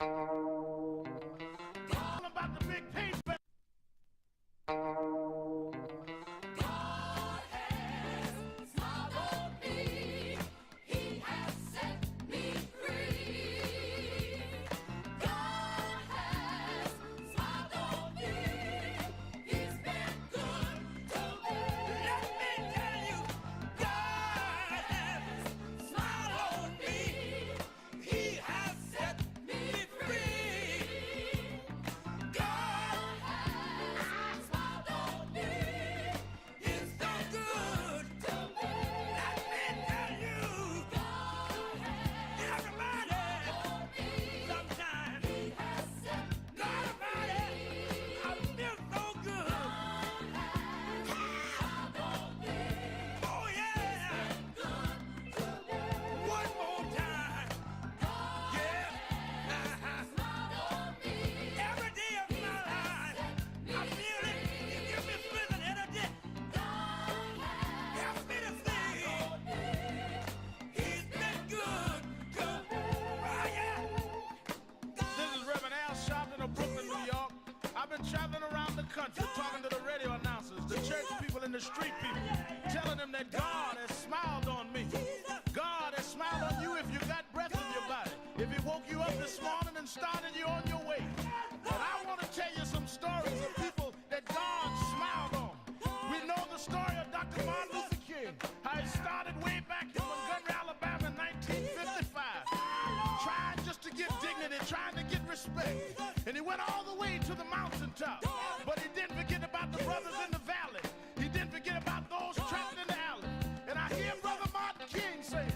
About the big payback. Traveling around the country, talking to the radio announcers, the church people and the street people, telling them that God has smiled on me. God has smiled on you if you got breath in your body. If He woke you up this morning and started you on your way. But I want to tell you some stories of people that God smiled on. We know the story of Dr. Martin Luther King, how he started way back in Montgomery, Alabama in 1955, trying just to get dignity, trying to get respect. And he went all the way to the mountaintop. But he didn't forget about the brothers in the valley. He didn't forget about those trapped in the alley. And I hear Brother Martin King saying,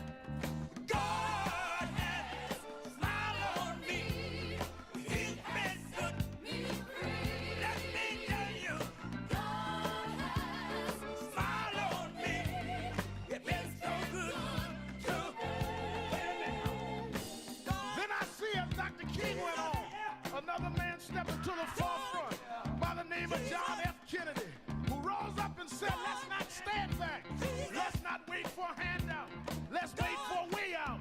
God has smiled on me. He's been good to me. Let me tell you, God has smiled on me. It's been so good to me. Then I see as Dr. King went on, another man stepped into the forefront by the name of John F. Kennedy, who rose up and said, let's not stand back. Let's not wait for a handout. Let's wait for a way out.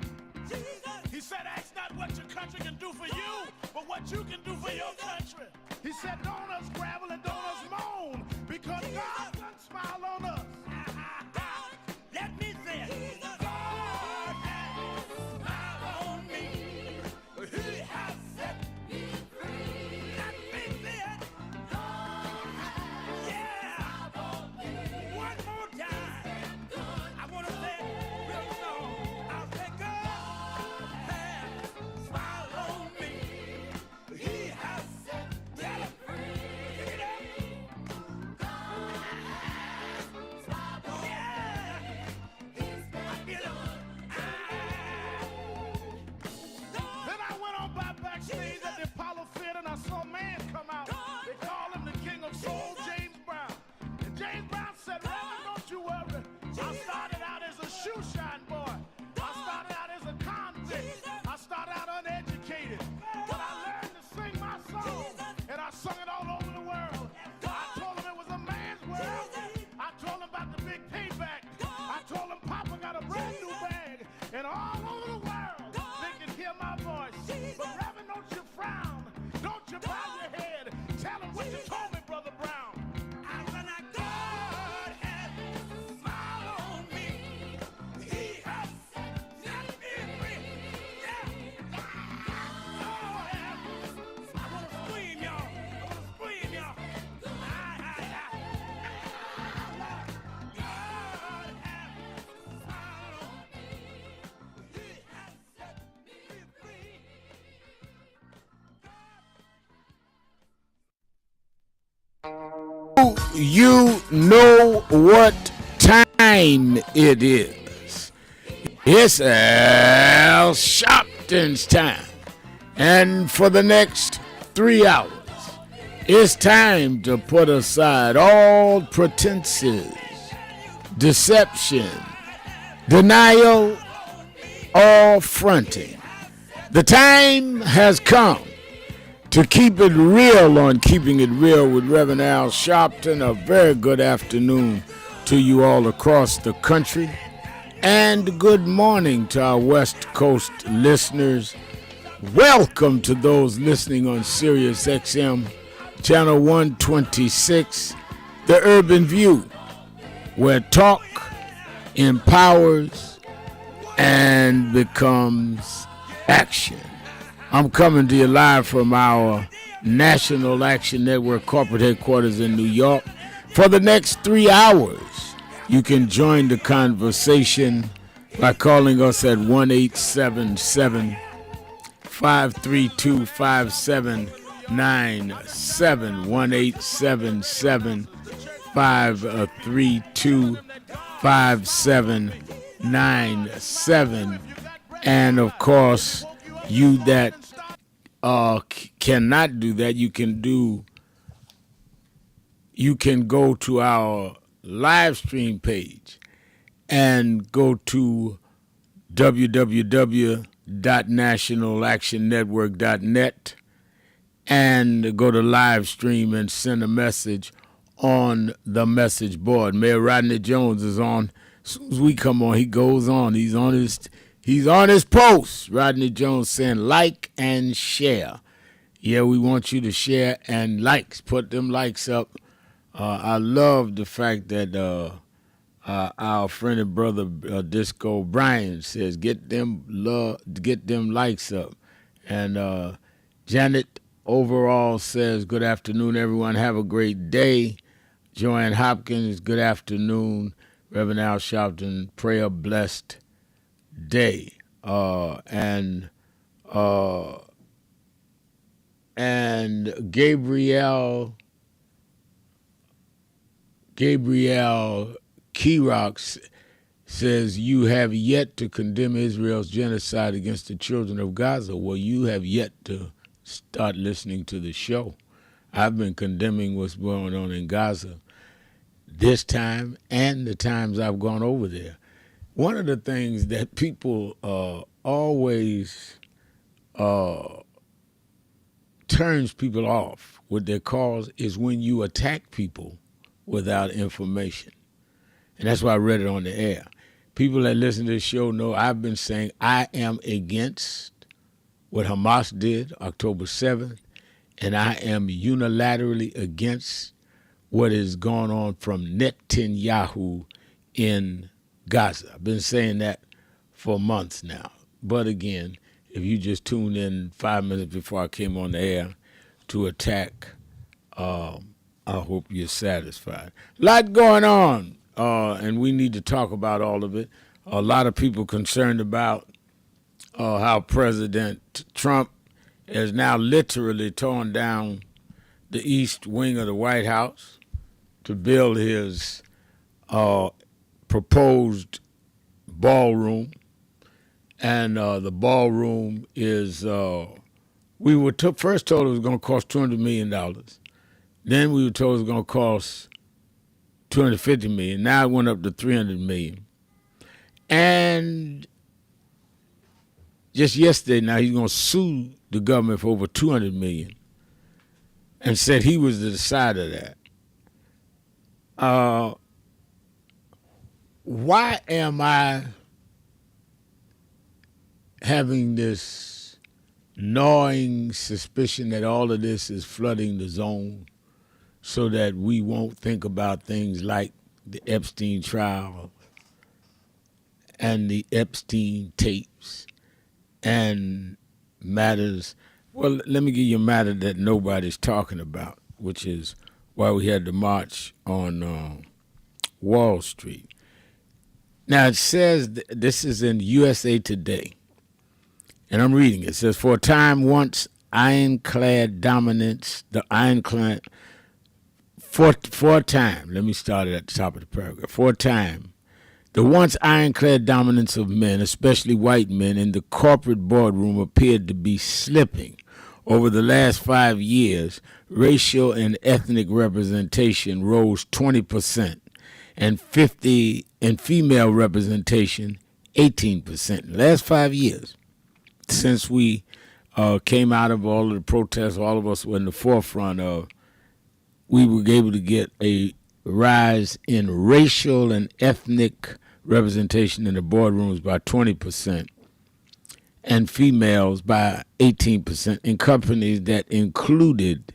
He said, ask not what your country can do for you, but what you can do for your country. He said, don't us gravel and don't us moan, because God done smile on us. Let me say it. God has smiled on me. He has set me free. Let me say it. Yeah. One more time. I want to say it real slow. I'll say God has smiled on me. He has set me free. Pick it up. God has smiled on me. Yeah. I feel it. Then I went on by backstage at the Apollo Theater and I saw a man come out. They call him the King of Soul, James Brown. And James Brown said, Reverend, don't you worry. I started out as a shoe shine boy. I started out as a convict. I started out uneducated. But I learned to sing my song. And I sung it all over the world. I told him it was a man's world. I told him about the big payback. I told him Papa got a brand new bag. And all over the world, they can hear my voice. But Reverend, don't you frown. Don't you bow your head. Tell him what you told me, Brother Brown. I said, God has smiled on me. He has set me free. Yeah. Oh, yeah. I want to scream, y'all. I want to scream, y'all. God has smiled on me. He has set me free. You know what time it is. It's Al Sharpton's time. And for the next 3 hours, it's time to put aside all pretenses, deception, denial, or fronting. The time has come to keep it real on Keeping It Real with Reverend Al Sharpton. A very good afternoon to you all across the country. And good morning to our West Coast listeners. Welcome to those listening on Sirius XM, channel 126, The Urban View, where talk empowers and becomes action. I'm coming to you live from our National Action Network corporate headquarters in New York. For the next 3 hours, you can join the conversation by calling us at 1-877 532-5797, 1-877-532-5797. And of course, you that cannot do that, you can go to our live stream page and go to www.nationalactionnetwork.net and go to live stream and send a message on the message board. Mayor Rodney Jones is on. As soon as we come on, he goes on. He's on his post. Rodney Jones saying like and share. Yeah, we want you to share and likes. Put them likes up. I love the fact that our friend and brother Disco Brian says get them likes up. And Janet overall says good afternoon, everyone. Have a great day. Joanne Hopkins, good afternoon. Reverend Al Sharpton, pray a blessed day. And Gabrielle Kerox says, you have yet to condemn Israel's genocide against the children of Gaza. Well, you have yet to start listening to the show. I've been condemning what's going on in Gaza this time and the times I've gone over there. One of the things that people always turns people off with their calls is when you attack people without information. And that's why I read it on the air. People that listen to this show know I've been saying I am against what Hamas did October 7th, and I am unilaterally against what is going on from Netanyahu in Gaza. I've been saying that for months now. But again, if you just tuned in 5 minutes before I came on the air to attack, I hope you're satisfied. A lot going on, and we need to talk about all of it. A lot of people concerned about how President Trump has now literally torn down the east wing of the White House to build his proposed ballroom. And the ballroom is, we were first told it was going to cost $200 million. Then we were told it was going to cost $250 million. Now it went up to $300 million. And just yesterday, now he's going to sue the government for over $200 million and said he was the decider of that. Why am I having this gnawing suspicion that all of this is flooding the zone so that we won't think about things like the Epstein trial and the Epstein tapes and matters? Well, let me give you a matter that nobody's talking about, which is why we had the march on Wall Street. Now, it says, this is in USA Today, and I'm reading it. It says, for a time once ironclad dominance, for a time, let me start it at the top of the paragraph. For a time, the once ironclad dominance of men, especially white men, in the corporate boardroom appeared to be slipping. Over the last 5 years, racial and ethnic representation rose 20%, and female representation 18%. In the last 5 years, since we came out of all of the protests, all of us were in the forefront of, we were able to get a rise in racial and ethnic representation in the boardrooms by 20%. and females by 18% in companies that included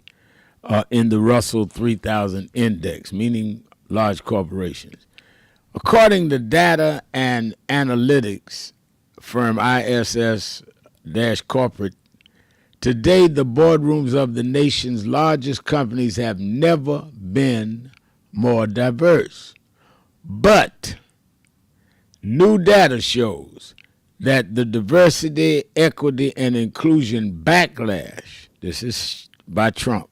in the Russell 3000 index, meaning large corporations. According to data and analytics firm ISS-Corporate, today the boardrooms of the nation's largest companies have never been more diverse. But new data shows that the diversity, equity, and inclusion backlash, this is by Trump,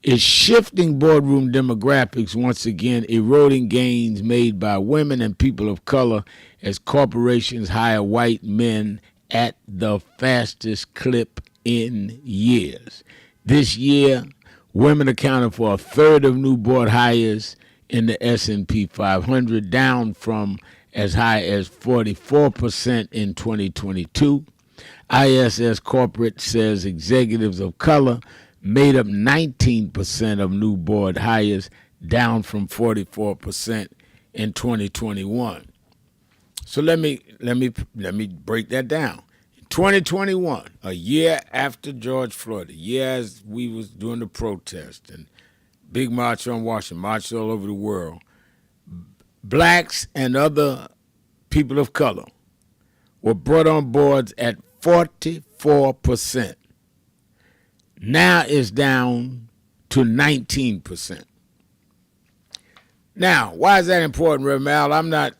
is shifting boardroom demographics once again, eroding gains made by women and people of color as corporations hire white men at the fastest clip in years. This year, women accounted for a third of new board hires in the S&P 500, down from as high as 44% in 2022. ISS Corporate says executives of color made up 19% of new board hires, down from 44% in 2021. So let me break that down. In 2021, a year after George Floyd, a year as we was doing the protest and big march on Washington, march all over the world, blacks and other people of color were brought on boards at 44%. Now it's down to 19%. Now, why is that important, Reverend Al? I'm not,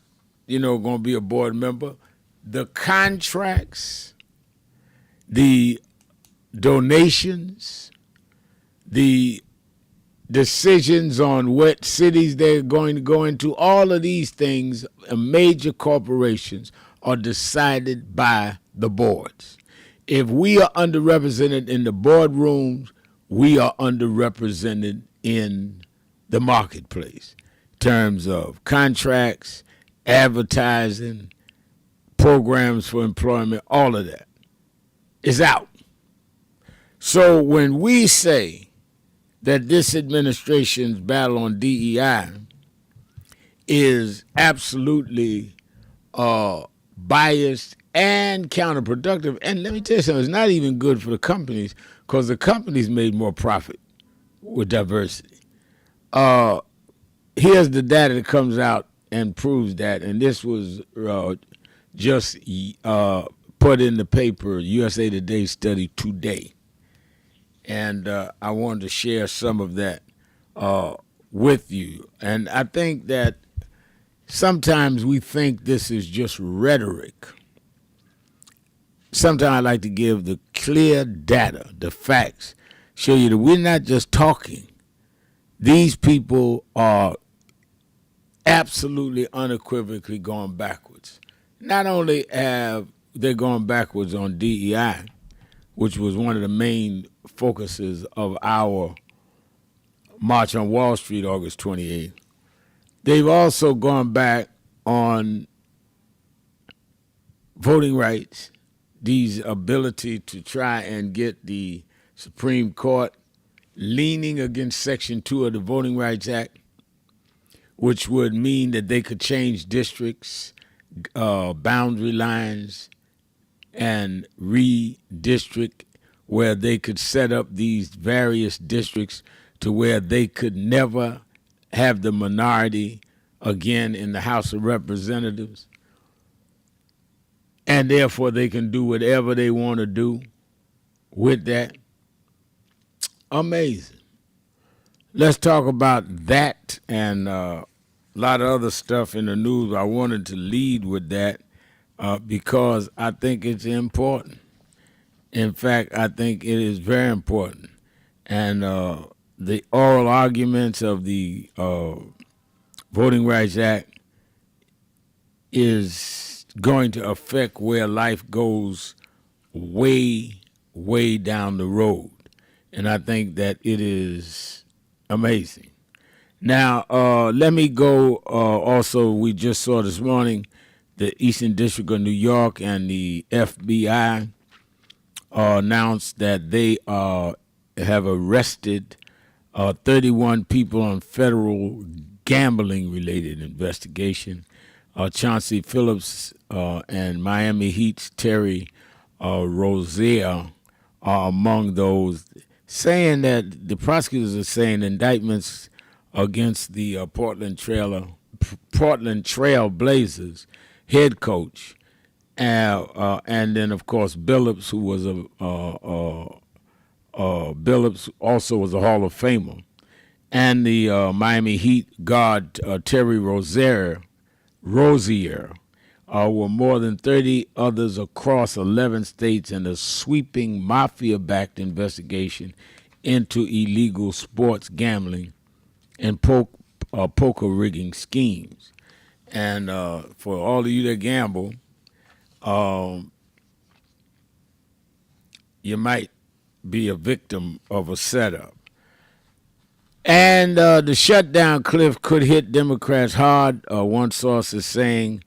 going to be a board member. The contracts, the donations, the decisions on what cities they're going to go into, all of these things, major corporations, are decided by the boards. If we are underrepresented in the boardrooms, we are underrepresented in the marketplace in terms of contracts, advertising, programs for employment, all of that is out. So when we say that this administration's battle on DEI is absolutely biased and counterproductive, and let me tell you something, it's not even good for the companies because the companies made more profit with diversity. Here's the data that comes out and proves that, and this was just put in the paper, USA Today study today. And I wanted to share some of that with you. And I think that sometimes we think this is just rhetoric. Sometimes I like to give the clear data, the facts, show you that we're not just talking. These people are absolutely unequivocally going backwards. Not only have they gone backwards on DEI, which was one of the main focuses of our March on Wall Street, August 28th, they've also gone back on voting rights, these ability to try and get the Supreme Court leaning against Section 2 of the Voting Rights Act, which would mean that they could change districts, boundary lines, and redistrict, where they could set up these various districts to where they could never have the minority again in the House of Representatives. And therefore they can do whatever they want to do with that. Amazing. Let's talk about that and a lot of other stuff in the news. I wanted to lead with that because I think it's important. In fact, I think it is very important. And the oral arguments of the Voting Rights Act is going to affect where life goes way, way down the road. And I think that it is amazing. Now, let me go also, we just saw this morning the Eastern District of New York and the FBI announced that they have arrested 31 people on federal gambling-related investigation. Chauncey Phillips and Miami Heat's Terry Rozier are among those, saying that the prosecutors are saying indictments against the Portland Trail Blazers head coach, and then of course Billups, who was Billups also was a Hall of Famer, and the Miami Heat guard Terry Rozier, were more than 30 others across 11 states in a sweeping mafia-backed investigation into illegal sports gambling and poker rigging schemes. And for all of you that gamble, you might be a victim of a setup. And the shutdown cliff could hit Democrats hard. One source is saying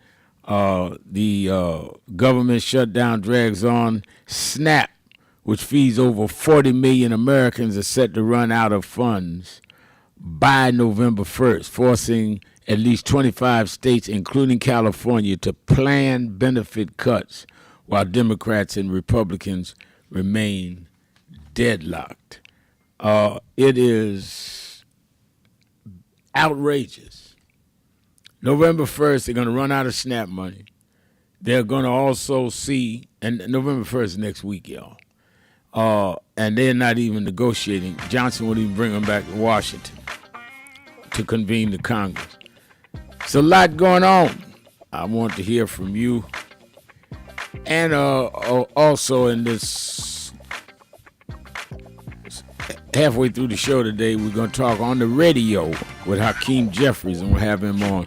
the government shutdown drags on. SNAP, which feeds over 40 million Americans, is set to run out of funds by November 1st, forcing at least 25 states, including California, to plan benefit cuts while Democrats and Republicans remain deadlocked. It is outrageous. November 1st, they're going to run out of SNAP money. They're going to also see, and November 1st next week, y'all. And they're not even negotiating. Johnson wouldn't even bring them back to Washington to convene the Congress. It's a lot going on. I want to hear from you. And also in this halfway through the show today, we're going to talk on the radio with Hakeem Jeffries, and we'll have him on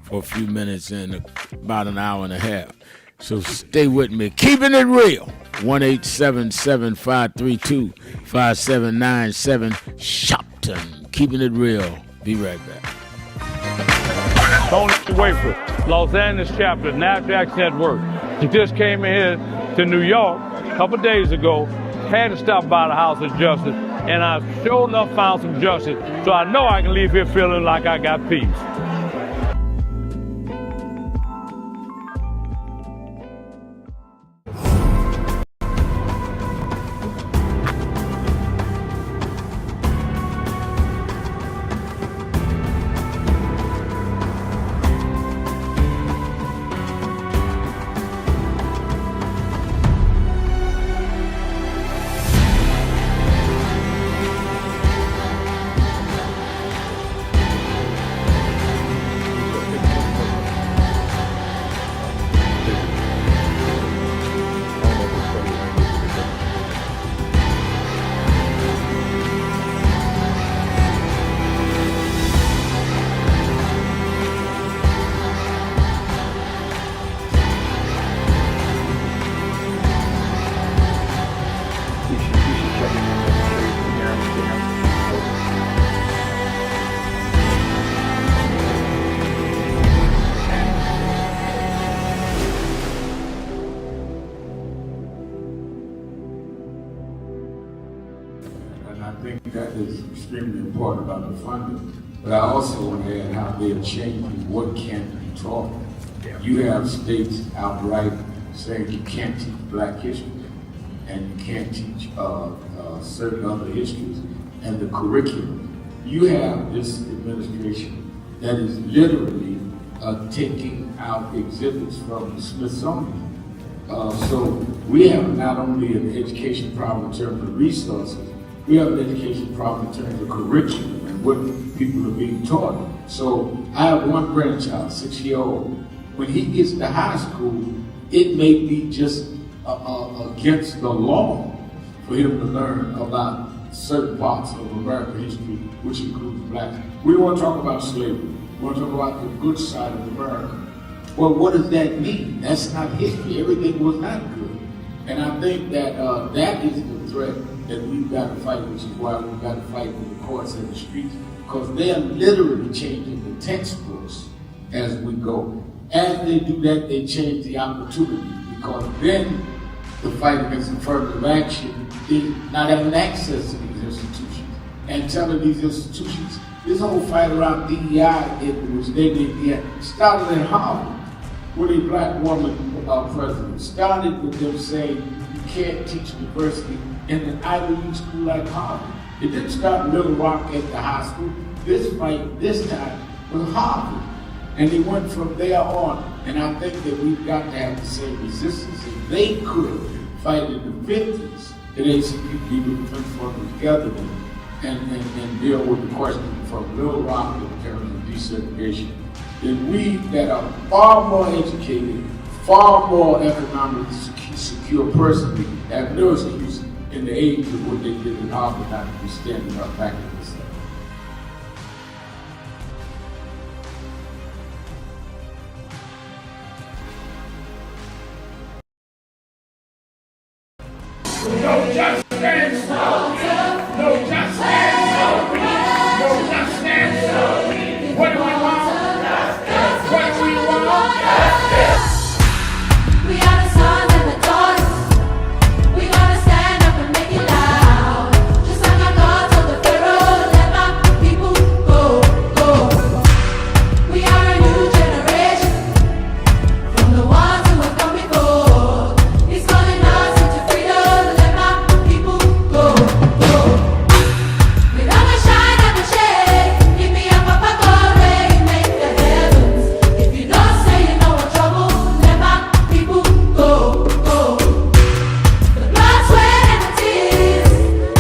for a few minutes in about an hour and a half. So stay with me. Keeping it real. 1-877-532-5797. Shopton. Keeping it real. Be right back. Tony Wafer, Los Angeles chapter, NASDAQ Network. He just came in here to New York a couple days ago, had to stop by the House of Justice, and I sure enough found some justice. So I know I can leave here feeling like I got peace. About the funding, but I also want to add how they're changing what can be taught. You have states outright saying you can't teach Black history and you can't teach certain other histories and the curriculum. You have this administration that is literally taking out exhibits from the Smithsonian. So we have not only an education problem in terms of resources, we have an education problem in terms of curriculum and what people are being taught. So I have one grandchild, 6-year-old. When he gets to high school, it may be just against the law for him to learn about certain parts of American history, which includes Blacks. We want to talk about slavery. We want to talk about the good side of America. Well, what does that mean? That's not history. Everything was not good. And I think that that is the threat that we've got to fight, which is why we've got to fight with the courts and the streets, because they are literally changing the textbooks as we go. As they do that, they change the opportunities, because then the fight against affirmative action is not having access to these institutions and telling these institutions, this whole fight around DEI, which they did, started in Harvard with a Black woman president. Started with them saying, can't teach diversity in an Ivy League school like Harvard. It didn't start in Little Rock at the high school. This fight, this time, was Harvard. And they went from there on. And I think that we've got to have the same resistance. If they could fight in the 50s, at ACPD with the Defense Forces together and deal with the question from Little Rock in terms of desegregation, then we that are far more educated, far more economically secure personally, have no excuse in the age of what they did in Harvard not to be standing up back in this stuff. No justice, no justice, no justice. What do we want? What do we want? We are the sons and the daughters. We gotta stand up and make it loud. Just like our God told the Pharaoh, let my people go, go. We are a new generation from the ones who have come before. He's calling us into freedom. Let my people go, go. We never shine, never shade. Give me a papa God, rain, make the heavens. If you don't say you know what trouble, let my people go, go. The blood, sweat, and the tears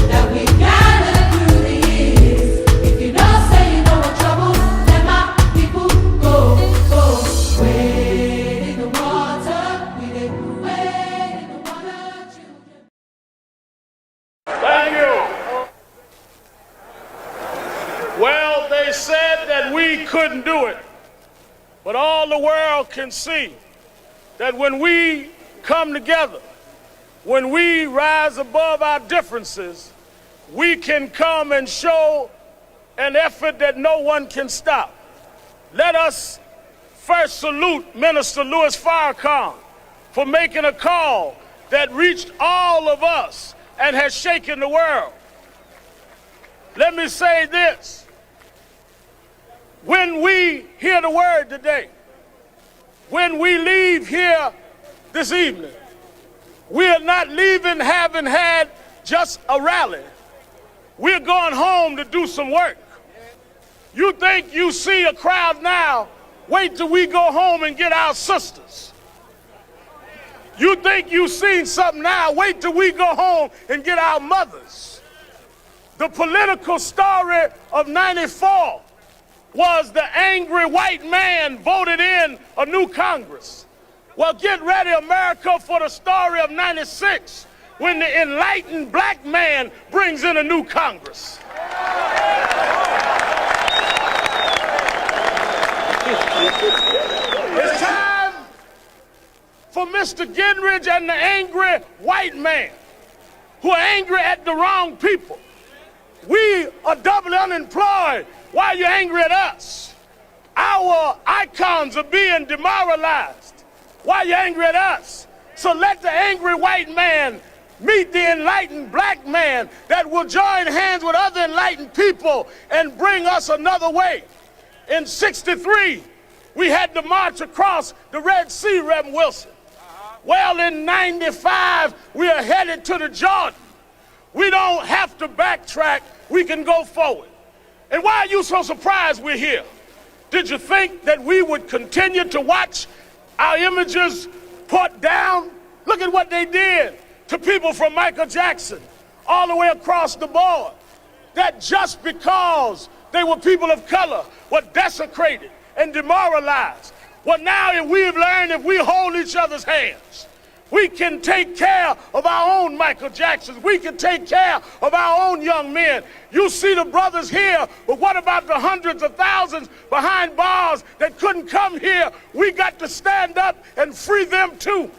that we gathered through the years. If you don't say you know what trouble, let my people go, go. Wade in the water, we did wade in the water, children. Thank you. Well, they said that we couldn't do it, but all the world can see that when we come together, when we rise above our differences, we can come and show an effort that no one can stop. Let us first salute Minister Louis Farrakhan for making a call that reached all of us and has shaken the world. Let me say this. When we hear the word today, when we leave here this evening, we are not leaving having had just a rally. We're going home to do some work. You think you see a crowd now, wait till we go home and get our sisters. You think you've seen something now, wait till we go home and get our mothers. The political story of '94 was the angry white man voted in a new Congress. Well, get ready, America, for the story of '96 when the enlightened black man brings in a new Congress. It's time for Mr. Gingrich and the angry white man who are angry at the wrong people. We are doubly unemployed. Why are you angry at us? Our icons are being demoralized. Why are you angry at us? So let the angry white man meet the enlightened black man that will join hands with other enlightened people and bring us another way. In '63, we had to march across the Red Sea, Reverend Wilson. Well, in '95, we are headed to the Jordan. We don't have to backtrack. We can go forward. And why are you so surprised we're here? Did you think that we would continue to watch our images put down? Look at what they did to people from Michael Jackson all the way across the board. That just because they were people of color were desecrated and demoralized. Well, now if we've learned, if we hold each other's hands, we can take care of our own Michael Jacksons. We can take care of our own young men. You see the brothers here, but what about the hundreds of thousands behind bars that couldn't come here? We got to stand up and free them too.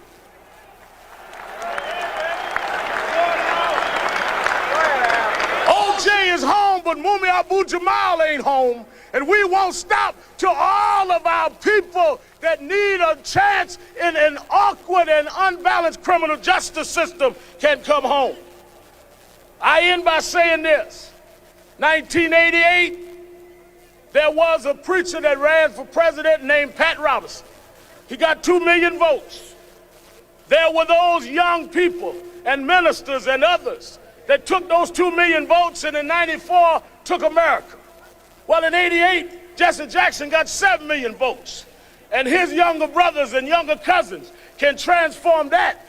OJ is home, but Mumi Abu Jamal ain't home. And we won't stop till all of our people that need a chance in an awkward and unbalanced criminal justice system can come home. I end by saying this. 1988, there was a preacher that ran for president named Pat Robertson. He got 2 million votes. There were those young people and ministers and others that took those 2 million votes and in 94 took America. Well, in 88, Jesse Jackson got 7 million votes. And his younger brothers and younger cousins can transform that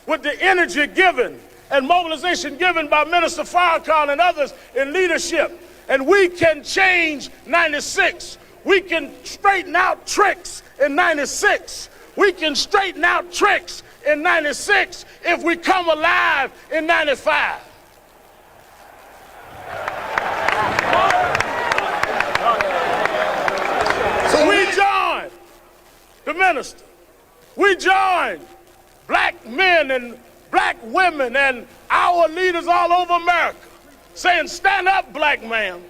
with the energy given and mobilization given by Minister Farrakhan and others in leadership. And we can change 96. We can straighten out tricks in 96. We can straighten out tricks in 96 if we come alive in 95. So we joined the minister. We joined black men and black women and our leaders all over America saying, stand up, black man.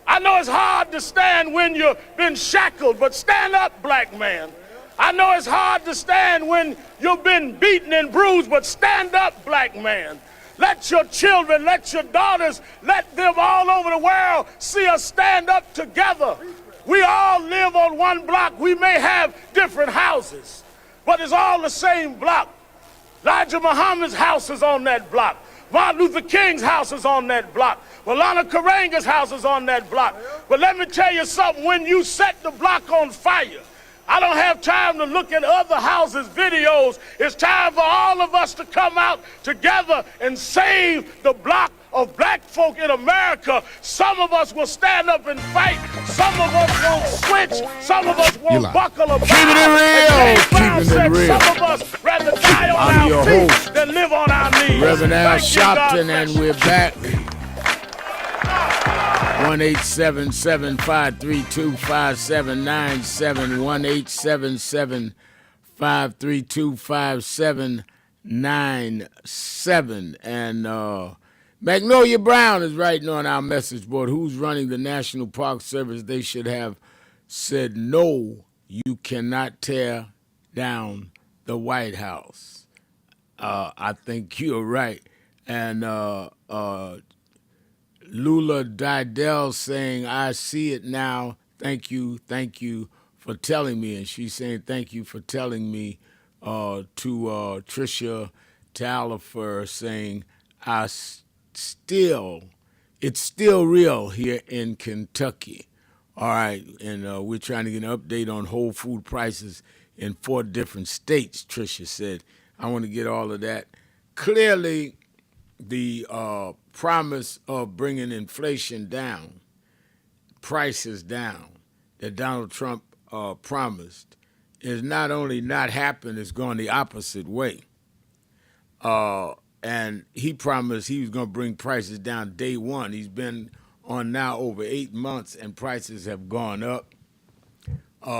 I know it's hard to stand when you've been shackled, but stand up, black man. I know it's hard to stand when you've been beaten and bruised, but stand up, black man. Let your children, let your daughters, let them all over the world see us stand up together. We all live on one block. We may have different houses, but it's all the same block. Elijah Muhammad's house is on that block. Martin Luther King's house is on that block. Malana Karanga's house is on that block. But let me tell you something, when you set the block on fire, I don't have time to look at other houses' videos. It's time for all of us to come out together and save the block of black folk in America. Some of us will stand up and fight. Some of us won't switch. Some of us won't buckle a bow. Keeping it real. Keeping it real. Some of us rather die on I'm your our feet host, than live on our knees. Reverend Al Thank you, God Sharpton, bless and you. we're back. 1-877-532-5797. 1-877-532-5797. And Magnolia Brown is writing on our message board, who's running the National Park Service? They should have said, no, you cannot tear down the White House. I think you're right. And Lula Didell saying, I see it now. Thank you for telling me. And she's saying, thank you for telling me to Tricia Talifer saying, it's still real here in Kentucky. All right, and we're trying to get an update on whole food prices in 4 different states, Tricia said. I want to get all of that. Clearly, the promise of bringing inflation down, prices down, that Donald Trump promised, is not only not happened, it's gone the opposite way. And he promised he was going to bring prices down day one. He's been on now over 8 months, and prices have gone up.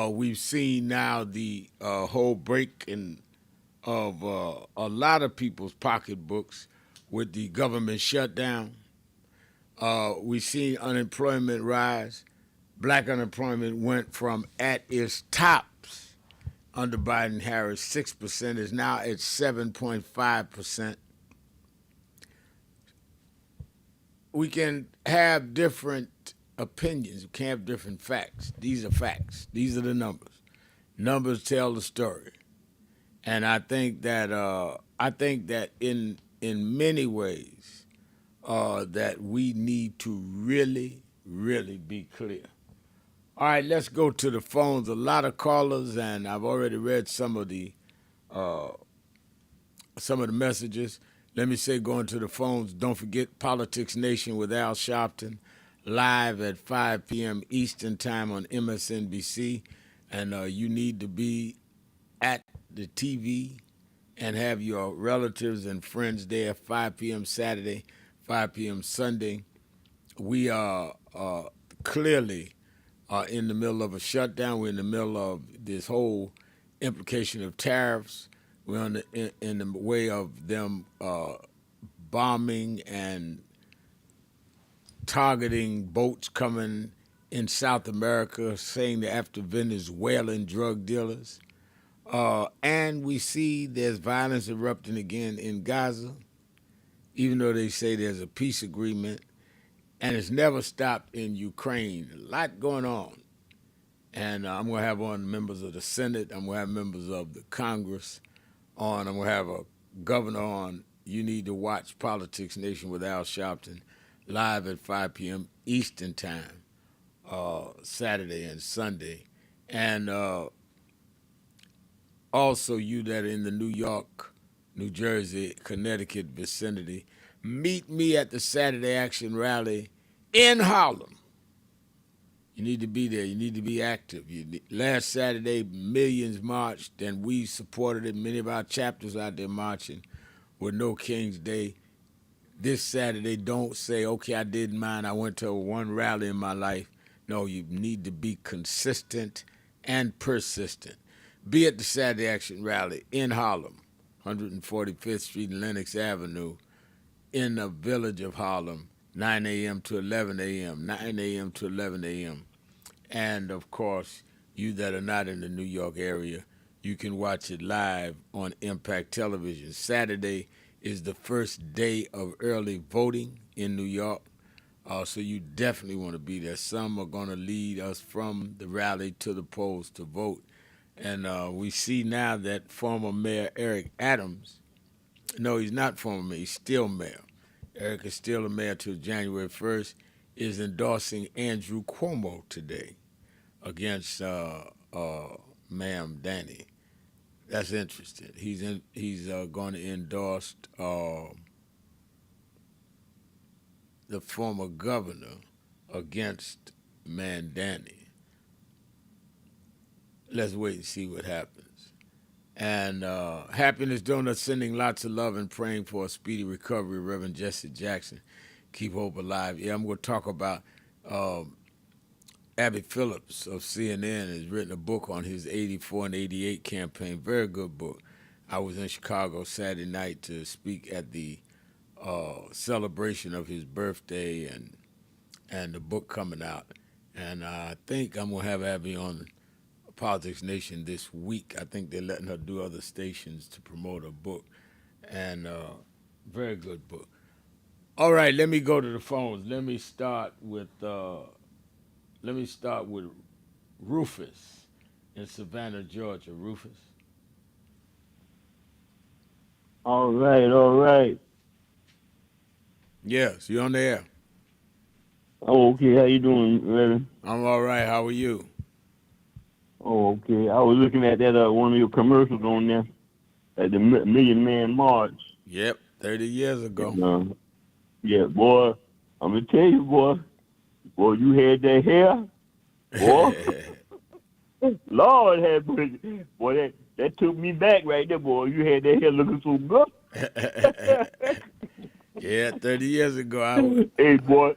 We've seen now the whole breaking of a lot of people's pocketbooks with the government shutdown. We've seen unemployment rise. Black unemployment went from at its tops under Biden-Harris, 6%, is now at 7.5%. We can have different opinions. We can have different facts. These are facts. These are the numbers. Numbers tell the story. And I think that in many ways that we need to really, really be clear. All right, let's go to the phones. A lot of callers, and I've already read some of the messages. Let me say, going to the phones, don't forget Politics Nation with Al Sharpton, live at 5 p.m. Eastern Time on MSNBC. And you need to be at the TV and have your relatives and friends there, 5 p.m. Saturday, 5 p.m. Sunday. We are clearly in the middle of a shutdown. We're in the middle of this whole implication of tariffs. We're in the way of them bombing and targeting boats coming in South America, saying they're after Venezuelan drug dealers. And we see there's violence erupting again in Gaza, even though they say there's a peace agreement. And it's never stopped in Ukraine. A lot going on. And I'm going to have on members of the Senate. I'm going to have members of the Congress on. I'm going to have a governor on you need to watch Politics Nation with Al Sharpton live at 5 p.m. Eastern Time, Saturday and Sunday. And also, you that are in the New York, New Jersey, Connecticut vicinity, meet me at the Saturday Action Rally in Harlem. You need to be there. You need to be active. Last Saturday, millions marched, and we supported it. Many of our chapters out there marching with No King's Day. This Saturday, don't say, okay, I did mine. I went to one rally in my life. No, you need to be consistent and persistent. Be at the Saturday Action Rally in Harlem, 145th Street and Lenox Avenue, in the village of Harlem, 9 a.m. to 11 a.m., 9 a.m. to 11 a.m. And, of course, you that are not in the New York area, you can watch it live on Impact Television. Saturday is the first day of early voting in New York, so you definitely want to be there. Some are going to lead us from the rally to the polls to vote. And we see now that former Mayor Eric Adams, no, he's not former mayor, he's still mayor. Eric is still a mayor till January 1st, is endorsing Andrew Cuomo today against Ma'am Danny. That's interesting. He's going to endorse the former governor against Man Danny. Let's wait and see what happens. And Happiness Donuts sending lots of love and praying for a speedy recovery, Reverend Jesse Jackson. Keep hope alive. Yeah, I'm going to talk about Abby Phillips of CNN has written a book on his 84 and 88 campaign. Very good book. I was in Chicago Saturday night to speak at the celebration of his birthday and the book coming out. And I think I'm going to have Abby on Politics Nation this week. I think they're letting her do other stations to promote her book. And very good book. All right, let me go to the phones. Let me start with Rufus in Savannah, Georgia. Rufus. All right. Yes, you're on the air. Oh, okay. How you doing, Reverend? I'm all right. How are you? Oh, okay. I was looking at that one of your commercials on there at the Million Man March. Yep, 30 years ago. Yeah, boy, I'm gonna tell you, boy, you had that hair, boy. Lord have mercy, boy. That took me back right there, boy. You had that hair looking so good. Yeah, 30 years ago. Hey, boy,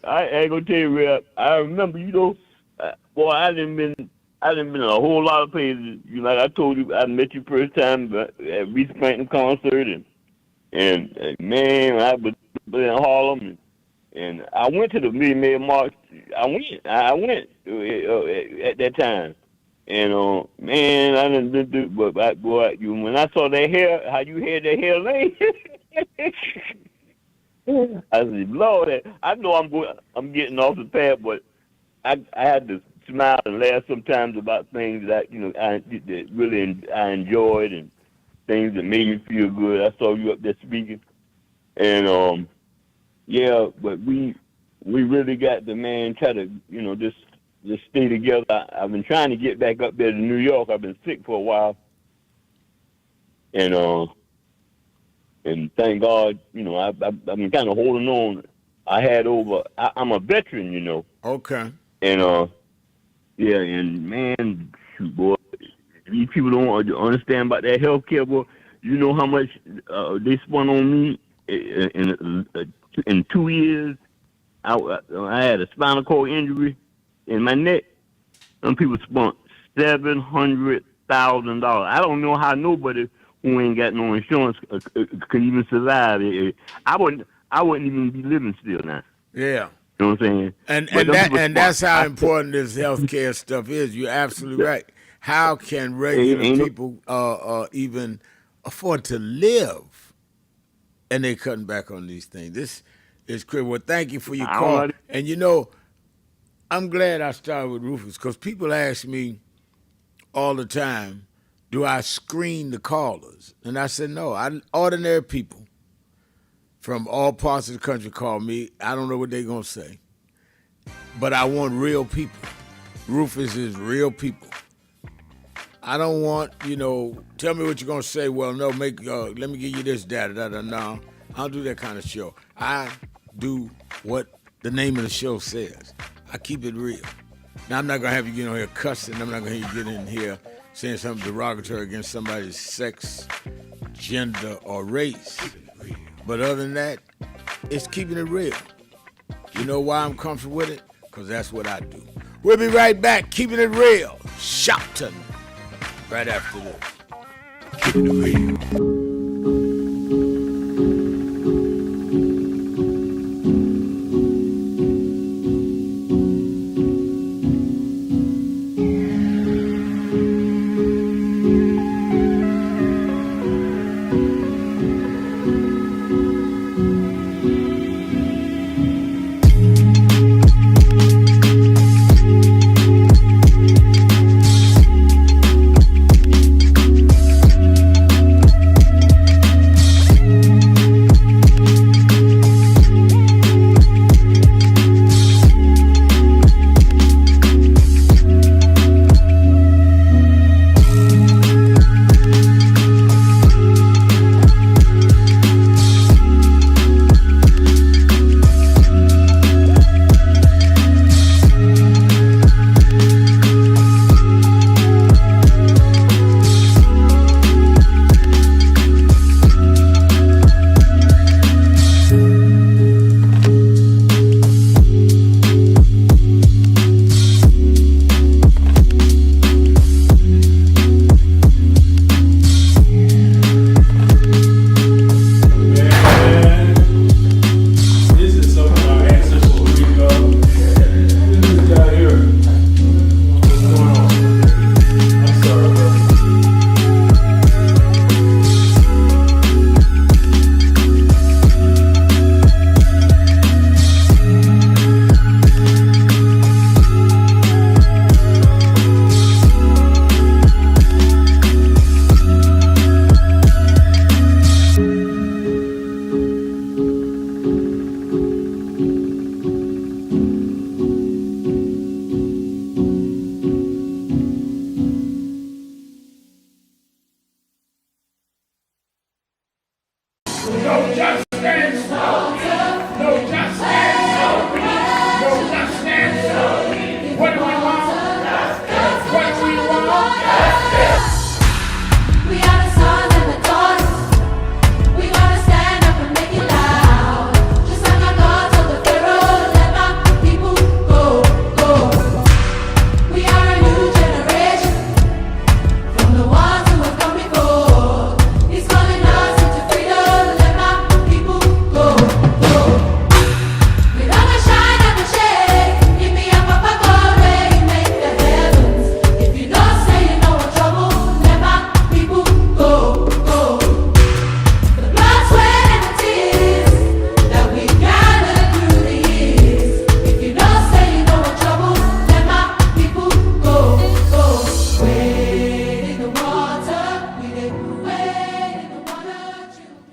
I ain't gonna tell you, Rep. I remember, boy, I done been in a whole lot of places. Like I told you, I met you first time at Reese Franklin concert, and man, I was in Harlem, and I went to the Million Man March. I went at that time, and man, I didn't do. But boy, when I saw that hair, how you had that hair laid, I said, Lord, I know I'm getting off the path, but I had to smile and laugh sometimes about things that that really I enjoyed and things that made me feel good. I saw you up there speaking, and yeah, but we really got to try to just stay together. I've been trying to get back up there to New York. I've been sick for a while, and thank God, I've been kind of holding on. I'm a veteran, Okay. And yeah, and man, shoot, boy, these people don't understand about that health care, boy. You know how much they spent on me in 2 years. I had a spinal cord injury in my neck. Some people spent $700,000. I don't know how nobody who ain't got no insurance could even survive. I wouldn't even be living still now. Yeah. You know what I'm saying? And that's how important this healthcare stuff is. You're absolutely right. How can regular people even afford to live? And they're cutting back on these things. This is crazy. Well, thank you for your call. And I'm glad I started with Rufus because people ask me all the time, do I screen the callers? And I said, no, ordinary people from all parts of the country call me. I don't know what they're going to say. But I want real people. Rufus is real people. I don't want, tell me what you're going to say. Well, no, let me give you this, da-da-da-da. No, I don't do that kind of show. I do what the name of the show says. I keep it real. Now, I'm not going to have you get on here cussing. I'm not going to have you get in here saying something derogatory against somebody's sex, gender, or race. But other than that, it's keeping it real. You know why I'm comfortable with it? Because that's what I do. We'll be right back, keeping it real. Shopton. Right after this. Keeping it real.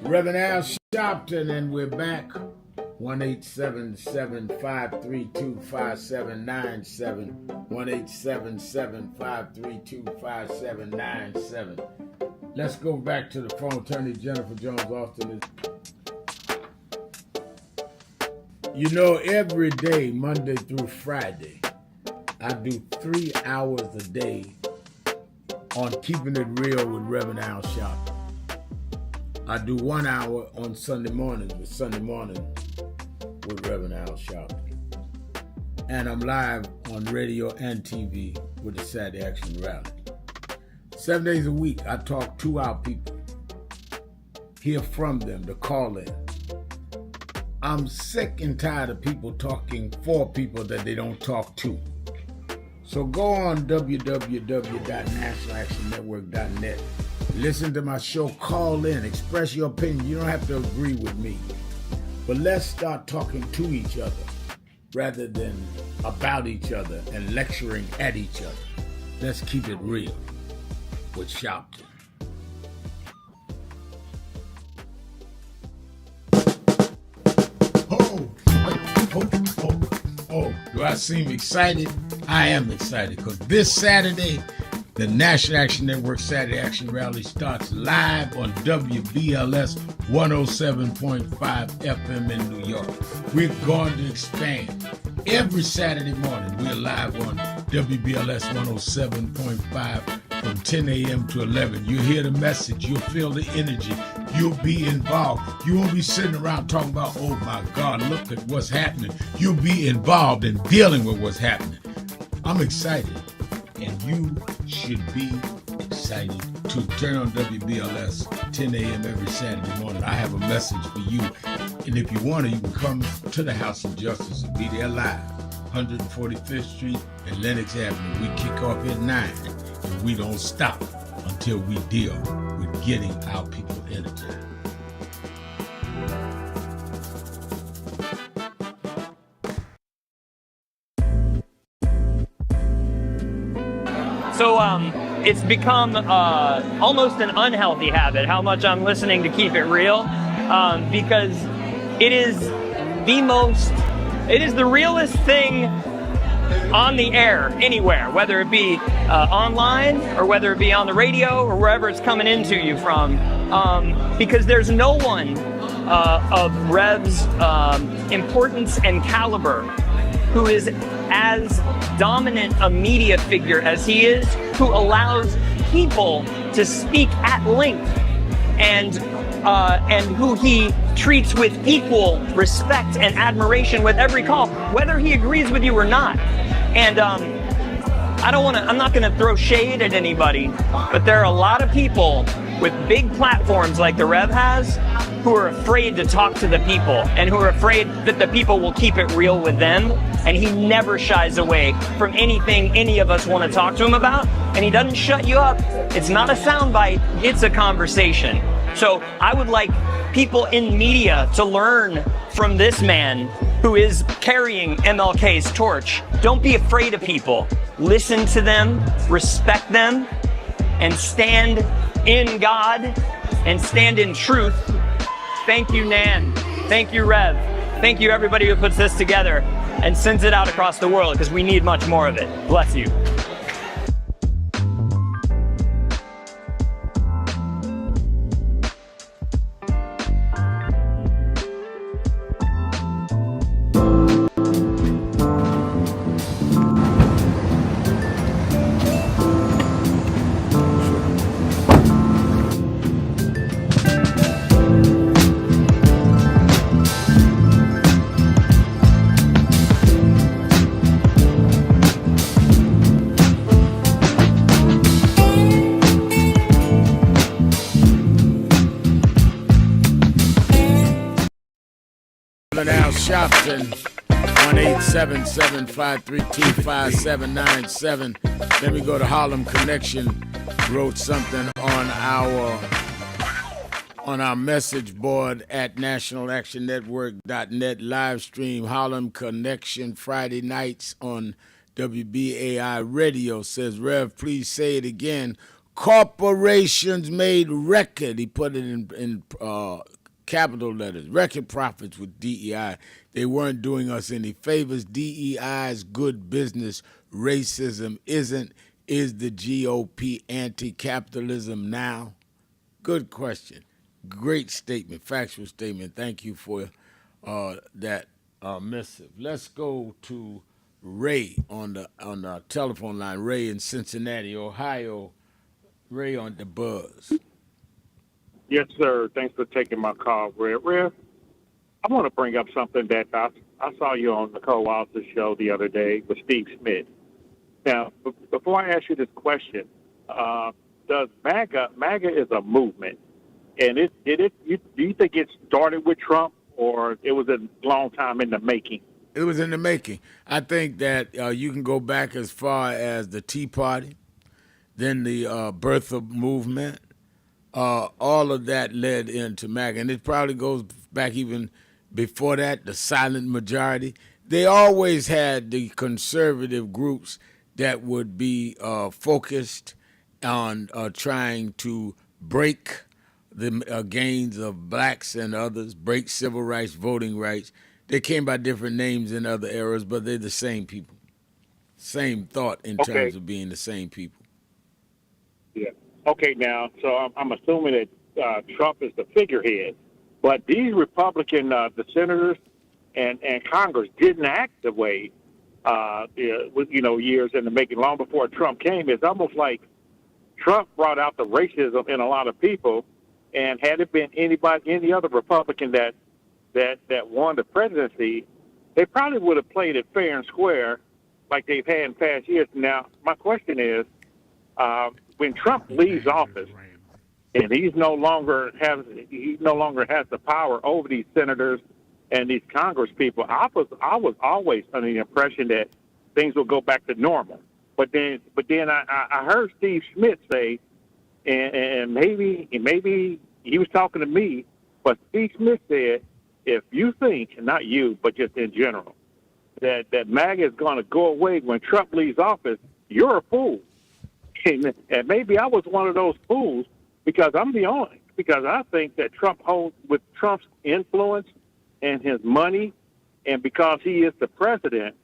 Reverend Al Sharpton, and we're back. 1-877-532-5797. 1-877-532-5797. Let's go back to the phone. Attorney Jennifer Jones Austin is. Every day, Monday through Friday, I do 3 hours a day on Keeping It Real with Reverend Al Sharpton. I do 1 hour on Sunday mornings with Reverend Al Sharpton. And I'm live on radio and TV with the Saturday Action Rally. 7 days a week, I talk to our people, hear from them, the call-in. I'm sick and tired of people talking for people that they don't talk to. So go on www.nationalactionnetwork.net. Listen to my show, call in, express your opinion. You don't have to agree with me. But let's start talking to each other rather than about each other and lecturing at each other. Let's keep it real with Sharpton. Do I seem excited? I am excited because this Saturday, the National Action Network Saturday Action Rally starts live on WBLS 107.5 FM in New York. We're going to expand. Every Saturday morning, we're live on WBLS 107.5 from 10 a.m. to 11. You'll hear the message. You'll feel the energy. You'll be involved. You won't be sitting around talking about, oh my God, look at what's happening. You'll be involved in dealing with what's happening. I'm excited, and you should be excited too. Turn on WBLS 10 a.m. every Saturday morning. I have a message for you. And if you want to, you can come to the House of Justice and be there live. 145th Street and Lenox Avenue. We kick off at 9. And we don't stop until we deal with getting our people energized. So it's become almost an unhealthy habit how much I'm listening to Keep It Real, because it is the realest thing on the air anywhere, whether it be online or whether it be on the radio or wherever it's coming into you from, because there's no one of Rev's importance and caliber who is as dominant a media figure as he is, who allows people to speak at length, and who he treats with equal respect and admiration with every call, whether he agrees with you or not. And I'm not gonna throw shade at anybody, but there are a lot of people with big platforms like the Rev has who are afraid to talk to the people and who are afraid that the people will keep it real with them. And he never shies away from anything any of us want to talk to him about. And he doesn't shut you up. It's not a soundbite, it's a conversation. So I would like people in media to learn from this man who is carrying MLK's torch. Don't be afraid of people. Listen to them, respect them, and stand in God and stand in truth. Thank you, Nan. Thank you, Rev. Thank you, everybody who puts this together and sends it out across the world, because we need much more of it. Bless you. Now Shopton 1-877-532-5797. Then we go to Harlem Connection. Wrote something on our message board at nationalactionnetwork.net. Live stream Harlem Connection Friday nights on WBAI Radio. Says, Rev, please say it again. Corporations made record. He put it in capital letters, record profits with DEI. They weren't doing us any favors. DEI is good business. Racism isn't. Is the GOP anti-capitalism now? Good question. Great statement, factual statement. Thank you for that missive. Let's go to Ray on the telephone line. Ray in Cincinnati, Ohio. Ray on the buzz. Yes, sir. Thanks for taking my call, Rev. I want to bring up something that I saw you on Nicole Walters' show the other day with Steve Smith. Now, before I ask you this question, does MAGA is a movement, and do you think it started with Trump, or it was a long time in the making? It was in the making. I think that you can go back as far as the Tea Party, then the birth of movement. All of that led into MAGA, and it probably goes back even before that, the silent majority. They always had the conservative groups that would be focused on trying to break the gains of blacks and others, break civil rights, voting rights. They came by different names in other eras, but they're the same people. Same thought in Okay. terms of being the same people. Yeah. Okay, now, so I'm assuming that Trump is the figurehead, but these Republican, the senators and Congress didn't act the way, with, years in the making, long before Trump came. It's almost like Trump brought out the racism in a lot of people, and had it been any other Republican that won the presidency, they probably would have played it fair and square like they've had in past years. Now, my question is, when Trump leaves office and he no longer has the power over these senators and these Congress people, I was always under the impression that things will go back to normal. But then I heard Steve Smith say, and maybe he was talking to me, but Steve Smith said, if you think, not you, but just in general, that MAGA is going to go away when Trump leaves office, you're a fool. And maybe I was one of those fools because I think that Trump holds, with Trump's influence and his money, and because he is the president,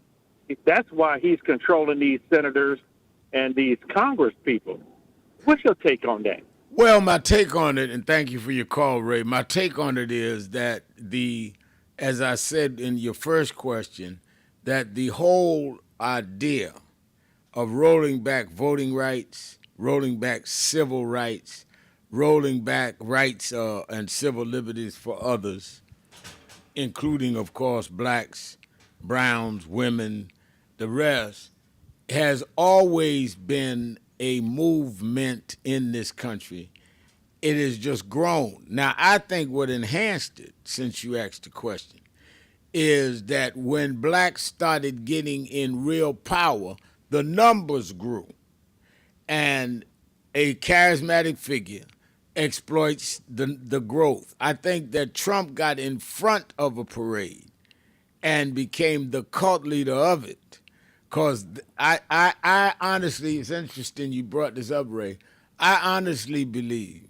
that's why he's controlling these senators and these Congress people. What's your take on that? Well, my take on it, and thank you for your call, Ray. My take on it is that as I said in your first question, that the whole idea of rolling back voting rights, rolling back civil rights, rolling back rights and civil liberties for others, including, of course, blacks, browns, women, the rest, has always been a movement in this country. It has just grown. Now, I think what enhanced it, since you asked the question, is that when blacks started getting in real power, the numbers grew. And a charismatic figure exploits the growth. I think that Trump got in front of a parade and became the cult leader of it. Because I honestly, it's interesting you brought this up, Ray. I honestly believe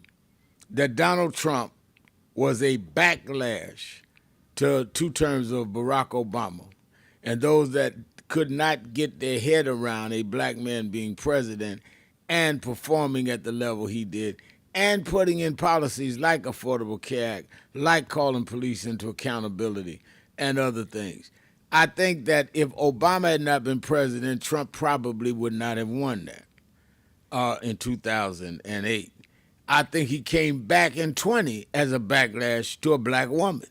that Donald Trump was a backlash to 2 terms of Barack Obama. And those that could not get their head around a black man being president and performing at the level he did, and putting in policies like Affordable Care Act, like calling police into accountability, and other things. I think that if Obama had not been president, Trump probably would not have won that in 2008. I think he came back in 20 as a backlash to a black woman.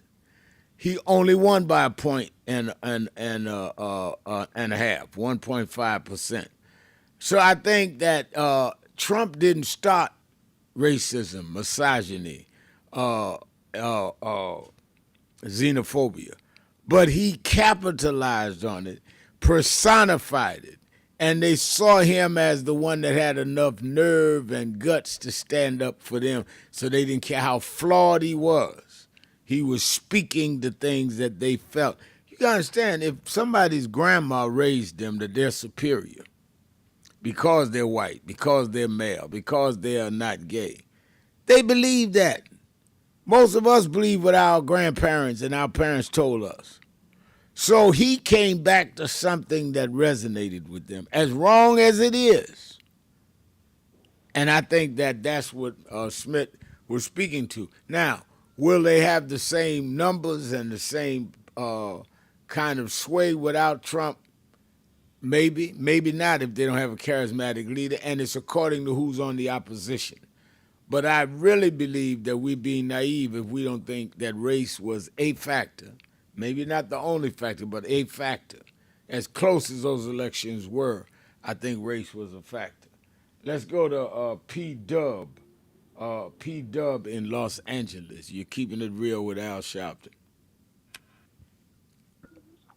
He only won by a point and a half, 1.5%. So I think that Trump didn't start racism, misogyny, xenophobia, but he capitalized on it, personified it, and they saw him as the one that had enough nerve and guts to stand up for them, so they didn't care how flawed he was. He was speaking the things that they felt. You gotta understand, if somebody's grandma raised them that they're superior because they're white, because they're male, because they are not gay, they believe that. Most of us believe what our grandparents and our parents told us. So he came back to something that resonated with them, as wrong as it is. And I think that that's what Smith was speaking to. Now, will they have the same numbers and the same kind of sway without Trump? Maybe, maybe not if they don't have a charismatic leader, and it's according to who's on the opposition. But I really believe that we're being naive if we don't think that race was a factor. Maybe not the only factor, but a factor. As close as those elections were, I think race was a factor. Let's go to P-Dub. P-Dub in Los Angeles. You're keeping it real with Al Sharpton.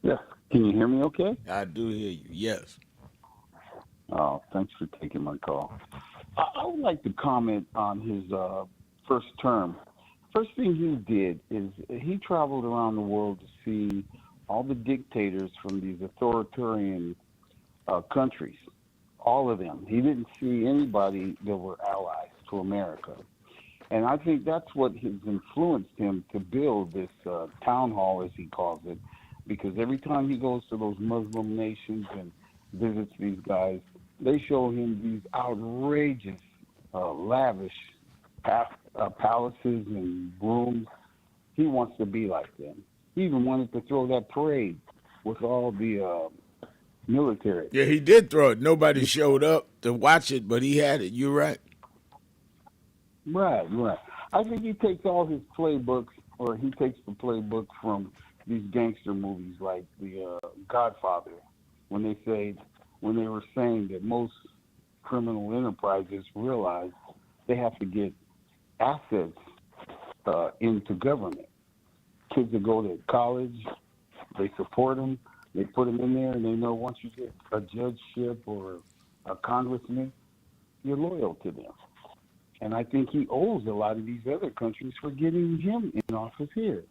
Yes. Can you hear me okay? I do hear you, yes. Oh, thanks for taking my call. I would like to comment on his first term. First thing he did is he traveled around the world to see all the dictators from these authoritarian countries, all of them. He didn't see anybody that were allies to America. And I think that's what has influenced him to build this town hall, as he calls it, because every time he goes to those Muslim nations and visits these guys, they show him these outrageous, lavish palaces and rooms. He wants to be like them. He even wanted to throw that parade with all the military. Yeah, he did throw it. Nobody showed up to watch it, but he had it. You're right. Right. I think he takes all his playbooks, or he takes the playbook from these gangster movies like the Godfather, when they were saying that most criminal enterprises realize they have to get assets into government. Kids that go to college, they support them, they put them in there, and they know once you get a judgeship or a congressman, you're loyal to them. And I think he owes a lot of these other countries for getting him in office here.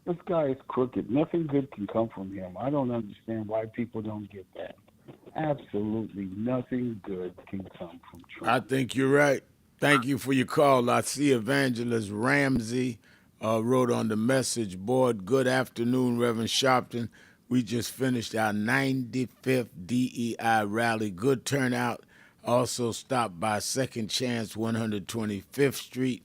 This guy is crooked. Nothing good can come from him. I don't understand why people don't get that. Absolutely nothing good can come from Trump. I think you're right. Thank you for your call. I see Evangelist Ramsey wrote on the message board, good afternoon, Reverend Sharpton. We just finished our 95th DEI rally. Good turnout. Also stopped by Second Chance, 125th Street.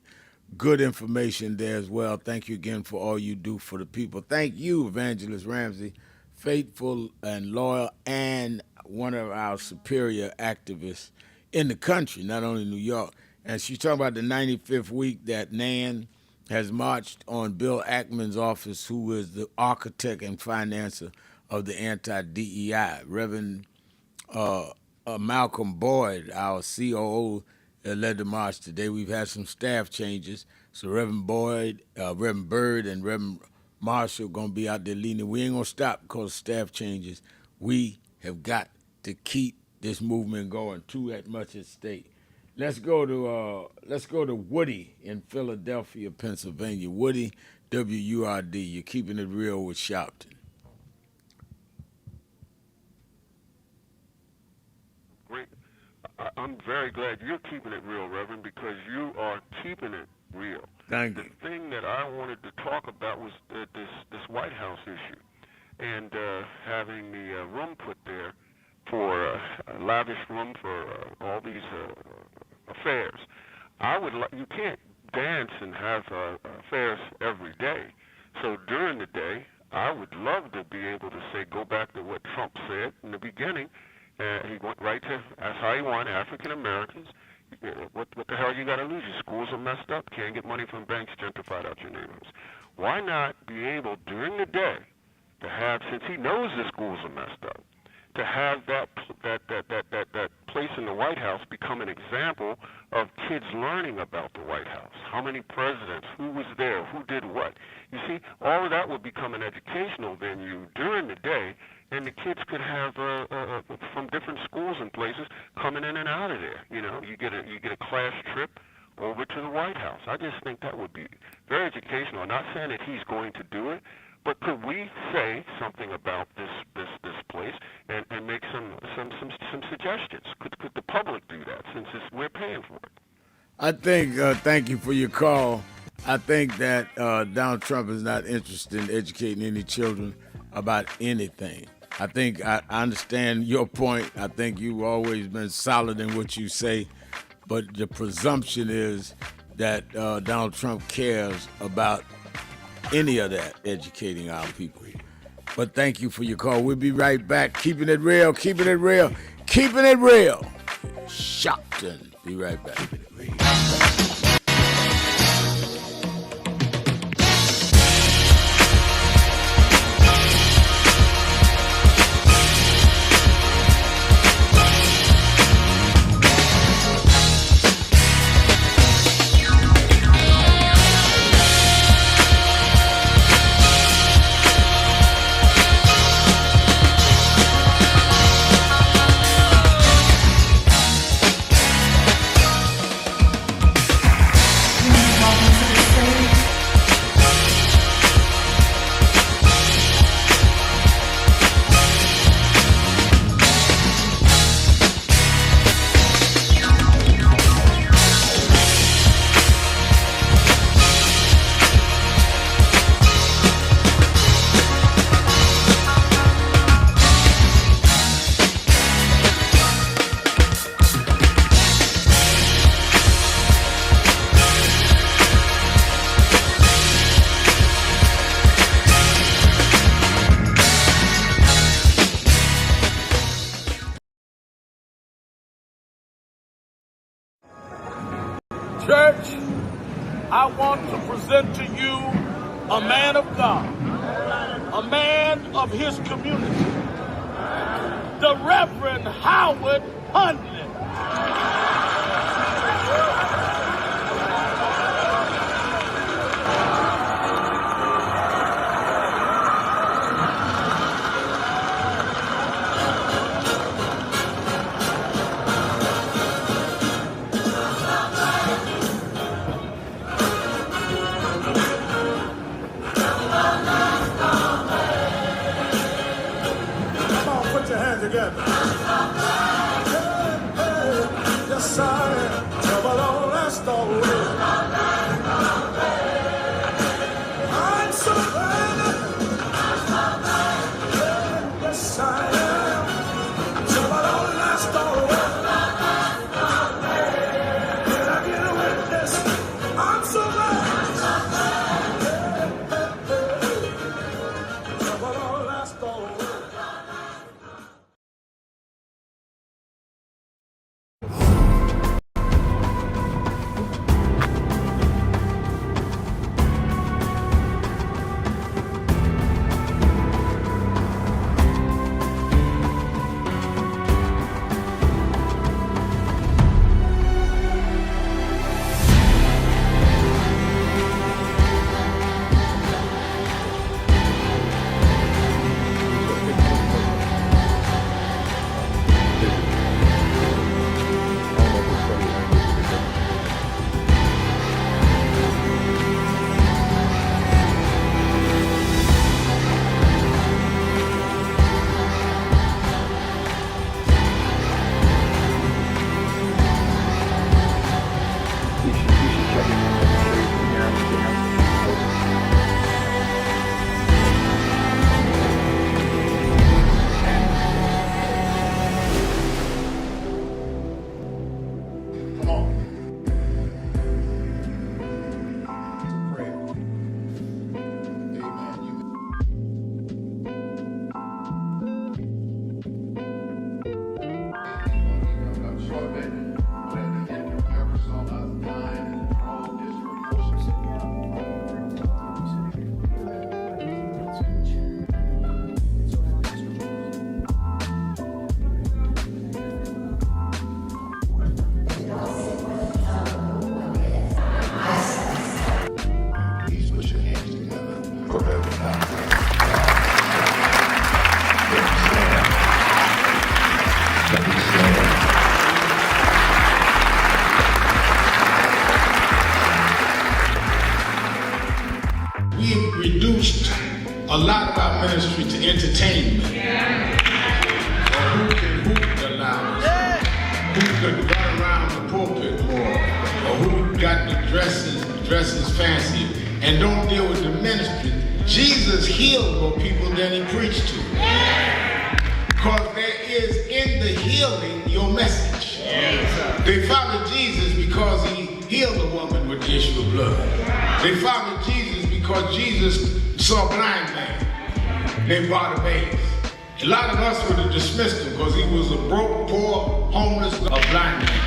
Good information there as well. Thank you again for all you do for the people. Thank you, Evangelist Ramsey, faithful and loyal, and one of our superior activists in the country, not only New York. And she's talking about the 95th week that Nan has marched on Bill Ackman's office, who is the architect and financer of the anti-DEI. Reverend Malcolm Boyd, our COO, led the march today. We've had some staff changes. So Reverend Boyd, Reverend Byrd, and Reverend Marshall going to be out there leading. We ain't going to stop because of staff changes. We have got to keep this movement going. Too much at stake. Let's go to Woody in Philadelphia, Pennsylvania. Woody, WURD. You're keeping it real with Sharpton. Great. I'm very glad you're keeping it real, Reverend, because you are keeping it real. Thank you. The thing that I wanted to talk about was this White House issue and having the room put there for a lavish room for all these affairs. You can't dance and have affairs every day. So during the day, I would love to be able to say, go back to what Trump said in the beginning. He went right to, that's how he won African Americans. What the hell you got to lose? Your schools are messed up. Can't get money from banks, gentrified out your neighborhoods. Why not be able during the day to have, since he knows the schools are messed up, to have that place in the White House become an example of kids learning about the White House. How many presidents, who was there, who did what. You see, all of that would become an educational venue during the day, and the kids could have from different schools and places coming in and out of there. You know, you get a class trip over to the White House. I just think that would be very educational. I'm not saying that he's going to do it, but could we say something about this place and make some suggestions? Could the public do that since we're paying for it? I think, thank you for your call. I think that Donald Trump is not interested in educating any children about anything. I think I understand your point. I think you've always been solid in what you say, but the presumption is that Donald Trump cares about any of that, educating our people. But thank you for your call. We'll be right back. Keeping it real, keeping it real, keeping it real. Sharpton. Be right back. present to you a man of God, a man of his community, the Reverend Howard Hundley. Put your hands together. Yes, I am. Trouble don't last always. I'm so glad. Yes, I am. Trouble don't last always. Can I get a witness? I'm so glad. Trouble don't last always. We've reduced a lot of our ministry to entertainment. Or who can hoop the loudest, who could run around the pulpit more, or who got the dresses fancy, and don't deal with the ministry. Jesus healed more people than he preached to. Because there is in the healing your message. They followed Jesus because he healed a woman with the issue of blood. They followed Jesus because Jesus saw a blind man named Bartimaeus. A lot of us would have dismissed him because he was a broke, poor, homeless, a blind man.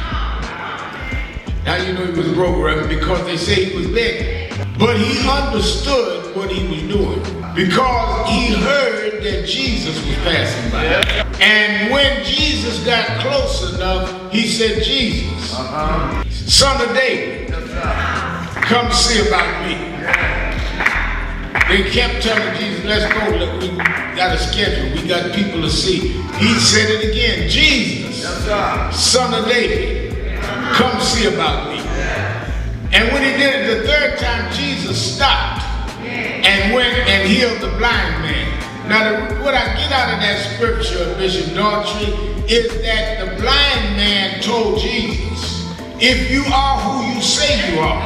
How you know he was broke, Reverend? Because they say he was begging. But he understood what he was doing because he heard that Jesus was passing by. And when Jesus got close enough, he said, Jesus, son of David, come see about me. They kept telling Jesus, let's go, look, we got a schedule, we got people to see. He said it again, Jesus, son of David, come see about me. And when he did it the third time, Jesus stopped and went and healed the blind man. Now, what I get out of that scripture, Bishop Daughtry, is that the blind man told Jesus, if you are who you say you are,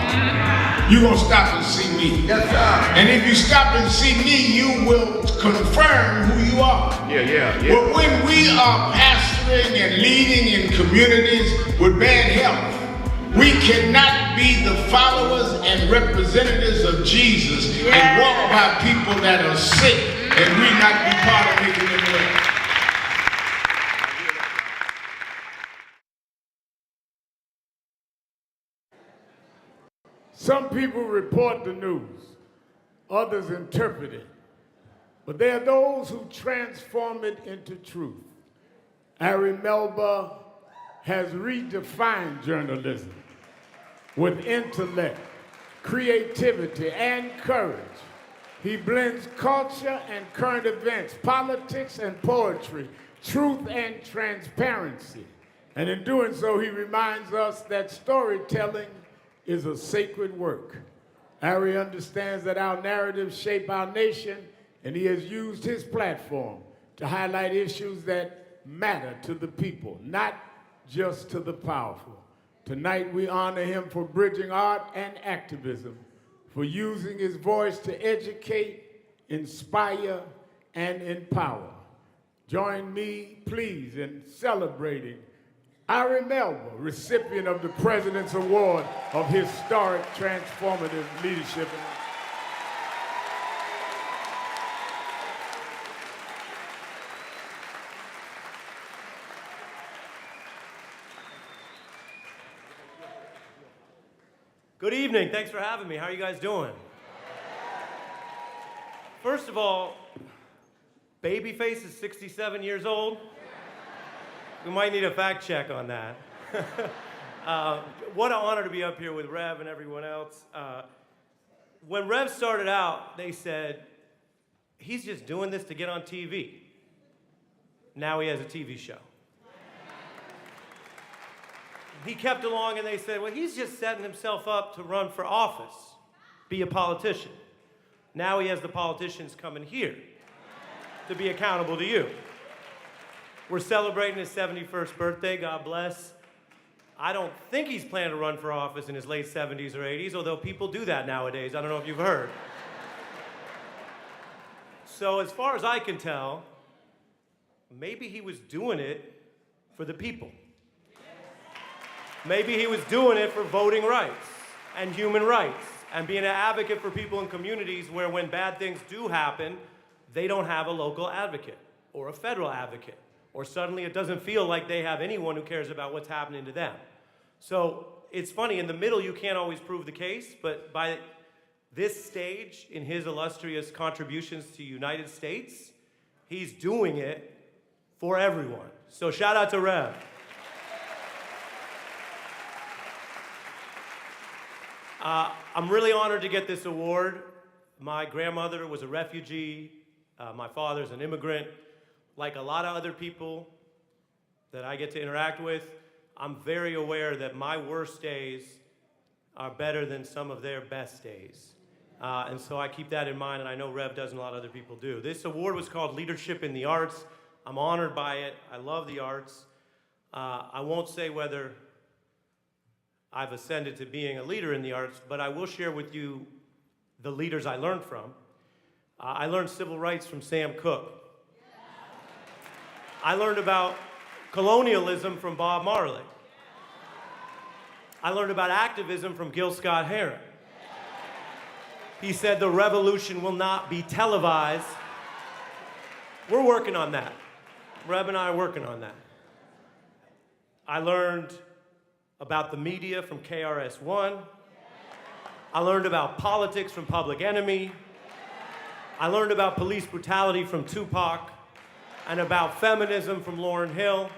you're going to stop and see me. Yes, sir. And if you stop and see me, you will confirm who you are. Yeah. But when we are pastoring and leading in communities with bad health, we cannot be the followers and representatives of Jesus and walk by people that are sick and we not be part of making them well. Some people report the news, others interpret it, but there are those who transform it into truth. Ari Melba has redefined journalism with intellect, creativity, and courage. He blends culture and current events, politics and poetry, truth and transparency. And in doing so, he reminds us that storytelling is a sacred work. Ari understands that our narratives shape our nation, and he has used his platform to highlight issues that matter to the people, not just to the powerful. Tonight, we honor him for bridging art and activism, for using his voice to educate, inspire, and empower. Join me, please, in celebrating Ari Melba, recipient of the President's Award of Historic Transformative Leadership. Good evening. Thanks for having me. How are you guys doing? First of all, Babyface is 67 years old. We might need a fact check on that. What an honor to be up here with Rev and everyone else. When Rev started out, they said, he's just doing this to get on TV. Now he has a TV show. He kept along and they said, well, he's just setting himself up to run for office, be a politician. Now he has the politicians coming here to be accountable to you. We're celebrating his 71st birthday, God bless. I don't think he's planning to run for office in his late 70s or 80s, although people do that nowadays. I don't know if you've heard. So as far as I can tell, maybe he was doing it for the people. Maybe he was doing it for voting rights and human rights and being an advocate for people in communities where when bad things do happen, they don't have a local advocate or a federal advocate, or suddenly it doesn't feel like they have anyone who cares about what's happening to them. So it's funny, in the middle you can't always prove the case, but by this stage in his illustrious contributions to the United States, he's doing it for everyone. So shout out to Rev. I'm really honored to get this award. My grandmother was a refugee. My father's an immigrant. Like a lot of other people that I get to interact with, I'm very aware that my worst days are better than some of their best days. And so I keep that in mind, and I know Rev does and a lot of other people do. This award was called Leadership in the Arts. I'm honored by it. I love the arts. I won't say whether I've ascended to being a leader in the arts, but I will share with you the leaders I learned from. I learned civil rights from Sam Cooke. I learned about colonialism from Bob Marley. I learned about activism from Gil Scott-Heron. He said the revolution will not be televised. We're working on that. Reb and I are working on that. I learned about the media from KRS-One. I learned about politics from Public Enemy. I learned about police brutality from Tupac and about feminism from Lauryn Hill.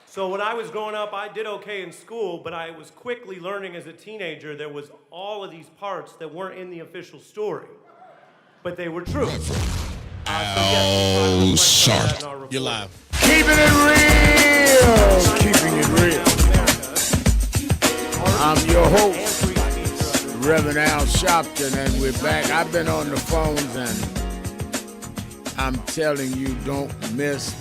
So when I was growing up, I did okay in school, but I was quickly learning as a teenager there was all of these parts that weren't in the official story, but they were true. Oh, sharp. You're live. Keeping it real. Keeping it real. I'm your host, Reverend Al Sharpton, and we're back. I've been on the phones, and I'm telling you, don't miss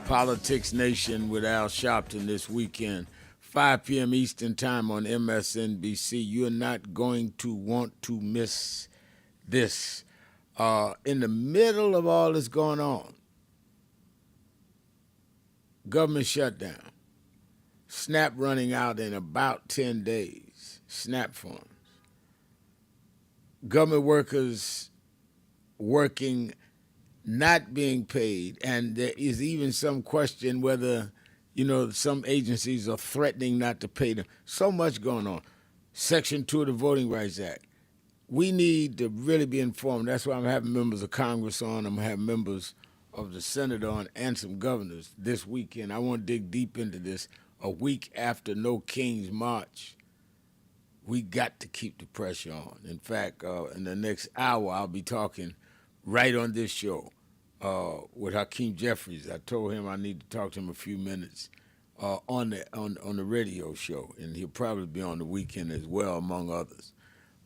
Politics Nation with Al Sharpton this weekend. 5 p.m. Eastern Time on MSNBC. You're not going to want to miss this. In the middle of all this going on, government shutdown, SNAP running out in about 10 days, SNAP funds. Government workers working, not being paid, and there is even some question whether Some agencies are threatening not to pay them. So much going on. Section 2 of the Voting Rights Act. We need to really be informed. That's why I'm having members of Congress on. I'm having members of the Senate on and some governors this weekend. I want to dig deep into this. A week after No King's March, we got to keep the pressure on. In fact, in the next hour, I'll be talking right on this show with Hakeem Jeffries. I told him I need to talk to him a few minutes on the radio show, and he'll probably be on the weekend as well, among others.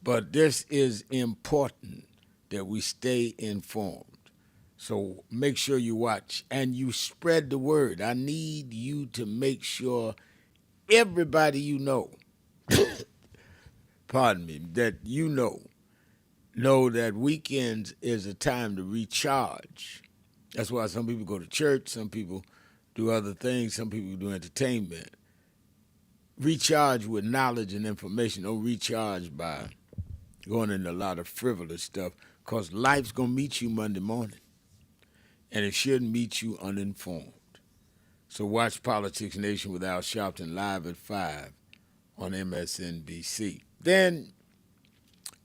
But this is important that we stay informed. So make sure you watch and you spread the word. I need you to make sure everybody you know, pardon me, that you know that weekends is a time to recharge. That's why some people go to church, some people do other things, some people do entertainment. Recharge with knowledge and information. Don't recharge by going into a lot of frivolous stuff, because life's going to meet you Monday morning, and it shouldn't meet you uninformed. So watch Politics Nation with Al Sharpton live at 5 on MSNBC. Then,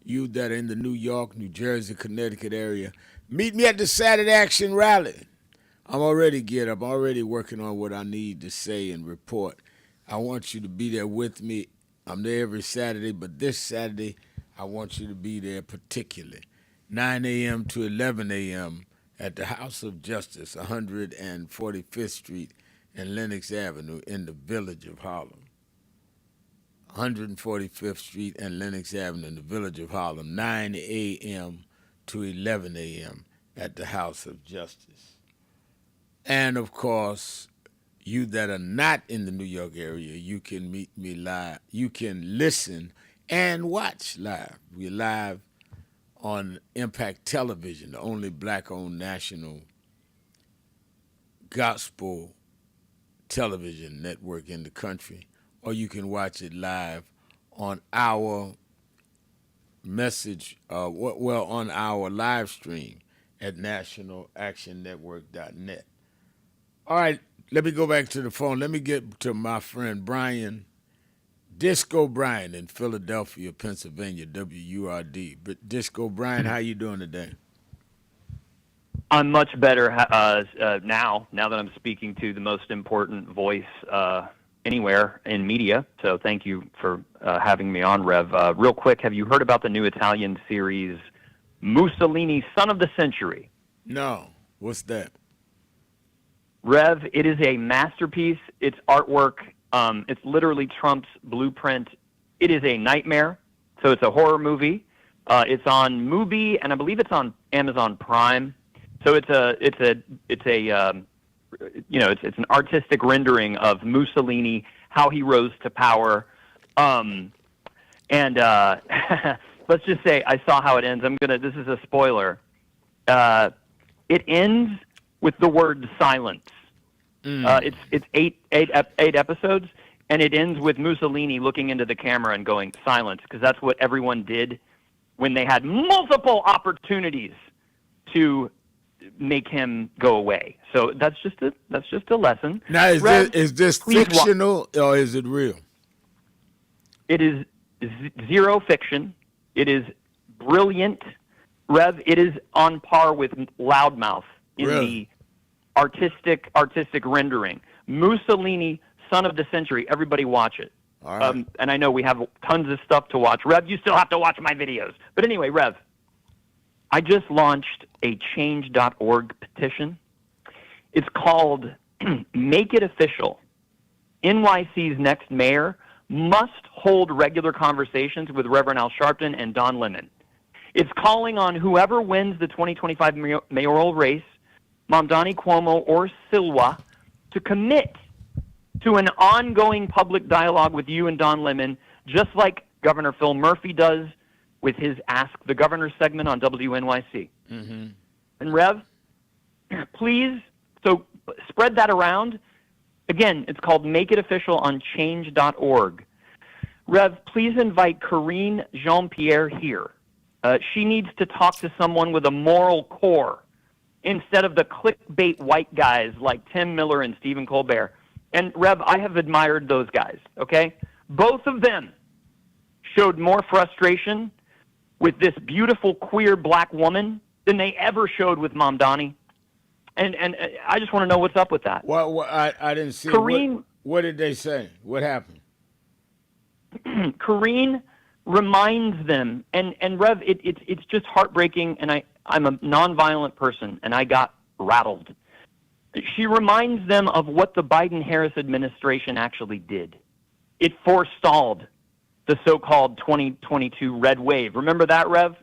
you that are in the New York, New Jersey, Connecticut area, meet me at the Saturday Action Rally. I'm already geared up. I'm already working on what I need to say and report. I want you to be there with me. I'm there every Saturday, but this Saturday, I want you to be there particularly. 9 a.m. to 11 a.m. at the House of Justice, 145th Street and Lenox Avenue in the village of Harlem. 145th Street and Lenox Avenue in the village of Harlem, 9 a.m. to 11 a.m. at the House of Justice. And, of course, you that are not in the New York area, you can meet me live. You can listen and watch live. We're live on Impact Television, the only black-owned national gospel television network in the country. Or you can watch it live on our on our live stream at nationalactionnetwork.net. All right, let me go back to the phone. Let me get to my friend Brian, Disco Brian in Philadelphia, Pennsylvania, WURD. But Disco Brian, how you doing today? I'm much better now that I'm speaking to the most important voice anywhere in media. So thank you for having me on, Rev. Real quick, have you heard about the new Italian series Mussolini, Son of the Century? No. What's that? Rev, it is a masterpiece. It's artwork. It's literally Trump's blueprint. It is a nightmare. So it's a horror movie. It's on Mubi, and I believe it's on Amazon Prime. So it's an artistic rendering of Mussolini, how he rose to power. Let's just say I saw how it ends. This is a spoiler. It ends with the word silence. It's eight episodes, and it ends with Mussolini looking into the camera and going silence, because that's what everyone did when they had multiple opportunities to make him go away. So that's just a lesson. Now, is this fictional or is it real? It is zero fiction. It is brilliant. Rev, it is on par with Loudmouth in the artistic rendering. Mussolini, Son of the Century. Everybody watch it. All right. And I know we have tons of stuff to watch. Rev, you still have to watch my videos. But anyway, Rev, I just launched a change.org petition. It's called Make It Official. NYC's next mayor must hold regular conversations with Reverend Al Sharpton and Don Lemon. It's calling on whoever wins the 2025 mayoral race, Mamdani Cuomo or Silwa, to commit to an ongoing public dialogue with you and Don Lemon, just like Governor Phil Murphy does with his Ask the Governor segment on WNYC. Mm-hmm. And Rev, please, so spread that around. Again, it's called Make It Official on change.org. Rev, please invite Karine Jean-Pierre here. She needs to talk to someone with a moral core instead of the clickbait white guys like Tim Miller and Stephen Colbert. And Rev, I have admired those guys, okay? Both of them showed more frustration with this beautiful queer black woman than they ever showed with Mamdani. And I just want to know what's up with that. Well, I didn't see. Karine, what did they say? What happened? Karine reminds them, and Rev, it's just heartbreaking, and I'm a nonviolent person, and I got rattled. She reminds them of what the Biden-Harris administration actually did. It forestalled the so-called 2022 red wave. Remember that, Rev?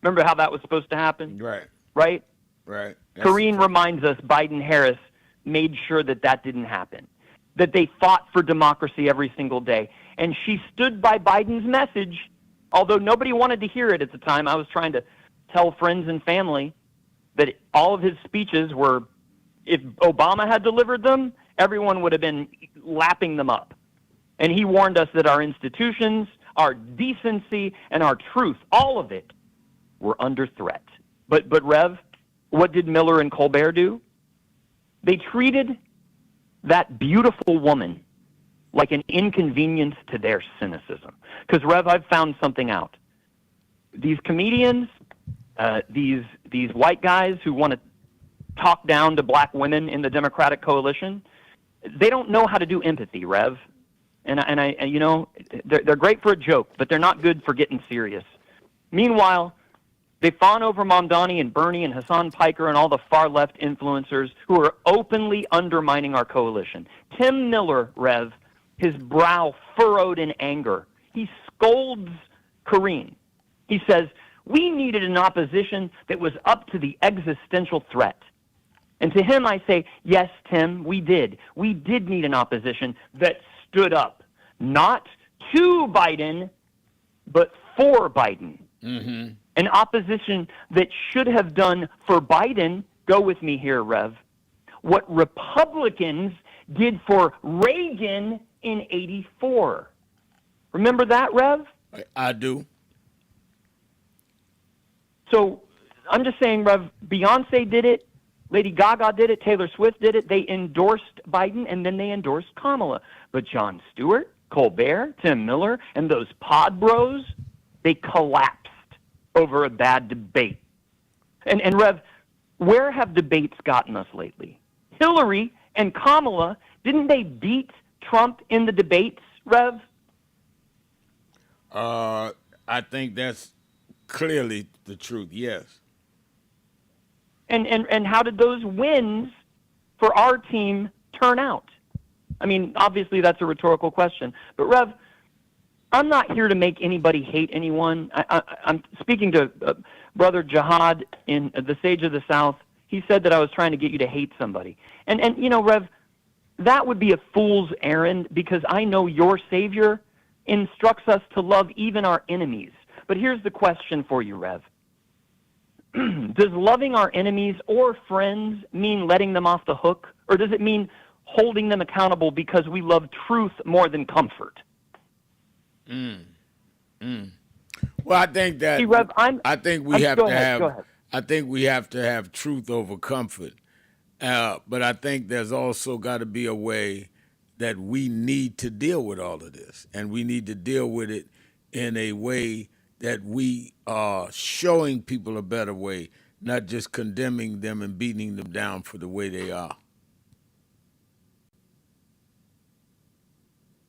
Remember how that was supposed to happen? Right. Right? Right. Karine reminds us Biden-Harris made sure that didn't happen, that they fought for democracy every single day. And she stood by Biden's message, although nobody wanted to hear it at the time. I was trying to tell friends and family that all of his speeches were, if Obama had delivered them, everyone would have been lapping them up. And he warned us that our institutions, our decency, and our truth, all of it, were under threat. But Rev, what did Miller and Colbert do? They treated that beautiful woman like an inconvenience to their cynicism. Because, Rev, I've found something out. These comedians, these white guys who want to talk down to black women in the Democratic coalition, they don't know how to do empathy, Rev. And you know, they're great for a joke, but they're not good for getting serious. Meanwhile, they fawn over Mamdani and Bernie and Hassan Piker and all the far-left influencers who are openly undermining our coalition. Tim Miller, Rev, his brow furrowed in anger. He scolds Karine. He says, we needed an opposition that was up to the existential threat. And to him I say, yes, Tim, we did. We did need an opposition that stood up, not to Biden, but for Biden. Mm-hmm. An opposition that should have done for Biden, go with me here, Rev, what Republicans did for Reagan in '84. Remember that, Rev? I do. So I'm just saying, Rev, Beyonce did it, Lady Gaga did it, Taylor Swift did it. They endorsed Biden, and then they endorsed Kamala. But Jon Stewart, Colbert, Tim Miller, and those pod bros, they collapsed over a bad debate. And Rev, where have debates gotten us lately? Hillary and Kamala, didn't they beat Trump in the debates, Rev? I think that's clearly the truth, yes. And how did those wins for our team turn out? I mean, obviously that's a rhetorical question. But, Rev, I'm not here to make anybody hate anyone. I'm speaking to Brother Jihad in the Sage of the South. He said that I was trying to get you to hate somebody. And you know, Rev, that would be a fool's errand because I know your Savior instructs us to love even our enemies. But here's the question for you, Rev. Does loving our enemies or friends mean letting them off the hook? Or does it mean holding them accountable because we love truth more than comfort? Well, I think that. See, Rev, I think we have to have truth over comfort. But I think there's also got to be a way that we need to deal with all of this, and we need to deal with it in a way that we are showing people a better way, not just condemning them and beating them down for the way they are.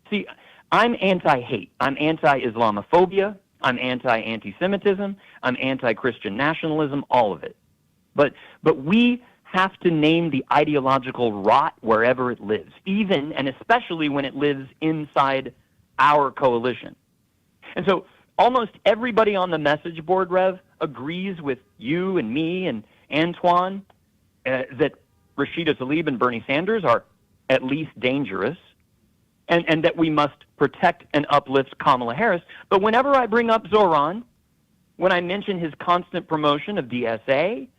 See, I'm anti-hate. I'm anti-Islamophobia. I'm anti-anti-Semitism. I'm anti-Christian nationalism, all of it. But we have to name the ideological rot wherever it lives, even and especially when it lives inside our coalition. And so almost everybody on the message board, Rev, agrees with you and me and Antoine that Rashida Tlaib and Bernie Sanders are at least dangerous, and that we must protect and uplift Kamala Harris. But whenever I bring up Zoran, when I mention his constant promotion of DSA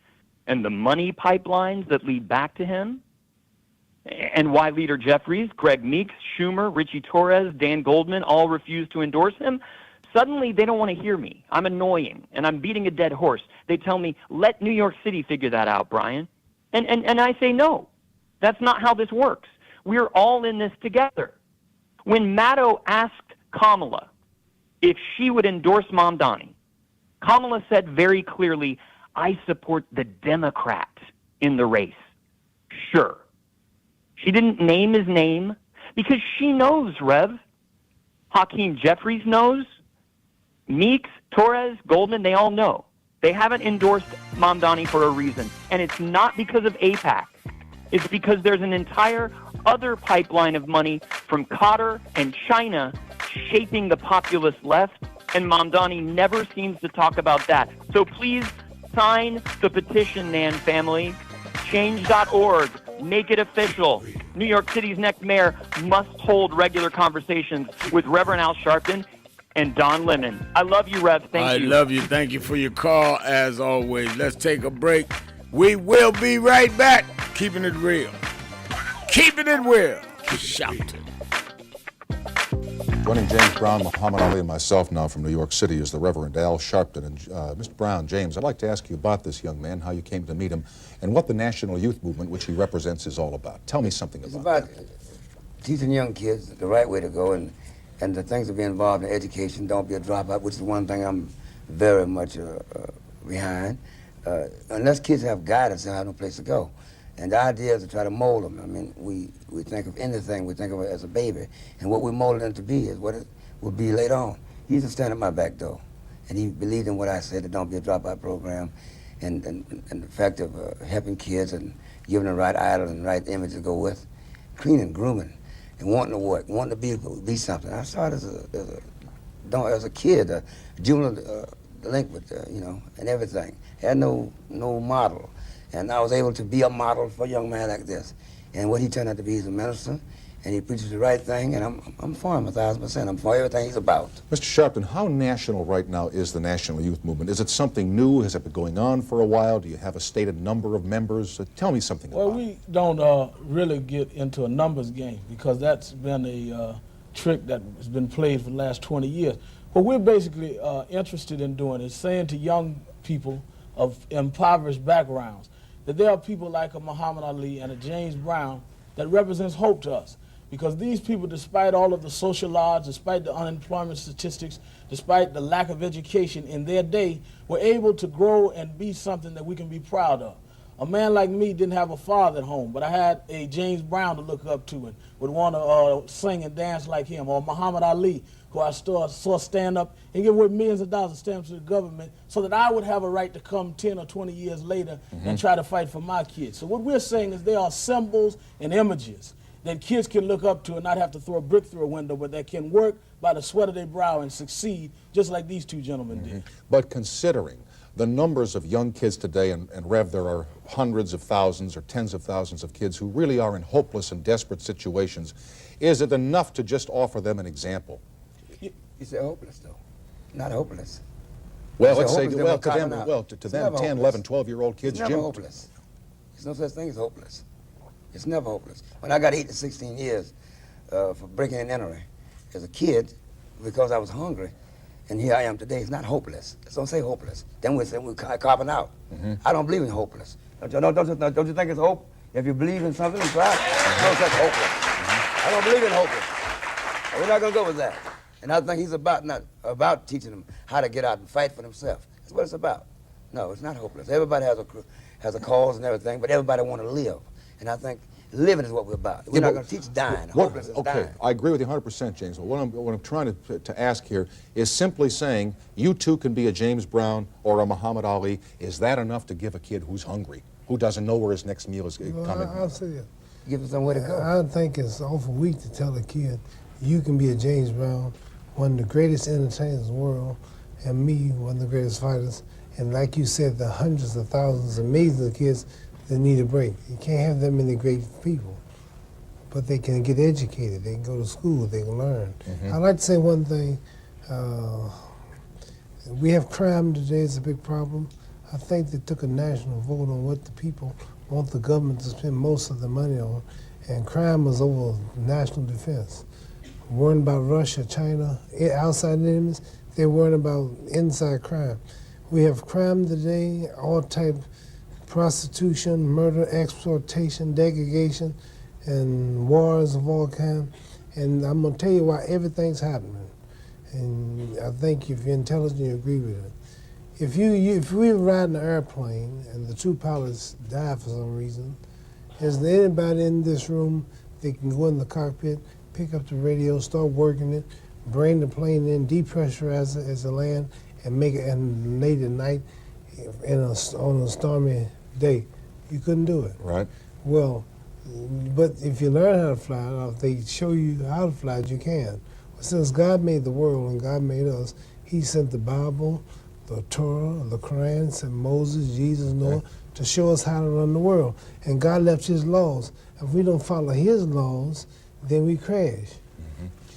and the money pipelines that lead back to him, and why Leader Jeffries, Greg Meeks, Schumer, Richie Torres, Dan Goldman all refuse to endorse him, suddenly they don't want to hear me. I'm annoying, and I'm beating a dead horse. They tell me, let New York City figure that out, Brian. And I say, no, that's not how this works. We're all in this together. When Maddow asked Kamala if she would endorse Mamdani, Kamala said very clearly, I support the Democrat in the race. Sure. She didn't name his name because she knows, Rev. Hakeem Jeffries knows. Meeks, Torres, Goldman, they all know. They haven't endorsed Mamdani for a reason. And it's not because of AIPAC. It's because there's an entire other pipeline of money from Qatar and China shaping the populist left, and Mamdani never seems to talk about that. So please sign the petition, Nan family. Change.org. Make it official. New York City's next mayor must hold regular conversations with Reverend Al Sharpton and Don Lemon. I love you, Rev. Thank you. I love you. Thank you for your call, as always. Let's take a break. We will be right back. Keeping it real. Keeping it real. Shouting. Joining James Brown, Muhammad Ali, and myself now from New York City is the Reverend Al Sharpton. And Mr. Brown, James, I'd like to ask you about this young man, how you came to meet him, and what the National Youth Movement, which he represents, is all about. Tell me something about that. Teaching young kids the right way to go, and the things to be involved in education. Don't be a dropout, which is one thing I'm very much behind. Unless kids have guidance, they have no place to go. And the idea is to try to mold them. I mean, we think of anything, we think of it as a baby. And what we mold them to be is what it will be later on. He used to stand at my back door, and he believed in what I said, the Don't Be a Dropout program, and the fact of helping kids and giving them the right idol and the right image to go with, cleaning, grooming, and wanting to work, wanting to be something. I started as a kid, a juvenile delinquent, and everything. Had no model. And I was able to be a model for a young man like this. And what he turned out to be is a minister, and he preaches the right thing, and I'm for him 1,000%. I'm for everything he's about. Mr. Sharpton, how national right now is the National Youth Movement? Is it something new? Has it been going on for a while? Do you have a stated number of members? Tell me something about it. Well, we don't really get into a numbers game because that's been a trick that has been played for the last 20 years. What we're basically interested in doing is saying to young people of impoverished backgrounds that there are people like a Muhammad Ali and a James Brown that represents hope to us. Because these people, despite all of the social odds, despite the unemployment statistics, despite the lack of education in their day, were able to grow and be something that we can be proud of. A man like me didn't have a father at home, but I had a James Brown to look up to and would want to sing and dance like him, or Muhammad Ali, who I saw stand up and give away millions of dollars of stamps to the government so that I would have a right to come 10 or 20 years later and try to fight for my kids. So what we're saying is there are symbols and images that kids can look up to and not have to throw a brick through a window, but that can work by the sweat of their brow and succeed just like these two gentlemen did. But considering the numbers of young kids today, and Rev, there are hundreds of thousands or tens of thousands of kids who really are in hopeless and desperate situations, is it enough to just offer them an example? You say hopeless, though. Not hopeless. Well, let's say, to them, 10, 11, 12-year-old kids, it's never hopeless. There's no such thing as hopeless. It's never hopeless. When I got 8 to 16 years for breaking and entering as a kid because I was hungry, and here I am today, it's not hopeless. Don't say hopeless. Then we're copping out. I don't believe in hopeless. Don't you think it's hope? If you believe in something, try it. No such hopeless. I don't believe in hopeless. We're not going to go with that. And I think he's not about teaching them how to get out and fight for themselves. That's what it's about. No, it's not hopeless. Everybody has a cause and everything, but everybody want to live. And I think living is what we're about. We're not going to teach dying. Hopeless is dying. Okay, I agree with you 100%, James. But what I'm trying to ask here is simply saying you too can be a James Brown or a Muhammad Ali. Is that enough to give a kid who's hungry, who doesn't know where his next meal is coming? I'll say it. Give him somewhere to go. I think it's awful weak to tell a kid you can be a James Brown, one of the greatest entertainers in the world, and me, one of the greatest fighters. And like you said, the hundreds of thousands of millions of kids that need a break. You can't have that many great people, but they can get educated. They can go to school. They can learn. I'd like to say one thing. We have crime today. It's a big problem. I think they took a national vote on what the people want the government to spend most of the money on, and crime was over national defense. Worrying about Russia, China, outside enemies, they're worrying about inside crime. We have crime today, all type prostitution, murder, exploitation, degradation, and wars of all kinds. And I'm going to tell you why everything's happening. And I think if you're intelligent, you agree with it. If we were riding an airplane and the two pilots died for some reason, is there anybody in this room that can go in the cockpit, pick up the radio, start working it, bring the plane in, depressurize it as it land, and make it, and late at night on a stormy day? You couldn't do it. Right. Well, but if you learn how to fly, or if they show you how to fly, you can. Since God made the world and God made us, He sent the Bible, the Torah, the Quran, sent Moses, Jesus, Noah, to show us how to run the world. And God left His laws. If we don't follow His laws, then we crash.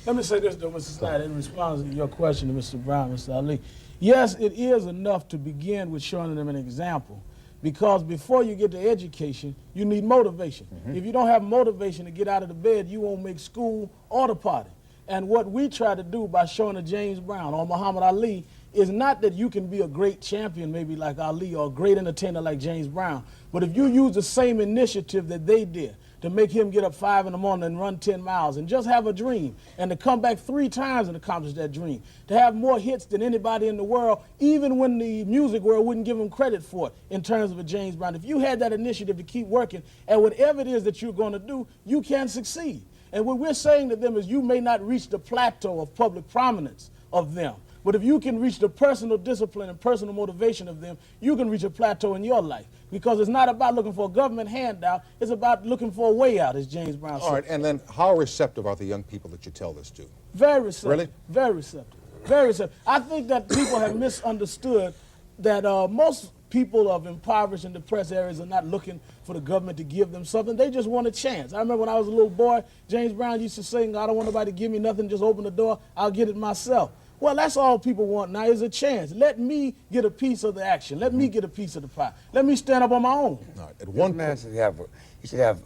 Let me say this, though, Mr. Snyder, in response to your question to Mr. Brown, Mr. Ali. Yes, it is enough to begin with showing them an example, because before you get to education, you need motivation. If you don't have motivation to get out of the bed, you won't make school or the party. And what we try to do by showing a James Brown or Muhammad Ali is not that you can be a great champion maybe like Ali or a great entertainer like James Brown, but if you use the same initiative that they did to make him get up 5 in the morning and run 10 miles and just have a dream and to come back 3 times and accomplish that dream, to have more hits than anybody in the world, even when the music world wouldn't give him credit for it in terms of a James Brown. If you had that initiative to keep working at whatever it is that you're going to do, you can succeed. And what we're saying to them is you may not reach the plateau of public prominence of them, but if you can reach the personal discipline and personal motivation of them, you can reach a plateau in your life. Because it's not about looking for a government handout, it's about looking for a way out, as James Brown said. All right, and then how receptive are the young people that you tell this to? Very receptive. Really? Very receptive. Very receptive. I think that people have misunderstood that most people of impoverished and depressed areas are not looking for the government to give them something. They just want a chance. I remember when I was a little boy, James Brown used to sing, I don't want nobody to give me nothing, just open the door, I'll get it myself. Well, that's all people want now is a chance. Let me get a piece of the action. Let me get a piece of the pie. Let me stand up on my own. All right. At one man should have,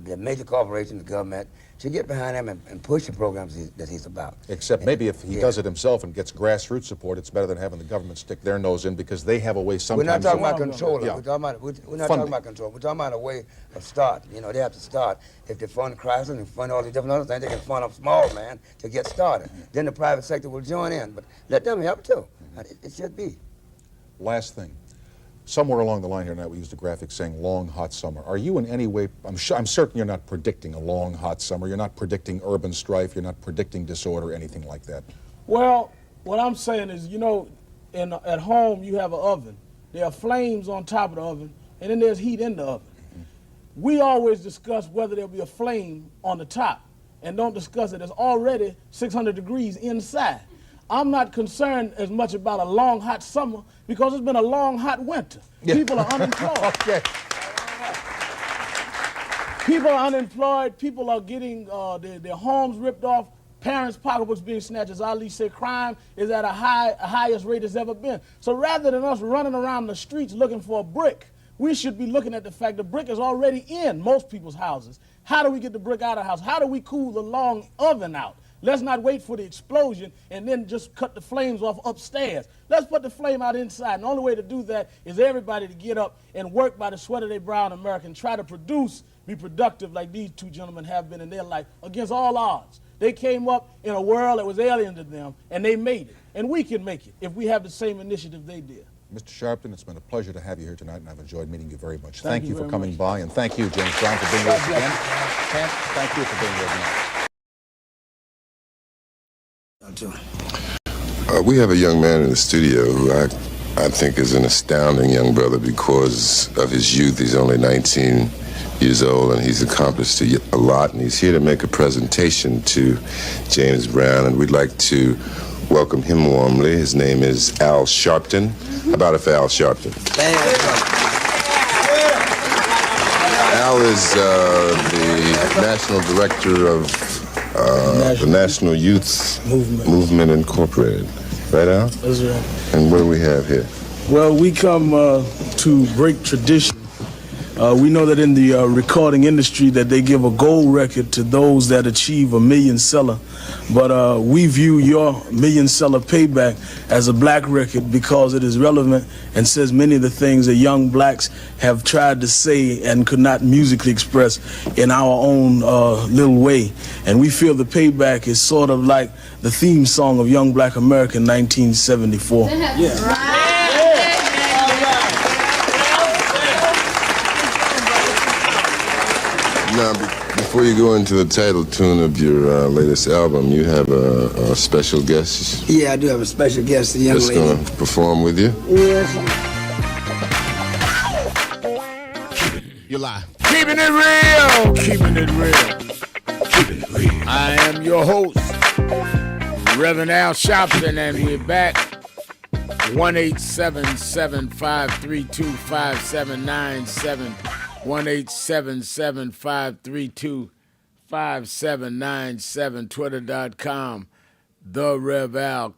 the major corporations, the government, should get behind him and push the programs that he's about. Except maybe if he does it himself and gets grassroots support, it's better than having the government stick their nose in, because they have a way sometimes. We're not talking about control. Yeah. We're not talking about control. We're talking about a way of start. You know, they have to start. If they fund Chrysler and fund all these different other things, they can fund a small man to get started. Then the private sector will join in, but let them help too. It should be. Last thing. Somewhere along the line here tonight, we used a graphic saying long, hot summer. Are you in any way, I'm certain you're not predicting a long, hot summer. You're not predicting urban strife. You're not predicting disorder, anything like that. Well, what I'm saying is, you know, at home you have an oven. There are flames on top of the oven, and then there's heat in the oven. We always discuss whether there'll be a flame on the top and don't discuss it. There's already 600 degrees inside. I'm not concerned as much about a long, hot summer because it's been a long, hot winter. Yeah. People are unemployed. Okay. People are unemployed. People are getting their homes ripped off. Parents' pocketbooks being snatched. As Ali said, crime is at a highest rate it's ever been. So rather than us running around the streets looking for a brick, we should be looking at the fact the brick is already in most people's houses. How do we get the brick out of the house? How do we cool the long oven out? Let's not wait for the explosion and then just cut the flames off upstairs. Let's put the flame out inside. And the only way to do that is everybody to get up and work by the sweat of their brow in America and try to produce, be productive like these two gentlemen have been in their life against all odds. They came up in a world that was alien to them, and they made it. And we can make it if we have the same initiative they did. Mr. Sharpton, it's been a pleasure to have you here tonight, and I've enjoyed meeting you very much. Thank you for coming by, and thank you, James Brown, for being with us again. Thank you for being here tonight. We have a young man in the studio who I think is an astounding young brother because of his youth. He's only 19 years old, and he's accomplished a lot, and he's here to make a presentation to James Brown, and we'd like to welcome him warmly. His name is Al Sharpton. How about it for Al Sharpton? Al is the National Director of the National Youth Movement Incorporated. Right, Al? That's right. And what do we have here? Well, we come to break tradition We know that in the recording industry that they give a gold record to those that achieve a million seller. But we view your million seller payback as a black record because it is relevant and says many of the things that young blacks have tried to say and could not musically express in our own little way. And we feel the payback is sort of like the theme song of Young Black America in 1974. Now, before you go into the title tune of your latest album, you have a special guest. Yeah, I do have a special guest, a young that's lady. going to perform with you. Yes. You lie. Keeping it real. Keeping it real. Keeping it real. I am your host, Reverend Al Sharpton, and we're back. 1-877-532-5797. 1-877-532-5797. Twitter.com. The Rev Al.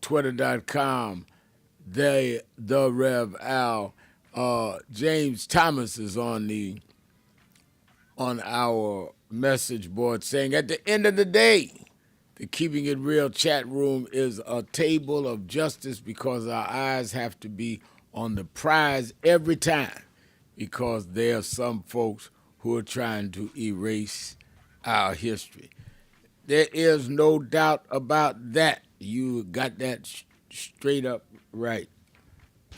Twitter.com. The Rev Al. James Thomas is on our message board saying, at the end of the day, the Keeping It Real chat room is a table of justice because our eyes have to be on the prize every time, because there are some folks who are trying to erase our history. There is no doubt about that. You got that straight up right,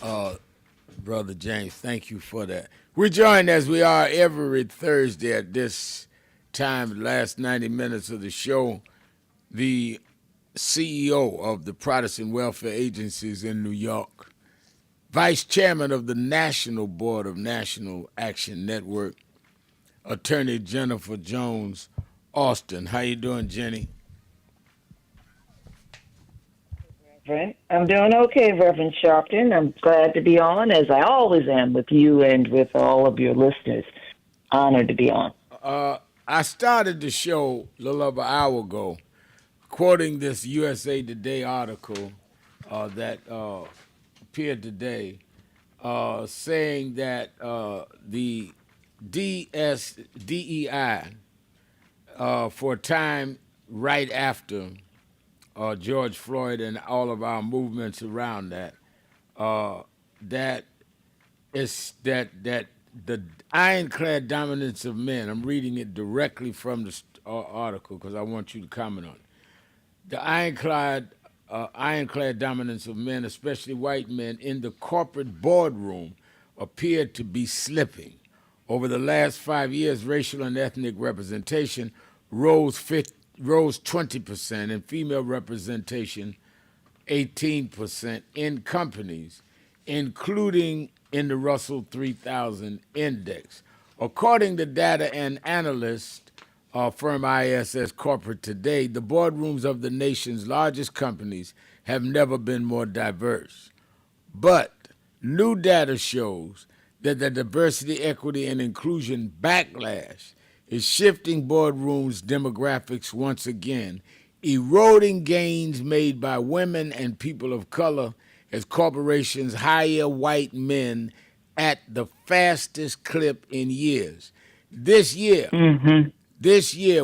Brother James. Thank you for that. We're joined as we are every Thursday at this time, the last 90 minutes of the show, the CEO of the Protestant Welfare Agencies in New York, Vice Chairman of the National Board of National Action Network, Attorney Jennifer Jones Austin. How you doing, Jenny? Reverend, I'm doing okay, Reverend Sharpton. I'm glad to be on, as I always am, with you and with all of your listeners. Honored to be on. I started the show a little over an hour ago, quoting this USA Today article that appeared today, saying that the DEI, for a time right after George Floyd and all of our movements around that, that the ironclad dominance of men, I'm reading it directly from the article because I want you to comment on it. The ironclad dominance of men, especially white men, in the corporate boardroom appeared to be slipping. Over the last 5 years, racial and ethnic representation rose 20%, and female representation 18% in companies, including in the Russell 3000 index. According to data and analyst firm ISS Corporate Today, the boardrooms of the nation's largest companies have never been more diverse. But new data shows that the diversity, equity, and inclusion backlash is shifting boardrooms' demographics once again, eroding gains made by women and people of color as corporations hire white men at the fastest clip in years. This year,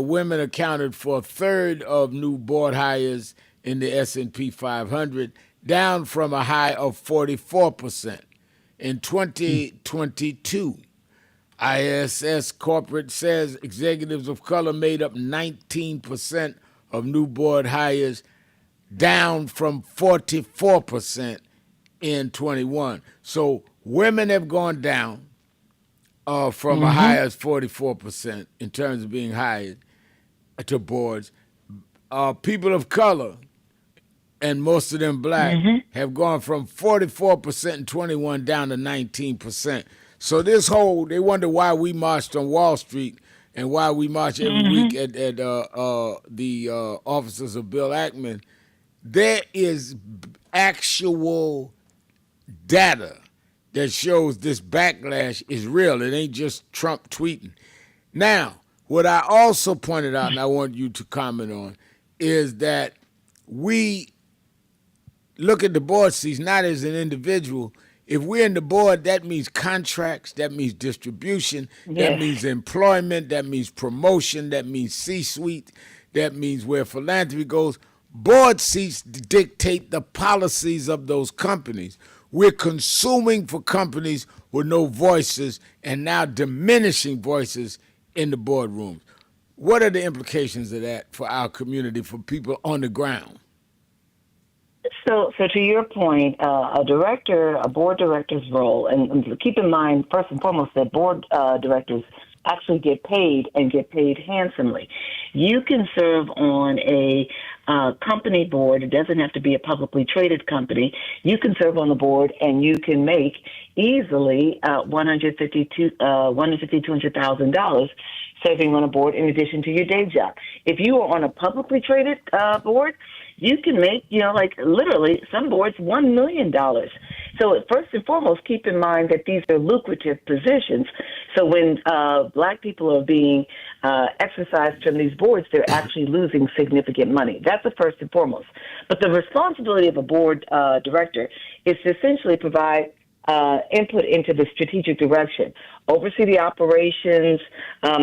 women accounted for a third of new board hires in the S&P 500, down from a high of 44%. In 2022, ISS Corporate says executives of color made up 19% of new board hires, down from 44% in 21. So women have gone down from a high as 44% in terms of being hired to boards. People of color, and most of them black, have gone from 44% in 21 down to 19%. So this whole, they wonder why we marched on Wall Street and why we march every week at the offices of Bill Ackman. There is actual data that shows this backlash is real. It ain't just Trump tweeting. Now, what I also pointed out, and I want you to comment on, is that we look at the board seats not as an individual. If we're in the board, that means contracts, that means distribution, that Yes. means employment, that means promotion, that means C-suite, that means where philanthropy goes. Board seats dictate the policies of those companies. We're consuming for companies with no voices and now diminishing voices in the boardrooms. What are the implications of that for our community, for people on the ground? So to your point, a board director's role, and keep in mind, first and foremost, that board directors actually get paid and get paid handsomely. You can serve on a company board. It doesn't have to be a publicly traded company. You can serve on the board and you can make easily $200,000 serving on a board in addition to your day job. If you are on a publicly traded board, you can make, like literally some boards $1 million. So first and foremost, keep in mind that these are lucrative positions. So when black people are being exercised from these boards, they're actually losing significant money. That's the first and foremost. But the responsibility of a board director is to essentially provide input into the strategic direction, oversee the operations,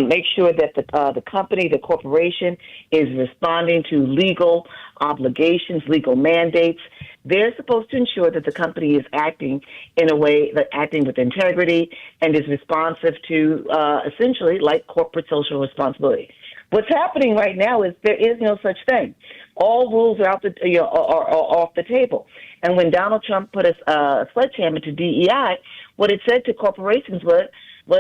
make sure that the company, the corporation, is responding to legal obligations, legal mandates. They're supposed to ensure that the company is acting in a way that acting with integrity and is responsive to essentially like corporate social responsibility. What's happening right now is there is no such thing. All rules are are off the table. And when Donald Trump put a sledgehammer to DEI, what it said to corporations was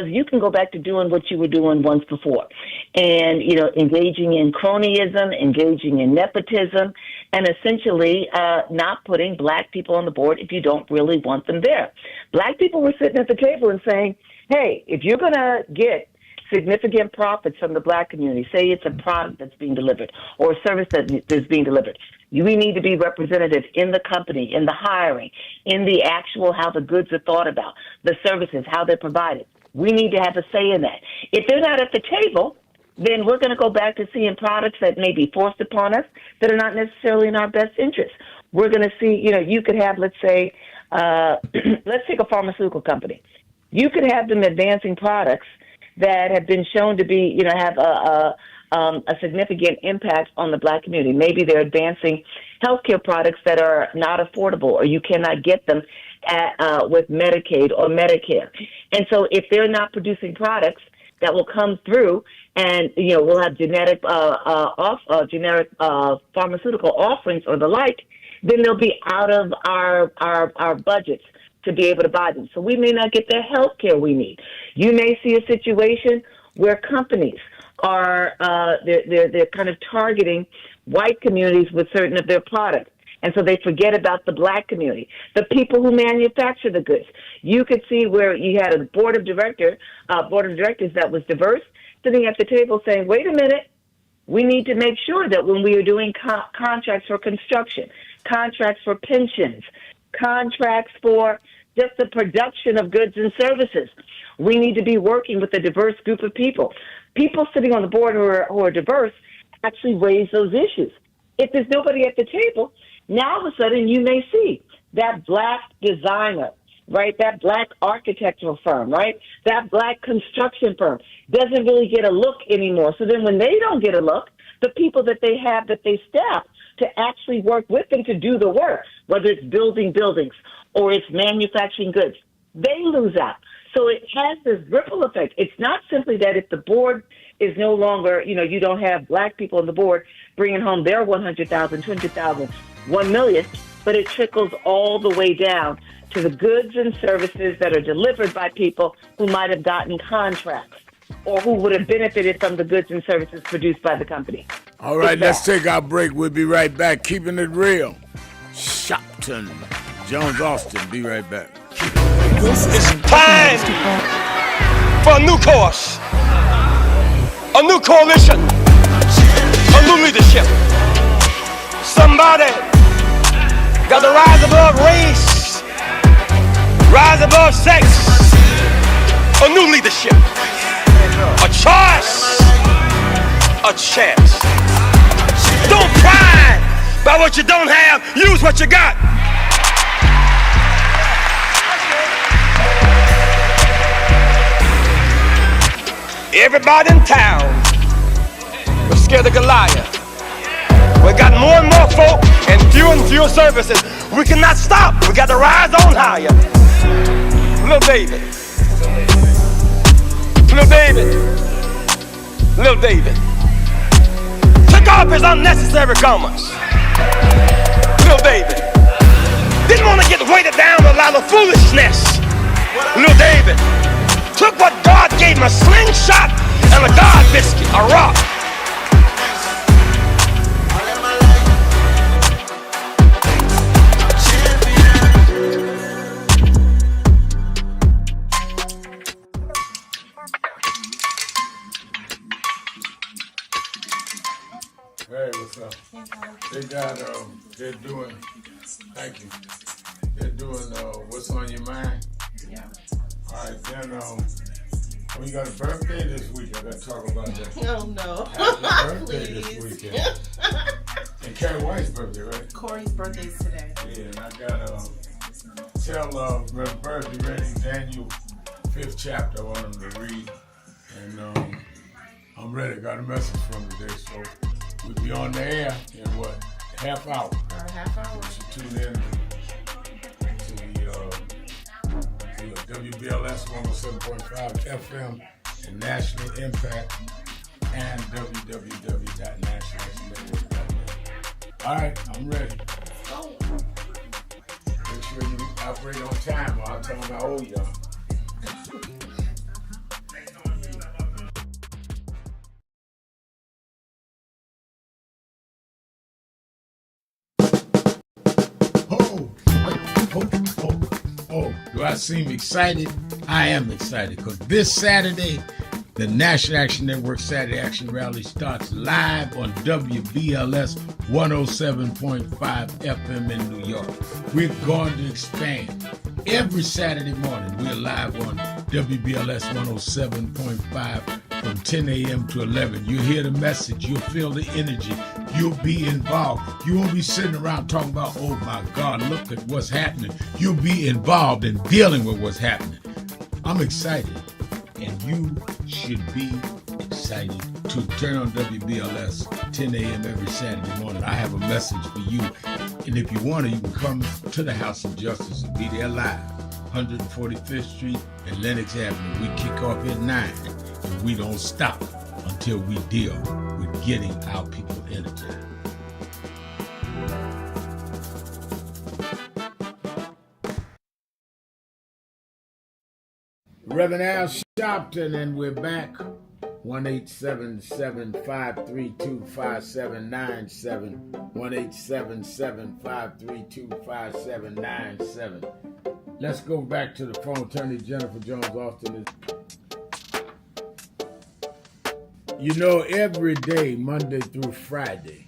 you can go back to doing what you were doing once before. And, engaging in cronyism, engaging in nepotism, and essentially not putting black people on the board if you don't really want them there. Black people were sitting at the table and saying, hey, if you're going to get significant profits from the black community, say it's a product that's being delivered or a service that is being delivered, we need to be representative in the company, in the hiring, in the actual how the goods are thought about, the services, how they're provided. We need to have a say in that. If they're not at the table, then we're going to go back to seeing products that may be forced upon us that are not necessarily in our best interest. We're going to see, you could have, let's say, let's take a pharmaceutical company. You could have them advancing products that have been shown to be, have a significant impact on the black community. Maybe they're advancing healthcare products that are not affordable or you cannot get them with Medicaid or Medicare. And so if they're not producing products that will come through and, we'll have generic pharmaceutical offerings or the like, then they'll be out of our budgets to be able to buy them. So we may not get the health care we need. You may see a situation where companies are they're kind of targeting white communities with certain of their products. And so they forget about the black community, the people who manufacture the goods. You could see where you had a board of directors that was diverse sitting at the table saying, wait a minute, we need to make sure that when we are doing contracts for construction, contracts for pensions, contracts for just the production of goods and services, we need to be working with a diverse group of people. People sitting on the board who are diverse actually raise those issues. If there's nobody at the table, now all of a sudden you may see that black designer, right, that black architectural firm, right, that black construction firm doesn't really get a look anymore. So then when they don't get a look, the people that they have that they staff to actually work with them to do the work, whether it's building buildings or it's manufacturing goods, they lose out. So it has this ripple effect. It's not simply that if the board is no longer, you don't have black people on the board bringing home their $100,000, $200,000, $1 million, but it trickles all the way down to the goods and services that are delivered by people who might have gotten contracts or who would have benefited from the goods and services produced by the company. All right, let's take our break. We'll be right back. Keeping it real. Shopton, Jones Austin, be right back. It's time for a new course, a new coalition, a new leadership. Somebody got to rise above race, rise above sex, a new leadership, a choice, a chance. Don't pride by what you don't have, use what you got. Everybody in town was scared of Goliath. We got more and more folk and fewer services. We cannot stop. We got to rise on higher. Little David. Little David. Little David. Took off his unnecessary garments. Little David. Didn't want to get weighted down with a lot of foolishness. Little David took what God gave him, a slingshot and a God biscuit, a rock. Hey, what's up? They got, they're doing, thank you. They're doing, what's on your mind? Yeah. All right, then, we got a birthday this week. I got to talk about that. Oh, no. Happy birthday this weekend. And Carrie White's birthday, right? Corey's birthday's today. Yeah, and I got, tell, Brother Bird, be ready, Daniel, 5th chapter, I want him to read. And, I'm ready. Got a message from today, so we'll be on the air in what, half hour? About a half hour. You should tune in to the WBLS 107.5 FM and National Impact and www.nationalnetwork.net. All right, I'm ready. Make sure you operate on time or I'll tell them how old you are. Oh, do I seem excited? I am excited because this Saturday, the National Action Network Saturday Action Rally starts live on WBLS 107.5 FM in New York. We're going to expand. Every Saturday morning, we're live on WBLS 107.5 from 10 a.m. to 11. You'll hear the message. You'll feel the energy. You'll be involved. You won't be sitting around talking about, oh my God, look at what's happening. You'll be involved in dealing with what's happening. I'm excited, and you should be excited too. Turn on WBLS 10 a.m. every Saturday morning. I have a message for you, and if you want to, you can come to the House of Justice and be there live, 145th Street and Lenox Avenue. We kick off at 9, and we don't stop until we deal with getting our people energized. Reverend Al Sharpton, and we're back. 1-877-532-5797. 1-877-532-5797. Let's go back to the phone. Attorney Jennifer Jones Austin. You know, every day, Monday through Friday,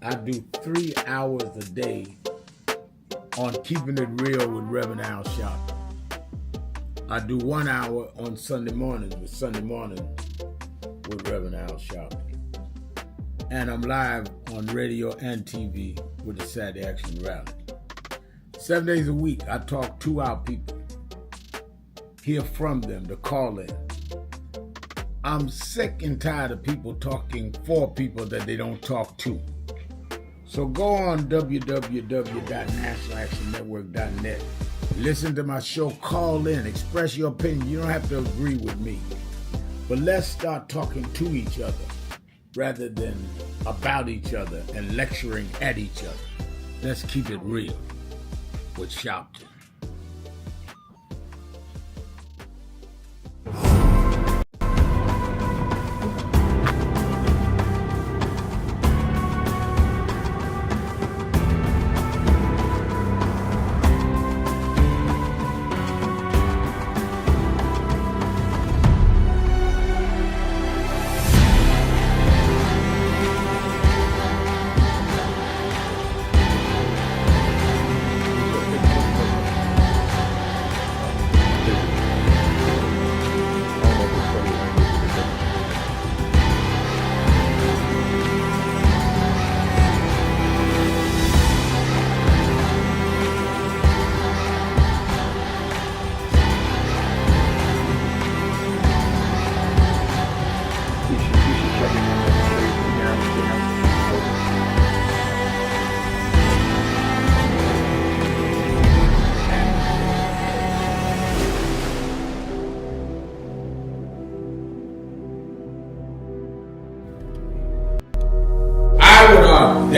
I do 3 hours a day on Keeping It Real with Reverend Al Sharpton. I do 1 hour on Sunday mornings with Reverend Al Sharpton. And I'm live on radio and TV with the Saturday Action Rally. 7 days a week, I talk to our people, hear from them, to call in. I'm sick and tired of people talking for people that they don't talk to. So go on www.nationalactionnetwork.net. Listen to my show, call in, express your opinion. You don't have to agree with me. But let's start talking to each other rather than about each other and lecturing at each other. Let's keep it real with Sharpton.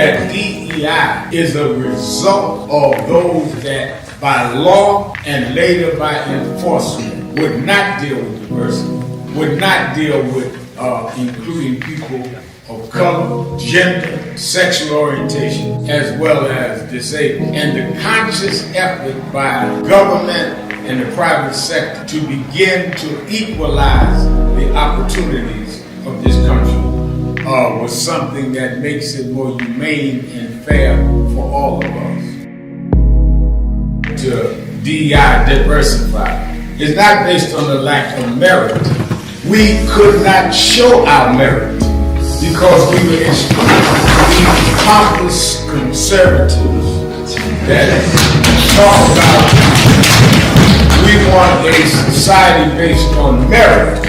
that DEI is a result of those that by law and later by enforcement would not deal with diversity, would not deal with including people of color, gender, sexual orientation, as well as disabled. And the conscious effort by government and the private sector to begin to equalize the opportunities of this country was something that makes it more humane and fair for all of us. To DEI, diversify, is not based on the lack of merit. We could not show our merit because we were pompous conservatives that talk about we want a society based on merit.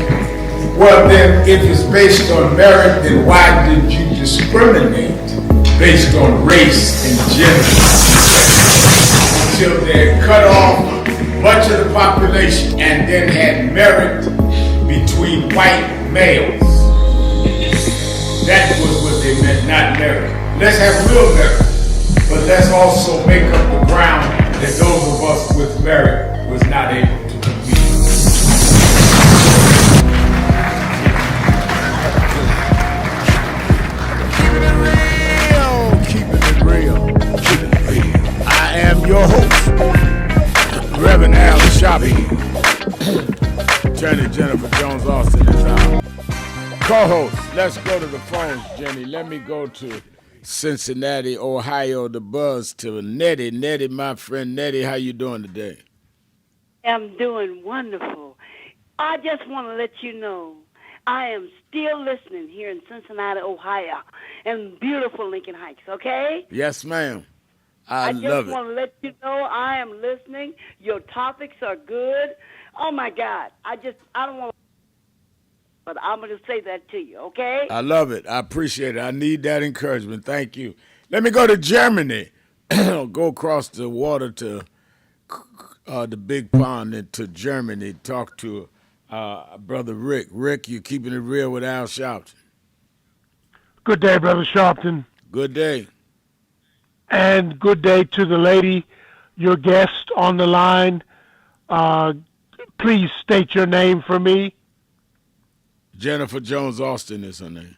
Well then, if it's based on merit, then why did you discriminate based on race and gender? Until they cut off much of the population and then had merit between white males. That was what they meant, not merit. Let's have real merit, but let's also make up the ground that those of us with merit was not able to compete. Keeping it real. I am your host, Reverend Al Sharpton. Attorney Jennifer Jones Austin is our co-host. Let's go to the phones, Jenny. Let me go to Cincinnati, Ohio, the buzz to Nettie. Nettie, my friend Nettie, how you doing today? I'm doing wonderful. I just want to let you know I am still listening here in Cincinnati, Ohio, and beautiful Lincoln Heights, okay? Yes, ma'am. I love it. I just want to let you know I am listening. Your topics are good. Oh, my God. I don't want to, but I'm going to say that to you, okay? I love it. I appreciate it. I need that encouragement. Thank you. Let me go to Germany. Go across the water to the big pond into Germany. Talk to Brother Rick. Rick, you keeping it real with Al Sharpton. Good day, Brother Sharpton. Good day. And good day to the lady, your guest on the line. Please state your name for me. Jennifer Jones Austin is her name.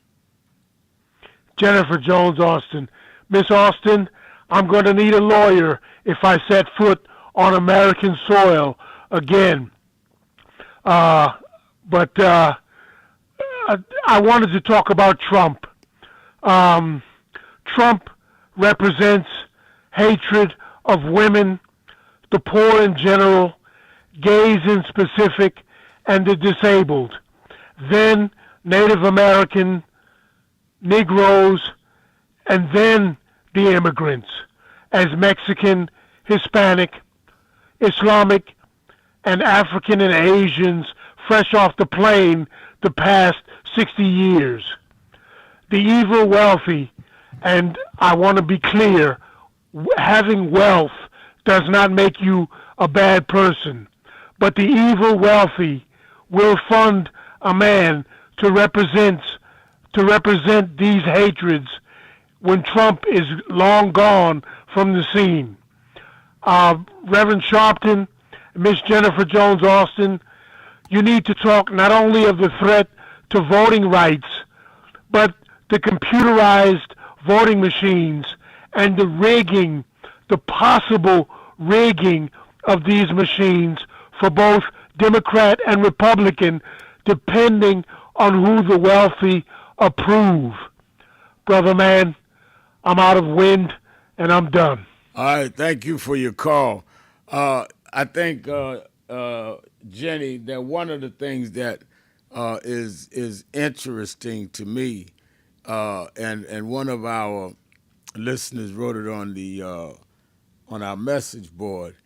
Jennifer Jones Austin. Miss Austin, I'm going to need a lawyer if I set foot on American soil again. But I wanted to talk about Trump. Trump represents hatred of women, the poor in general, gays in specific, and the disabled. Then Native American, Negroes, and then the immigrants as Mexican, Hispanic, Islamic, and African and Asians fresh off the plane the past 60 years. The evil wealthy, and I want to be clear, having wealth does not make you a bad person, but the evil wealthy will fund a man to represent these hatreds when Trump is long gone from the scene. Reverend Sharpton, Miss Jennifer Jones Austin, you need to talk not only of the threat to voting rights, but the computerized voting machines and the rigging, the possible rigging of these machines for both Democrat and Republican, depending on who the wealthy approve. Brother man, I'm out of wind and I'm done. All right, thank you for your call. I think, Jenny, that one of the things that is interesting to me, and one of our listeners wrote it on our message board,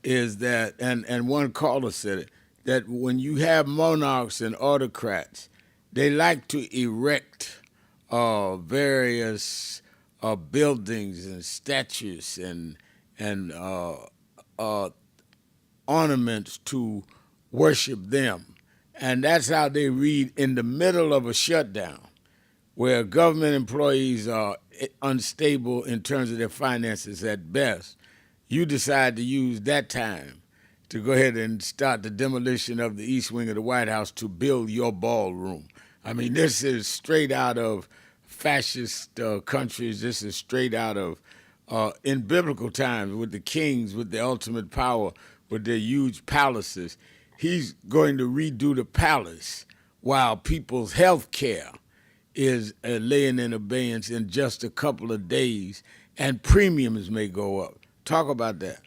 is that, and one caller said it, that when you have monarchs and autocrats, they like to erect various buildings and statues and ornaments to worship them. And that's how they read in the middle of a shutdown, where government employees are unstable in terms of their finances at best. You decide to use that time to go ahead and start the demolition of the east wing of the White House to build your ballroom. I mean, this is straight out of fascist countries. This is straight out of, in biblical times, with the kings, with the ultimate power, with their huge palaces. He's going to redo the palace while people's health care is laying in abeyance in just a couple of days, and premiums may go up. Talk about that.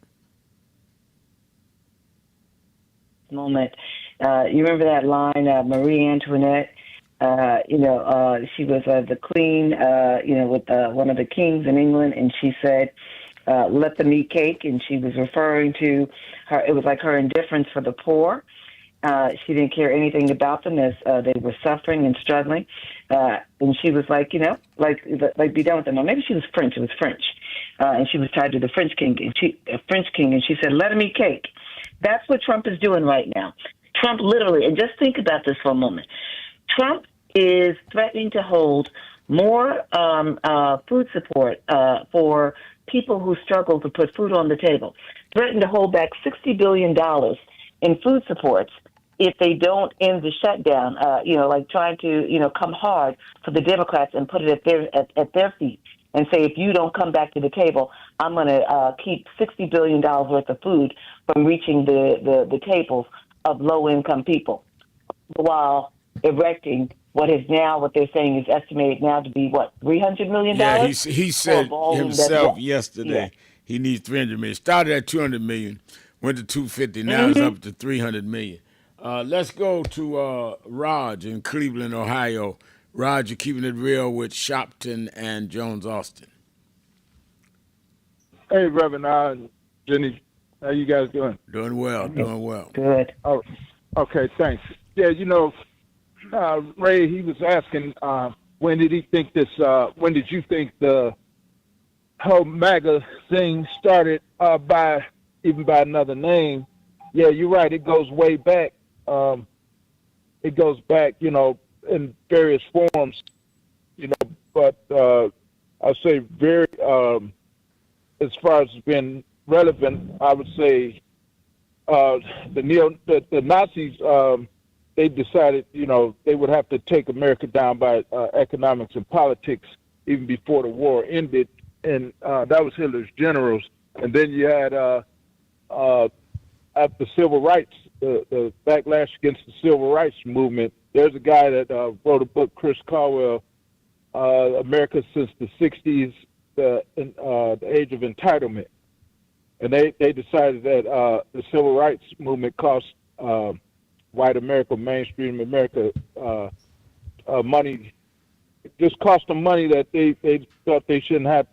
Moment. You remember that line, Marie Antoinette? She was the queen, with one of the kings in England, and she said, let them eat cake, and she was referring to her, it was like her indifference for the poor. She didn't care anything about them as they were suffering and struggling. And she was like, like be done with them. Or maybe she was French. It was French. And she was tied to the French king. And she said, let him eat cake. That's what Trump is doing right now. Trump literally, and just think about this for a moment. Trump is threatening to hold more food support for people who struggle to put food on the table. Threatened to hold back $60 billion in food supports if they don't end the shutdown, like trying to, come hard for the Democrats and put it at their feet and say, if you don't come back to the table, I'm going to keep $60 billion worth of food from reaching the tables of low-income people, while erecting what they're saying is estimated now to be, $300 million? Yeah, he said himself yesterday he needs $300 million. Started at $200 million, went to $250, now it's up to $300 million. Let's go to Raj in Cleveland, Ohio. Raj, you're keeping it real with Shopton and Jones Austin. Hey, Reverend Jenny, how you guys doing? Doing well, doing well. Good. Oh, okay, thanks. Yeah, Ray, he was asking when did you think the whole MAGA thing started by another name? Yeah, you're right. It goes way back. It goes back, in various forms, but I'll say very, as far as being relevant, I would say the Nazis, they decided, they would have to take America down by economics and politics even before the war ended, and that was Hitler's generals. And then you had after civil rights, the backlash against the civil rights movement. There's a guy that wrote a book, Chris Caldwell, America Since the 60s, the Age of Entitlement. And they decided that the civil rights movement cost white America, mainstream America, money. It just cost them money that they thought they shouldn't have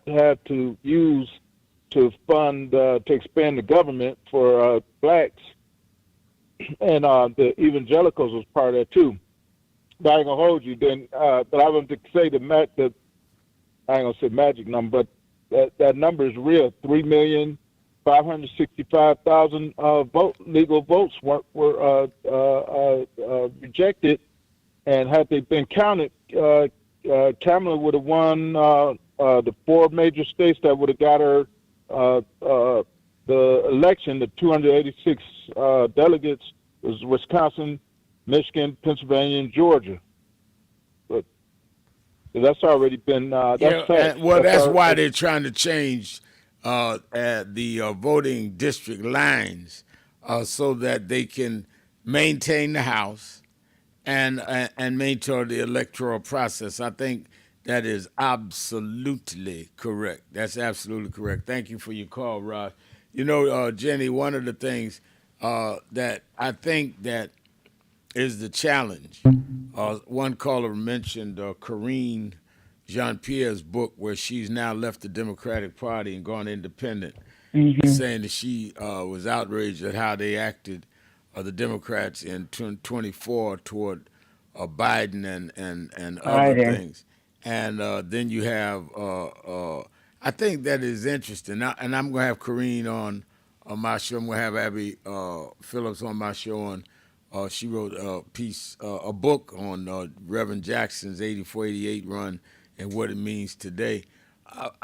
to use to fund, to expand the government for blacks. And the evangelicals was part of that too. But I ain't gonna hold you then. But I want to say I ain't gonna say magic number, but that number is real. 3,565,000 legal votes were rejected, and had they been counted, Kamala would have won the 4 major states that would have got her the election. The 286 delegates was Wisconsin, Michigan, Pennsylvania, and Georgia. But that's already been that's fact. That's why they're trying to change the voting district lines so that they can maintain the House and maintain the electoral process. I think that is absolutely correct. That's absolutely correct. Thank you for your call, Rod. Jenny, one of the things that I think that is the challenge, one caller mentioned Corinne Jean-Pierre's book, where she's now left the Democratic Party and gone independent, saying that she was outraged at how they acted, the Democrats in 24 toward Biden and other things. And then you have, I think that is interesting. And I'm going to have Corinne on my show. I'm going to have Abby Phillips on my show. She wrote a book on Reverend Jackson's 84-88 run and what it means today.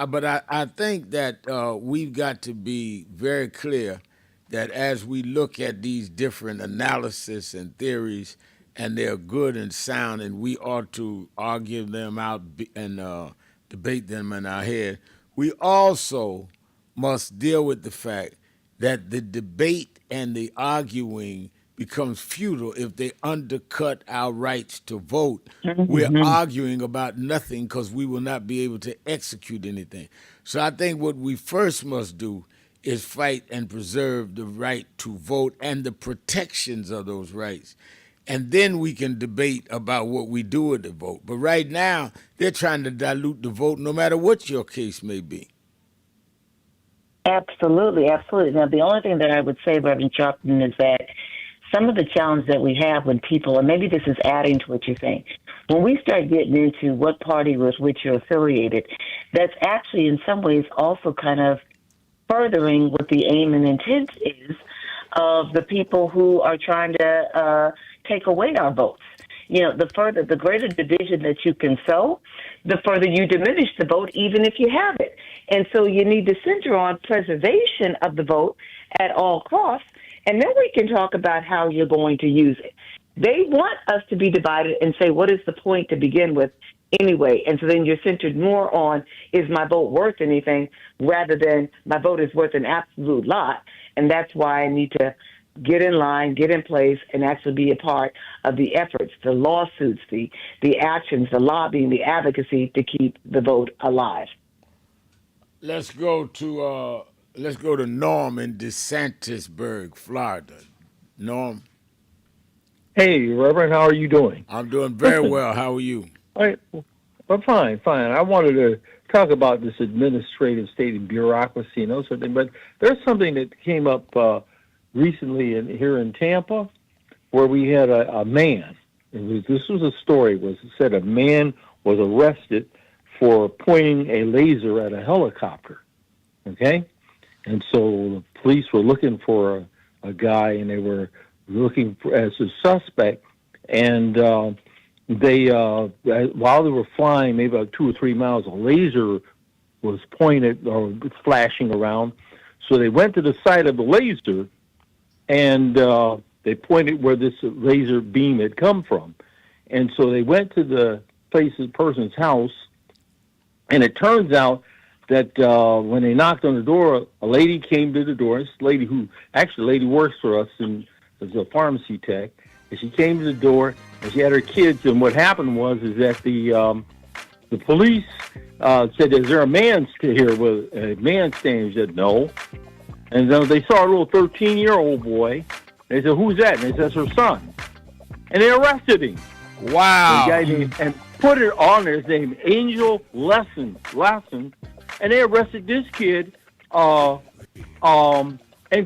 But I think that we've got to be very clear that as we look at these different analysis and theories, and they're good and sound, and we ought to argue them out and debate them in our head, we also must deal with the fact that the debate and the arguing becomes futile if they undercut our rights to vote. We're arguing about nothing because we will not be able to execute anything. So I think what we first must do is fight and preserve the right to vote and the protections of those rights. And then we can debate about what we do with the vote. But right now, they're trying to dilute the vote no matter what your case may be. Absolutely, absolutely. Now, the only thing that I would say, Reverend Sharpton, is that some of the challenge that we have when people, and maybe this is adding to what you're saying, when we start getting into what party with which you're affiliated, that's actually in some ways also kind of furthering what the aim and intent is of the people who are trying to take away our votes. You know, the greater division that you can sow, the further you diminish the vote, even if you have it. And so you need to center on preservation of the vote at all costs, and then we can talk about how you're going to use it. They want us to be divided and say, what is the point to begin with anyway? And so then you're centered more on, is my vote worth anything, rather than my vote is worth an absolute lot, and that's why I need to get in line, get in place, and actually be a part of the efforts, the lawsuits, the actions, the lobbying, the advocacy to keep the vote alive. Let's go to Norm in DeSantisburg, Florida. Norm. Hey, Reverend, how are you doing? I'm doing very well. How are you? I'm fine. I wanted to talk about this administrative state and bureaucracy and those sort of things, but there's something that came up recently here in Tampa where we had a man. This was a story. It said a man was arrested for pointing a laser at a helicopter. Okay? And so the police were looking for a guy, and they were looking for as a suspect. And they, while they were flying, maybe about 2 or 3 miles, a laser was pointed or flashing around. So they went to the site of the laser, and they pointed where this laser beam had come from. And so they went to the person's house, and it turns out that when they knocked on the door, a lady came to the door. This lady lady works for us and is a pharmacy tech. And she came to the door, and she had her kids. And what happened was that the police said, "Is there a man here with a man standing?" She said, "No." And then they saw a little 13-year-old boy. They said, "Who's that?" And they said, "That's her son." And they arrested him. Wow. And put it on there. His name, Angel Lesson. And they arrested this kid and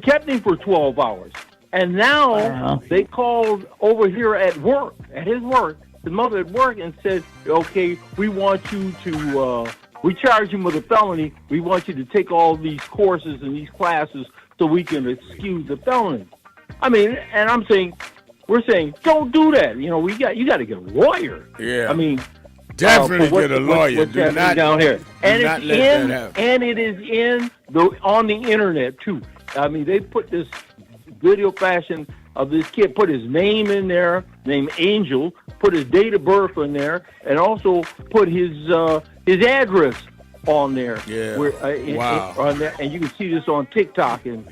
kept him for 12 hours. And now they called over here at work, at his work, the mother at work, and said, "Okay, we want you to, we charge him with a felony. We want you to take all these courses and these classes so we can excuse the felony." I mean, and we're saying, don't do that. You know, you got to get a lawyer. Yeah. I mean, definitely get a lawyer. What's Do not down here, and do not it's let in, that happen. and it is on the internet too. I mean, they put this video fashion of this kid, put his name in there, named Angel, put his date of birth in there, and also put his address on there. Yeah. Wow. On there, and you can see this on TikTok and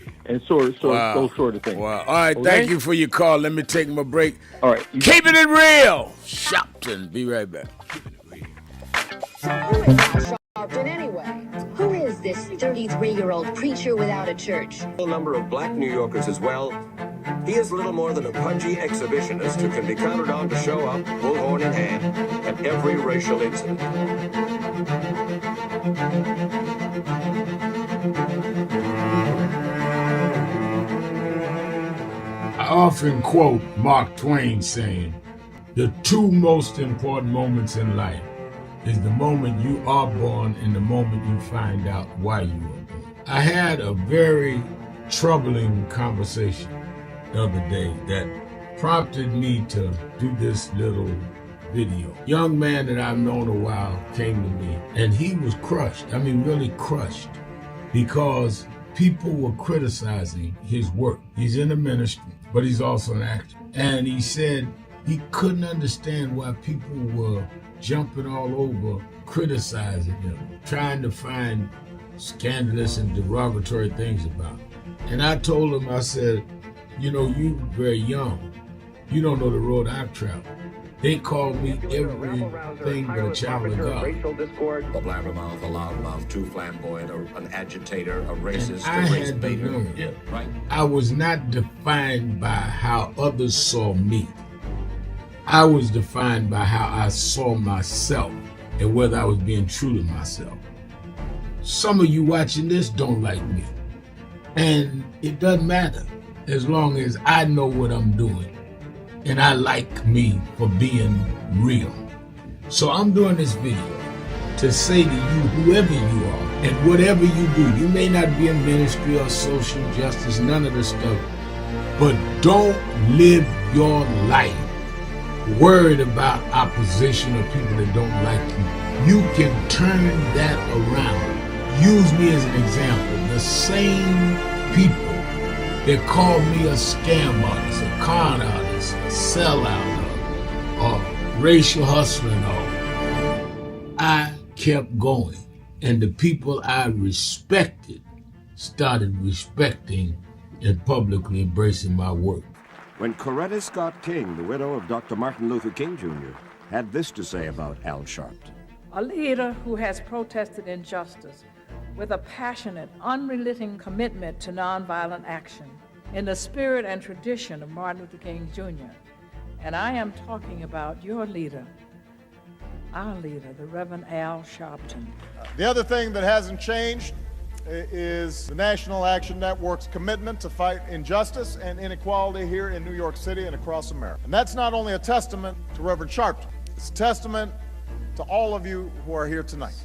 those sort of things. Wow. All right, Okay? thank you for your call. Let me take my break. All right. Keeping it real. Shopton. Be right back. So who is Al Sharpton anyway? Who is this 33-year-old preacher without a church? A number of black New Yorkers as well. He is little more than a pudgy exhibitionist who can be counted on to show up, bullhorn in hand, at every racial incident. I often quote Mark Twain saying, "The two most important moments in life is the moment you are born and the moment you find out why you were born." I had a very troubling conversation the other day that prompted me to do this little video. Young man that I've known a while came to me, and he was crushed. I mean, really crushed, because people were criticizing his work. He's in the ministry, but he's also an actor. And he said he couldn't understand why people were jumping all over, criticizing him, trying to find scandalous and derogatory things about him. And I told him, I said, you know, you very young. You don't know the road I've traveled. They call me everything but a child of God. Racial discord, a blabbermouth, a loudmouth, too flamboyant, an agitator, a racist, I a race had to baiter. learn. Yeah, right. I was not defined by how others saw me. I was defined by how I saw myself and whether I was being true to myself. Some of you watching this don't like me. And it doesn't matter as long as I know what I'm doing. And I like me for being real. So I'm doing this video to say to you, whoever you are, and whatever you do, you may not be in ministry or social justice, none of this stuff, but don't live your life worried about opposition or people that don't like you. You can turn that around. Use me as an example. The same people that called me a scam artist, a con artist, a sellout, or racial hustler and all, I kept going. And the people I respected started respecting and publicly embracing my work. When Coretta Scott King, the widow of Dr. Martin Luther King Jr., had this to say about Al Sharpton. A leader who has protested injustice with a passionate, unrelenting commitment to nonviolent action in the spirit and tradition of Martin Luther King Jr. And I am talking about your leader, our leader, the Reverend Al Sharpton. The other thing that hasn't changed is the National Action Network's commitment to fight injustice and inequality here in New York City and across America. And that's not only a testament to Reverend Sharpton, it's a testament to all of you who are here tonight.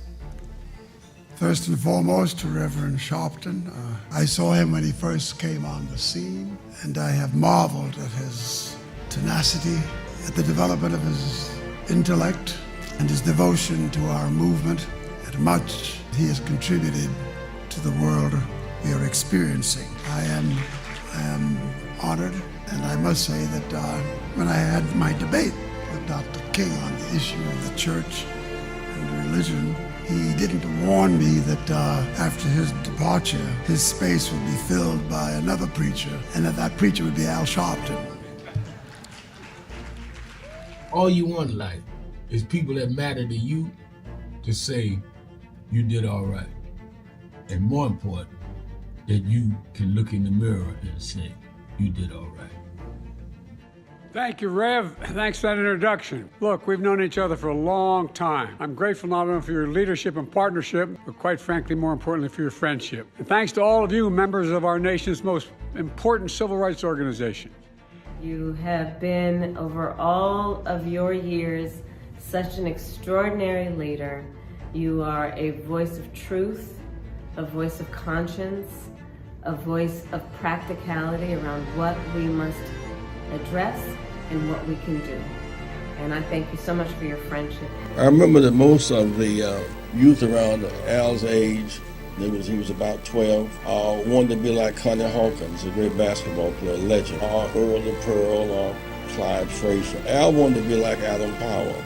First and foremost, to Reverend Sharpton. I saw him when he first came on the scene, and I have marveled at his tenacity, at the development of his intellect, and his devotion to our movement, and much he has contributed to the world we are experiencing. I am honored, and I must say that when I had my debate with Dr. King on the issue of the church and religion, he didn't warn me that after his departure, his space would be filled by another preacher, and that preacher would be Al Sharpton. All you want in life is people that matter to you to say you did all right. And more important, that you can look in the mirror and say you did all right. Thank you, Rev. Thanks for that introduction. Look, we've known each other for a long time. I'm grateful not only for your leadership and partnership, but quite frankly, more importantly, for your friendship. And thanks to all of you, members of our nation's most important civil rights organization. You have been, over all of your years, such an extraordinary leader. You are a voice of truth, a voice of conscience, a voice of practicality around what we must address and what we can do. And I thank you so much for your friendship. I remember that most of the youth around Al's age, he was about 12, wanted to be like Connie Hawkins, a great basketball player, legend, or Earl the Pearl, or Clyde Frazier. Al wanted to be like Adam Powell,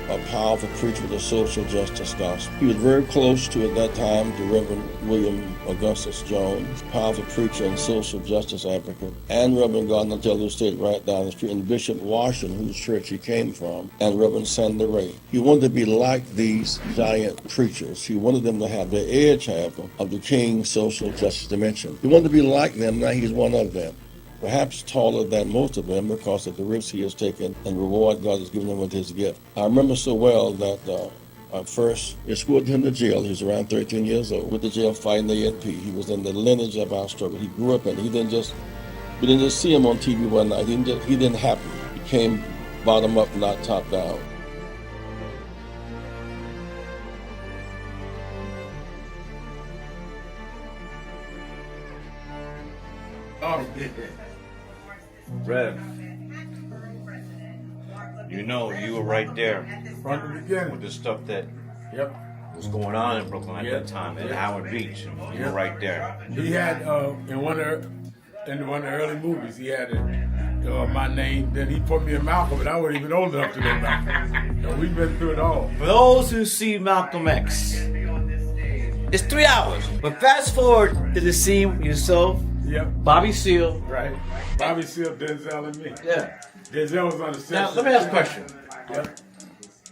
a powerful preacher with a social justice gospel. He was very close to, at that time, to Reverend William Augustus Jones, powerful preacher and social justice advocate, and Reverend Gardner Taylor State right down the street, and Bishop Washington, whose church he came from, and Reverend Sandy Ray. He wanted to be like these giant preachers. He wanted them to have the edge, however, of the King's social justice dimension. He wanted to be like them, now he's one of them. Perhaps taller than most of them because of the risks he has taken and the reward God has given him with his gift. I remember so well that I first escorted him to jail. He was around 13 years old, with the jail fighting the ANP. He was in the lineage of our struggle. He grew up in it. We didn't just see him on TV one night. He didn't happen. He came bottom up, not top down. Rev, You know, you were right there from the beginning with the stuff that Yep. was going on in Brooklyn at that time, at Howard Beach. You were right there. He had in one of the early movies, he had my name. Then he put me in Malcolm, and I wasn't even old enough to know Malcolm. We've been through it all. For those who see Malcolm X, it's 3 hours. But fast forward to the scene with yourself, Bobby Seale. Right. Bobby Seale, Denzel, and me. Yeah. Denzel was on the set. Now, let me ask a question. Yep.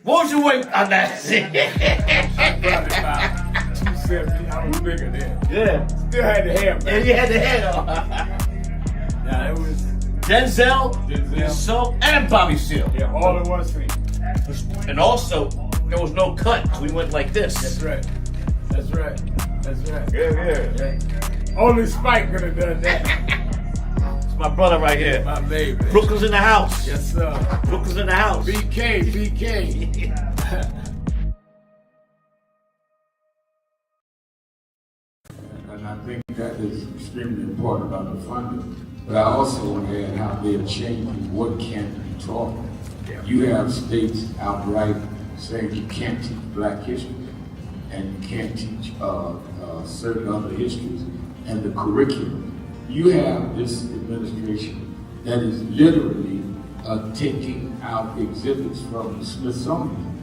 What was your weight on that scene? Probably about 270. I was bigger then. Yeah. Still had the hair, man. Yeah, you had the hair on. Yeah, it was Denzel, yourself, and Bobby Seale. Yeah, all in one scene. And also, there was no cut. So we went like this. That's right. That's right. That's right. Yeah. Only Spike could have done that. It's my brother right here. My baby. Brooklyn's in the house. Yes, sir. Brooklyn's in the house. BK. And I think that is extremely important about the funding. But I also want to add how they're changing what can be taught. You have states outright saying you can't teach Black history and you can't teach certain other histories and the curriculum. You have this administration that is literally taking out exhibits from the Smithsonian.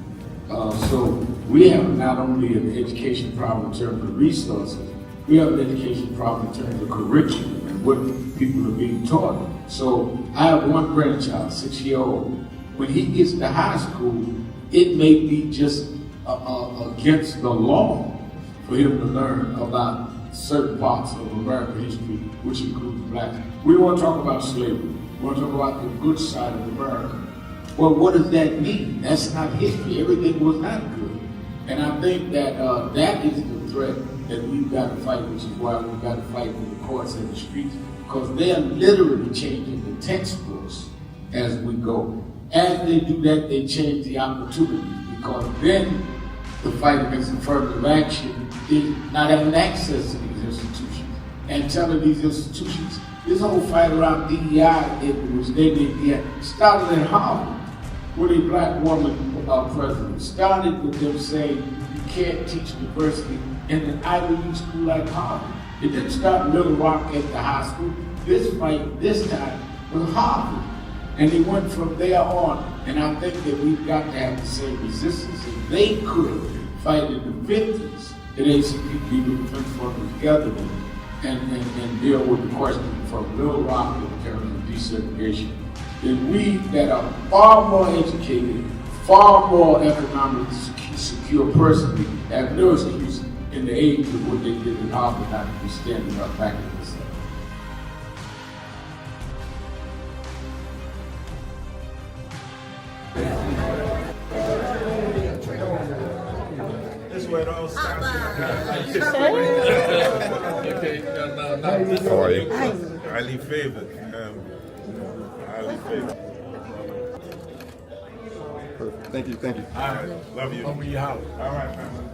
So we have not only an education problem in terms of resources, we have an education problem in terms of curriculum and what people are being taught. So I have one grandchild, 6-year-old. When he gets to high school, it may be just against the law for him to learn about certain parts of American history, which includes blacks. We want to talk about slavery. We want to talk about the good side of America. Well, what does that mean? That's not history. Everything was not good. And I think that that is the threat that we've got to fight, which is why we've got to fight in the courts and the streets, because they're literally changing the textbooks as we go. As they do that, they change the opportunities, because then the fight against affirmative action is not having access to these institutions and telling these institutions, this whole fight around DEI, which they did, started at Harvard with a black woman president. Started with them saying you can't teach diversity in an Ivy League school like Harvard. It didn't start in Little Rock at the high school. This fight, this time, was Harvard. And they went from there on. And I think that we've got to have the same resistance. If they could fight in the 50s, the ACP would have been together and deal with the question from Little Rock in terms of desegregation. Then we that are far more educated, far more economically secure personally, have no excuse in the age of what they did in Harvard not to be standing up back in this. This is where it all starts. How are you? Highly favored. Highly favored. Perfect. Thank you. Thank you. All right. Love you. Over your house. All right, family.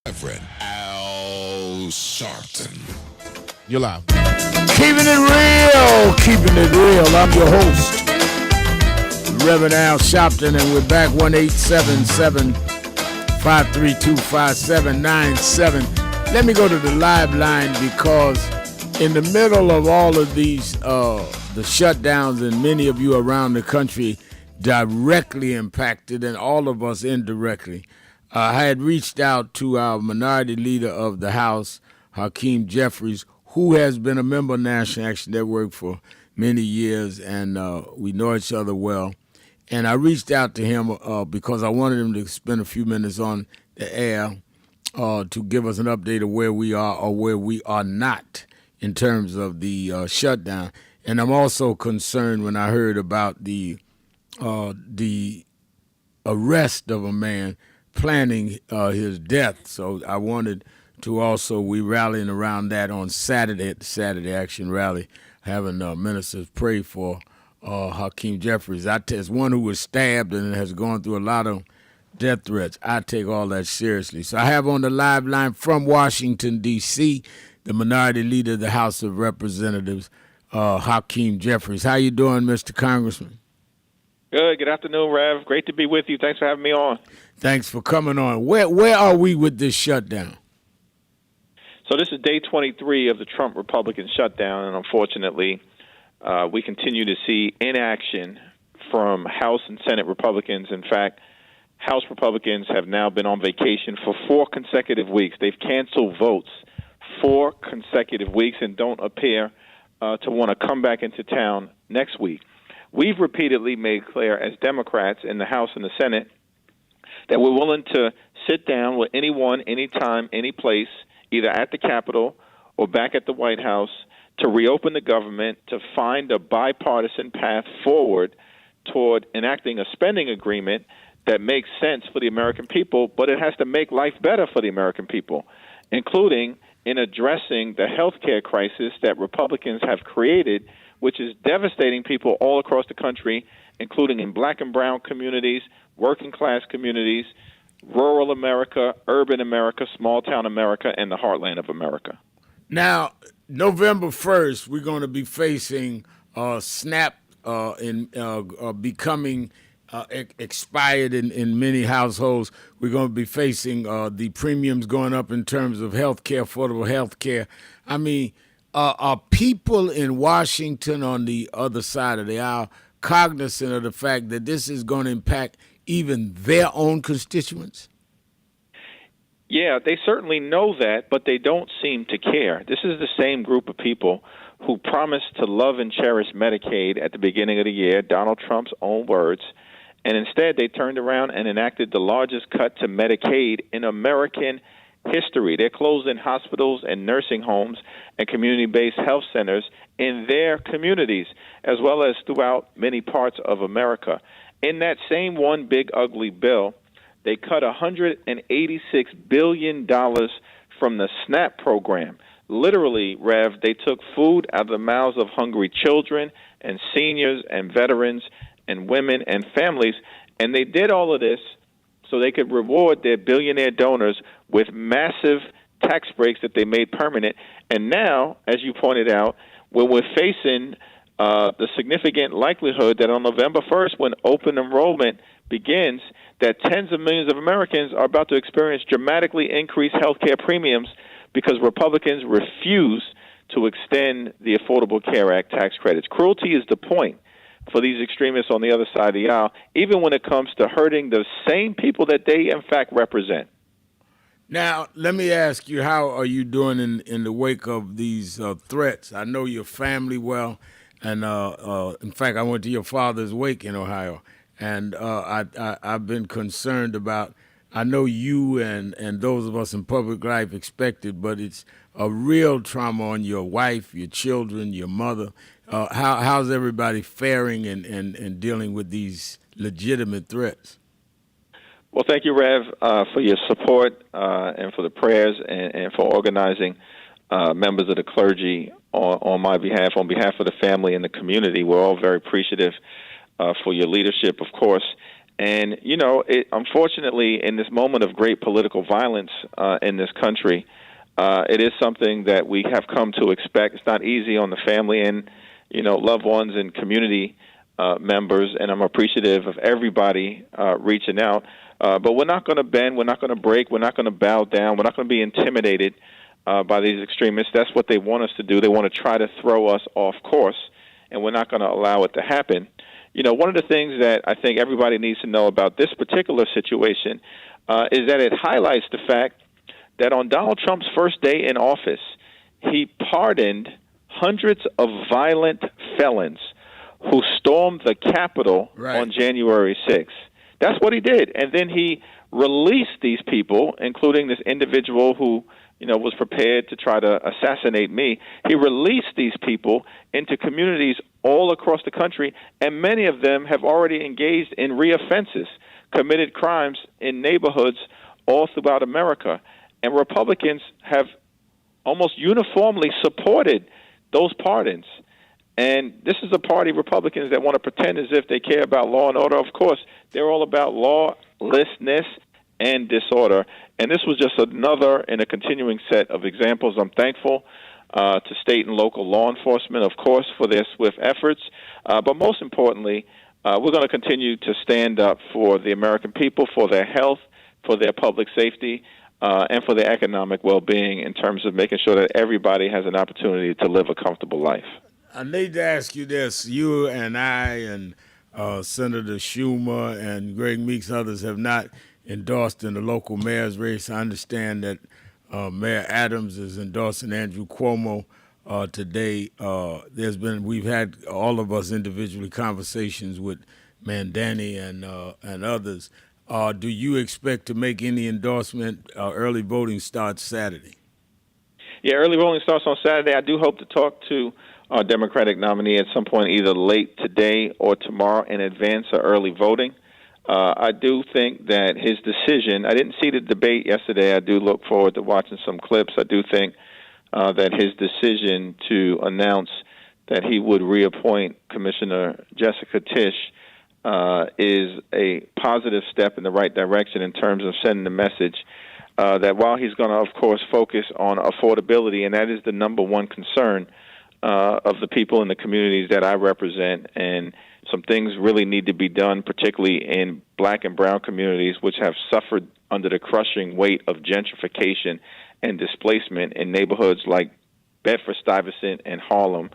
Reverend Al Sharpton. You're live. Keeping it real, keeping it real. I'm your host, Reverend Al Sharpton, and we're back 1-877-532-5797. Let me go to the live line, because in the middle of all of these, the shutdowns, and many of you around the country directly impacted, and all of us indirectly, I had reached out to our minority leader of the House, Hakeem Jeffries, who has been a member of National Action Network for many years, and we know each other well. And I reached out to him because I wanted him to spend a few minutes on the air to give us an update of where we are or where we are not in terms of the shutdown. And I'm also concerned when I heard about the arrest of a man planning his death. So I wanted to also, we rallying around that on Saturday at the Saturday Action Rally, having ministers pray for Hakeem Jeffries. As one who was stabbed and has gone through a lot of death threats, I take all that seriously. So I have on the live line from Washington, D.C., the minority leader of the House of Representatives, Hakeem Jeffries. How you doing, Mr. Congressman? Good afternoon, Rev. Great to be with you. Thanks for having me on. Thanks for coming on. Where are we with this shutdown? So this is day 23 of the Trump Republican shutdown, and unfortunately, we continue to see inaction from House and Senate Republicans. In fact, House Republicans have now been on vacation for 4 consecutive weeks. They've canceled votes 4 consecutive weeks and don't appear to want to come back into town next week. We've repeatedly made clear as Democrats in the House and the Senate that we're willing to sit down with anyone, anytime, any place, either at the Capitol or back at the White House, to reopen the government, to find a bipartisan path forward toward enacting a spending agreement that makes sense for the American people, but it has to make life better for the American people, including in addressing the health care crisis that Republicans have created, which is devastating people all across the country, including in black and brown communities, working class communities, rural America, urban America, small town America, and the heartland of America. Now, November 1st, we're going to be facing SNAP becoming expired in many households. We're going to be facing the premiums going up in terms of health care, affordable health care. I mean, are people in Washington on the other side of the aisle cognizant of the fact that this is going to impact even their own constituents? Yeah, they certainly know that, but they don't seem to care. This is the same group of people who promised to love and cherish Medicaid at the beginning of the year, Donald Trump's own words, and instead they turned around and enacted the largest cut to Medicaid in American history. They're closing hospitals and nursing homes and community-based health centers in their communities, as well as throughout many parts of America. In that same one big ugly bill, they cut $186 billion from the SNAP program. Literally, Rev, they took food out of the mouths of hungry children and seniors and veterans and women and families, and they did all of this so they could reward their billionaire donors with massive tax breaks that they made permanent. And now, as you pointed out, when we're facing the significant likelihood that on November 1st, when open enrollment begins, that tens of millions of Americans are about to experience dramatically increased health care premiums because Republicans refuse to extend the Affordable Care Act tax credits. Cruelty is the point for these extremists on the other side of the aisle, even when it comes to hurting the same people that they, in fact, represent. Now, let me ask you, how are you doing in the wake of these threats? I know your family well, and in fact, I went to your father's wake in Ohio, and I've been concerned about, I know you and those of us in public life expected, but it's a real trauma on your wife, your children, your mother. How's everybody faring and dealing with these legitimate threats? Well, thank you, Rev, for your support and for the prayers and for organizing members of the clergy on my behalf, on behalf of the family and the community. We're all very appreciative for your leadership, of course. And, you know, unfortunately, in this moment of great political violence in this country, it is something that we have come to expect. It's not easy on the family and, you know, loved ones and community members, and I'm appreciative of everybody reaching out. But we're not going to bend. We're not going to break. We're not going to bow down. We're not going to be intimidated by these extremists. That's what they want us to do. They want to try to throw us off course, and we're not going to allow it to happen. You know, one of the things that I think everybody needs to know about this particular situation is that it highlights the fact that on Donald Trump's first day in office, he pardoned hundreds of violent felons who stormed the Capitol on January 6th. That's what he did. And then he released these people, including this individual who, was prepared to try to assassinate me. He released these people into communities all across the country, and many of them have already engaged in reoffenses, committed crimes in neighborhoods all throughout America. And Republicans have almost uniformly supported those pardons. And this is a party, Republicans, that want to pretend as if they care about law and order. Of course, they're all about lawlessness and disorder. And this was just another in a continuing set of examples. I'm thankful to state and local law enforcement, of course, for their swift efforts. But most importantly, we're going to continue to stand up for the American people, for their health, for their public safety, and for their economic well-being in terms of making sure that everybody has an opportunity to live a comfortable life. I need to ask you this. You and I and Senator Schumer and Greg Meeks, others have not endorsed in the local mayor's race. I understand that Mayor Adams is endorsing Andrew Cuomo today. We've had all of us individually conversations with Mandani and others. Do you expect to make any endorsement? Early voting starts Saturday. Yeah, early voting starts on Saturday. I do hope to talk to our Democratic nominee at some point, either late today or tomorrow, in advance of early voting. I do think that his decision, I didn't see the debate yesterday. I do look forward to watching some clips. I do think that his decision to announce that he would reappoint Commissioner Jessica Tisch is a positive step in the right direction in terms of sending the message that while he's going to, of course, focus on affordability, and that is the number one concern of the people in the communities that I represent, and some things really need to be done, particularly in black and brown communities, which have suffered under the crushing weight of gentrification and displacement in neighborhoods like Bedford-Stuyvesant and Harlem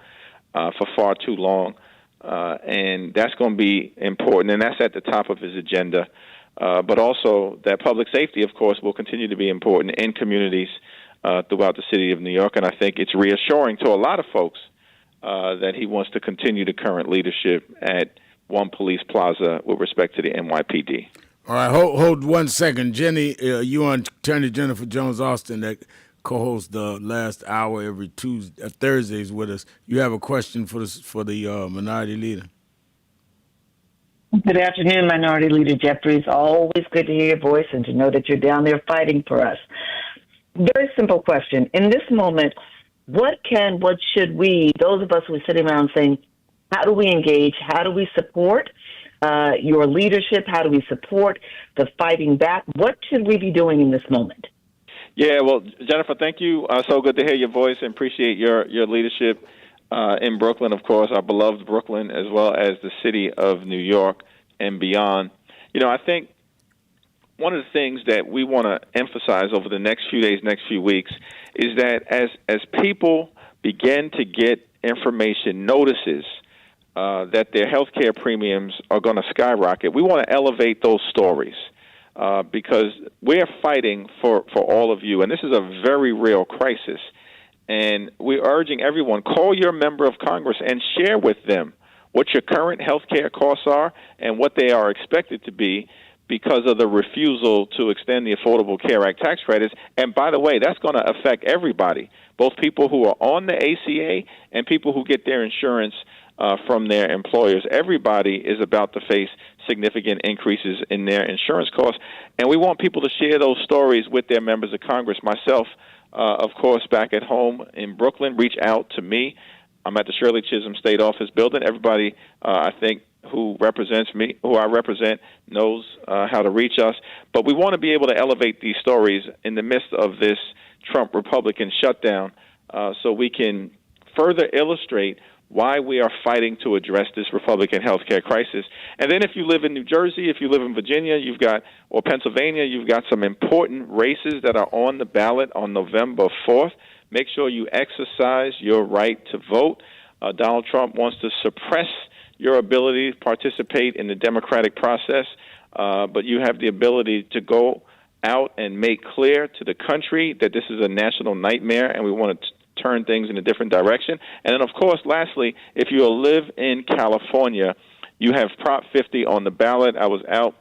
for far too long. And that's going to be important, and that's at the top of his agenda. But also that public safety, of course, will continue to be important in communities throughout the city of New York. And I think it's reassuring to a lot of folks that he wants to continue the current leadership at One Police Plaza with respect to the NYPD. All right, hold 1 second. Jenny, you on Attorney Jennifer Jones-Austin that co-hosts the last hour every Thursdays with us. You have a question for the Minority Leader. Good afternoon, Minority Leader Jeffries. Always good to hear your voice and to know that you're down there fighting for us. Very simple question. In this moment, what should we, those of us who are sitting around saying, how do we engage, how do we support your leadership, how do we support the fighting back? What should we be doing in this moment? Yeah, well, Jennifer, thank you. So good to hear your voice and appreciate your leadership in Brooklyn, of course, our beloved Brooklyn, as well as the city of New York and beyond. I think one of the things that we want to emphasize over the next few days, next few weeks, is that as people begin to get information, notices that their health care premiums are going to skyrocket, we want to elevate those stories because we're fighting for all of you, and this is a very real crisis. And we're urging everyone, call your member of Congress and share with them what your current health care costs are and what they are expected to be because of the refusal to extend the Affordable Care Act tax credits. And by the way, that's going to affect everybody, both people who are on the ACA and people who get their insurance from their employers. Everybody is about to face significant increases in their insurance costs, and we want people to share those stories with their members of Congress. Myself, of course, back at home in Brooklyn, reach out to me. I'm at the Shirley Chisholm State Office building. Everybody, I think, who represents me, who I represent, knows how to reach us. But we want to be able to elevate these stories in the midst of this Trump Republican shutdown so we can further illustrate why we are fighting to address this Republican health care crisis. And then if you live in New Jersey, if you live in Virginia, or Pennsylvania, you've got some important races that are on the ballot on November 4th. Make sure you exercise your right to vote. Donald Trump wants to suppress your ability to participate in the democratic process, but you have the ability to go out and make clear to the country that this is a national nightmare, and we want to turn things in a different direction. And then, of course, lastly, if you live in California, you have Prop 50 on the ballot. I was out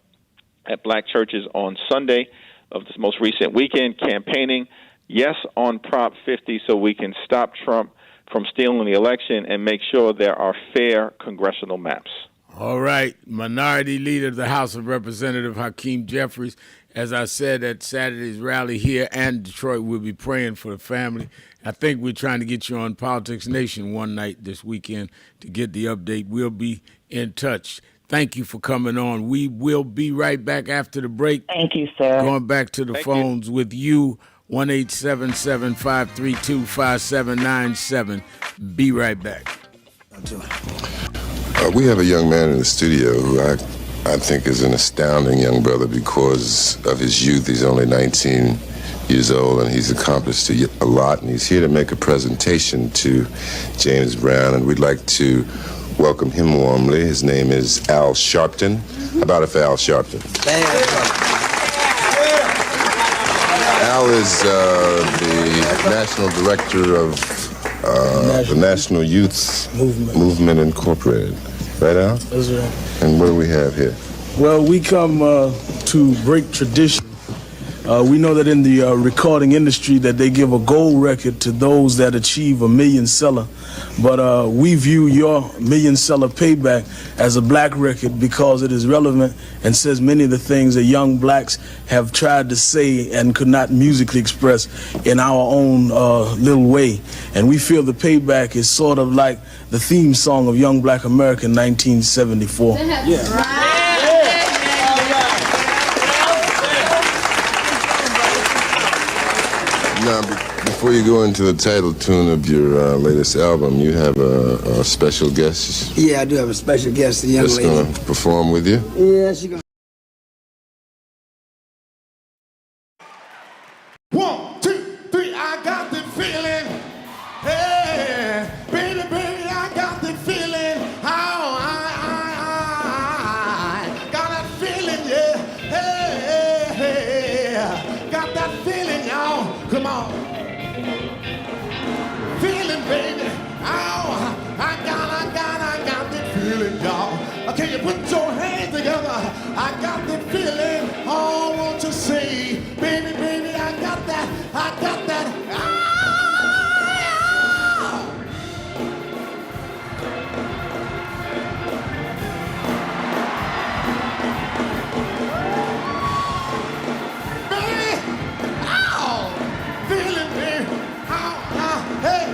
at black churches on Sunday of this most recent weekend campaigning, yes, on Prop 50, so we can stop Trump from stealing the election and make sure there are fair congressional maps. All right. Minority Leader of the House of Representatives, Hakeem Jeffries. As I said at Saturday's rally here and Detroit, we'll be praying for the family. I think we're trying to get you on Politics Nation one night this weekend to get the update. We'll be in touch. Thank you for coming on. We will be right back after the break. Thank you, sir. Going back to the phones with you, 1-877-532-5797. Be right back. We have a young man in the studio who I think is an astounding young brother because of his youth. He's only 19 years old, and he's accomplished a lot, and he's here to make a presentation to James Brown, and we'd like to welcome him warmly. His name is Al Sharpton. How about it for Al Sharpton? Al is the National Director of the National Youth Movement Incorporated. Right, Al? That's right. And what do we have here? Well, we come to break tradition. We know that in the recording industry that they give a gold record to those that achieve a million seller. But we view your million seller payback as a black record because it is relevant and says many of the things that young blacks have tried to say and could not musically express in our own little way. And we feel the payback is sort of like the theme song of Young Black America in 1974. Now, before you go into the title tune of your latest album, you have a special guest. Yeah, I do have a special guest, a young lady. That's going to perform with you? Yeah, she's going to. 1, 2, 3, I got the feeling. Hey, baby, baby, I got the feeling. Oh, I got that feeling, yeah. Hey, hey, got that feeling, y'all. Come on. Feeling, baby. Oh, I got the feeling, y'all. Can you put your hands together? I got the feeling. Oh, won't you say, baby, baby, I got that. Baby, oh, feeling, baby. Oh, hey,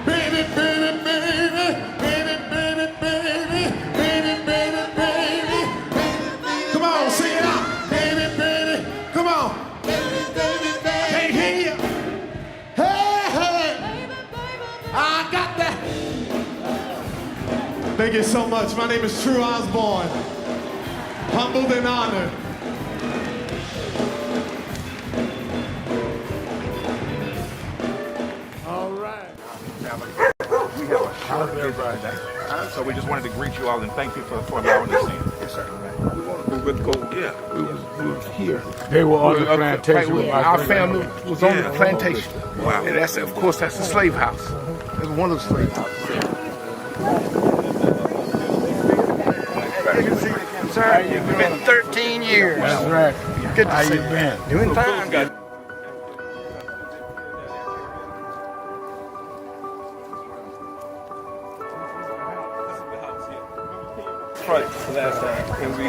baby, baby, baby, baby, baby, baby, baby, baby, baby. Come on, sing it out, baby, baby. Come on. Can't hear you. Hey, I got that. Thank you so much. My name is True Osborne. Humbled and honored. All right. We have a shout today, so we just wanted to greet you all and thank you for allowing us in. Yes, sir. We were here. They were on the plantation. Our family was on the plantation. Wow. And that's, of course, that's the slave house. It's one of the slave houses. Sir, it's been 13 years. That's right. Good to How see you been? Doing fine. Good. Right, so that's and we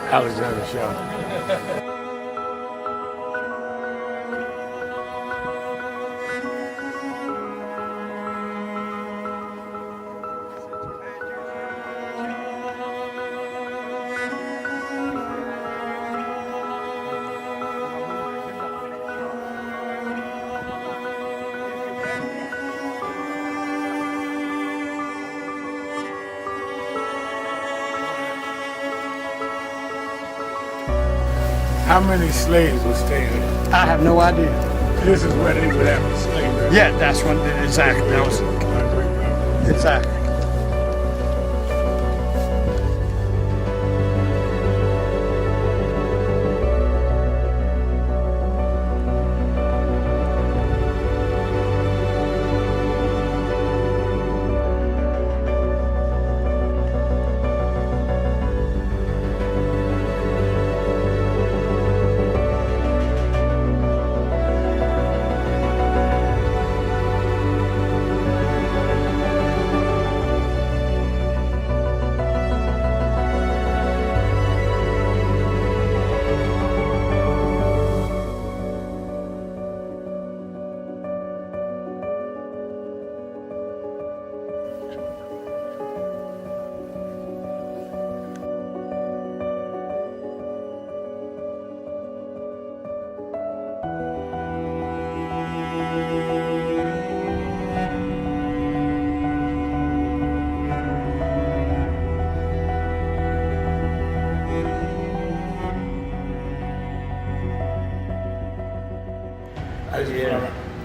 Alexander Shaw. How many slaves were staying there? I have no idea. This is where they would have a slave. Yeah, that's what exactly. That was exactly.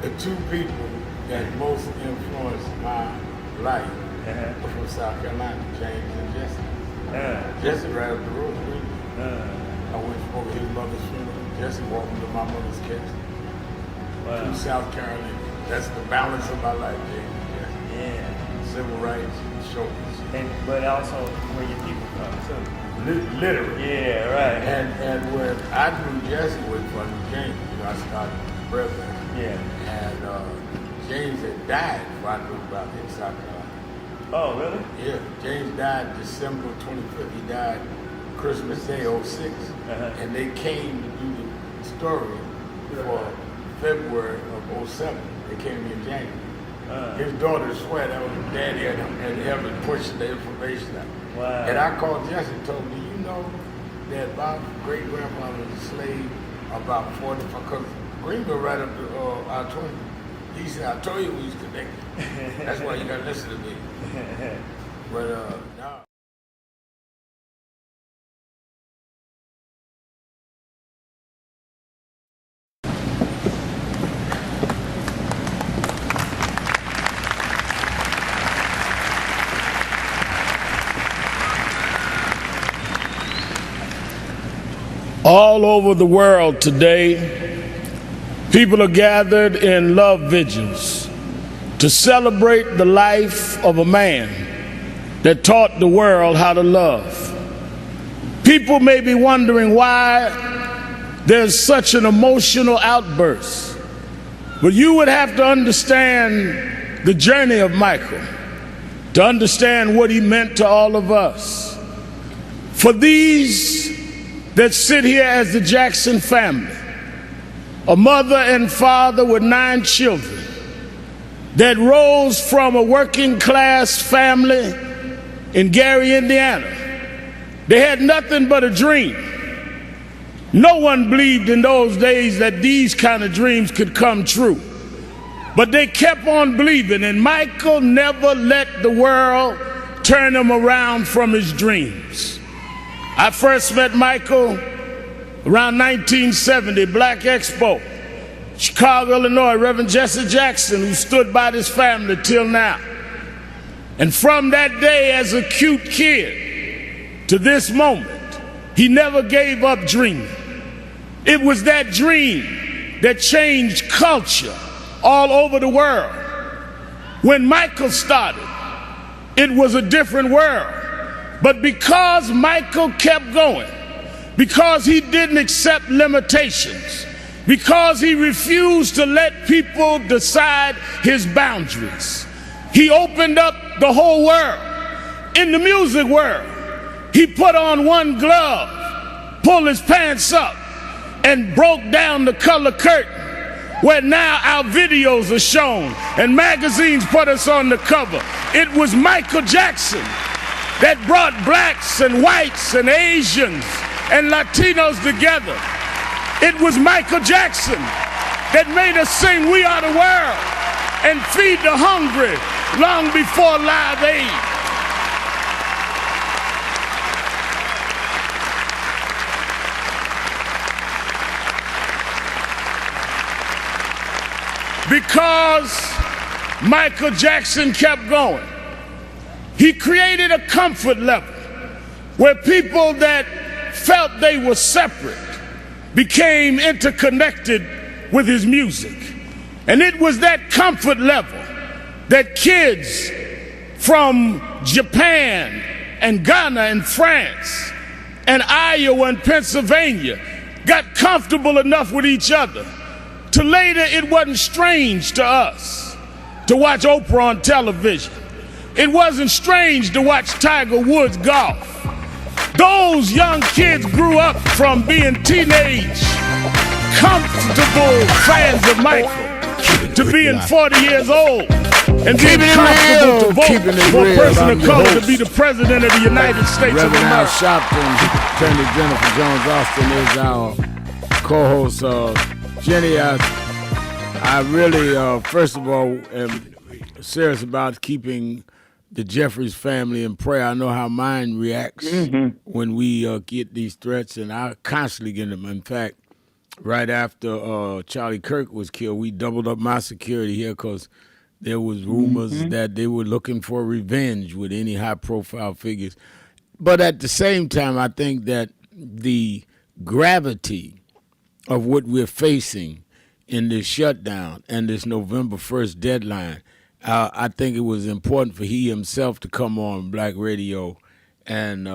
the two people that most influenced my life are from South Carolina, James and Jesse. Jesse right up the road from me. I went over his mother's funeral. Jesse walked me to my mother's casket. From South Carolina. That's the balance of my life, James and Jesse. Yeah. Civil rights, shoulders. But also where your people from too. Literally. Yeah, right. And when I knew Jesse was from James, you know, I started president. Yeah. And James had died before I knew about him in South Carolina. Oh, really? Yeah. James died December 25th. He died Christmas Day, 06. And they came to do the story for February of 07. They came to me in January. His daughter swear that was his daddy and him pushing the information out. Wow. And I called Jesse and told him, do you know that my great-grandfather was a slave about 45, because Greenville right up to I-20. He said, I told you we was connected. That's why you got to listen to me. But no. All over the world today, people are gathered in love vigils to celebrate the life of a man that taught the world how to love. People may be wondering why there's such an emotional outburst, but you would have to understand the journey of Michael to understand what he meant to all of us. For these that sit here as the Jackson family, a mother and father with 9 children that rose from a working class family in Gary, Indiana. They had nothing but a dream. No one believed in those days that these kind of dreams could come true. But they kept on believing, and Michael never let the world turn him around from his dreams. I first met Michael around 1970, Black Expo, Chicago, Illinois, Reverend Jesse Jackson, who stood by this family till now. And from that day as a cute kid to this moment, he never gave up dreaming. It was that dream that changed culture all over the world. When Michael started, it was a different world. But because Michael kept going, because he didn't accept limitations, because he refused to let people decide his boundaries, he opened up the whole world. In the music world, he put on one glove, pulled his pants up, and broke down the color curtain, where now our videos are shown and magazines put us on the cover. It was Michael Jackson that brought blacks and whites and Asians and Latinos together. It was Michael Jackson that made us sing "We Are the World" and feed the hungry long before Live Aid. Because Michael Jackson kept going, he created a comfort level where people that felt they were separate became interconnected with his music. And it was that comfort level that kids from Japan and Ghana and France and Iowa and Pennsylvania got comfortable enough with each other to later it wasn't strange to us to watch Oprah on television. It wasn't strange to watch Tiger Woods golf. Those young kids grew up from being teenage, comfortable fans of Michael to being 40 years old and being comfortable to vote for a person of color to be the president of the United States of Reverend Al America. Sharpton, Attorney Jennifer Jones-Austin is our co-host. Jenny, I really, first of all, am serious about keeping the Jeffries family in prayer. I know how mine reacts when we get these threats, and I constantly get them. In fact, right after Charlie Kirk was killed, we doubled up my security here because there was rumors that they were looking for revenge with any high-profile figures. But at the same time, I think that the gravity of what we're facing in this shutdown and this November 1st deadline, I think it was important for he himself to come on Black Radio and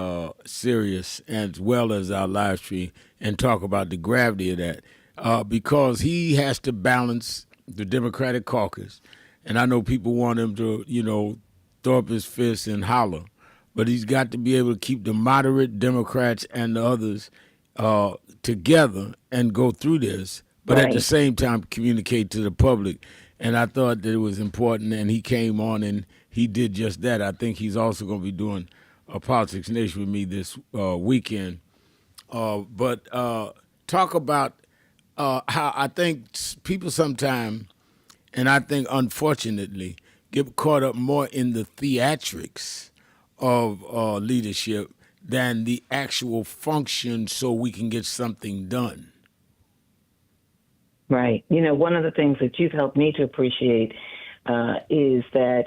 Sirius, as well as our live stream, and talk about the gravity of that, because he has to balance the Democratic caucus. And I know people want him to, throw up his fists and holler, but he's got to be able to keep the moderate Democrats and the others together and go through this, but at the same time communicate to the public. And I thought that it was important, and he came on and he did just that. I think he's also going to be doing Politics Nation with me this weekend. But talk about how I think people sometimes, and I think unfortunately, get caught up more in the theatrics of leadership than the actual function so we can get something done. Right. One of the things that you've helped me to appreciate is that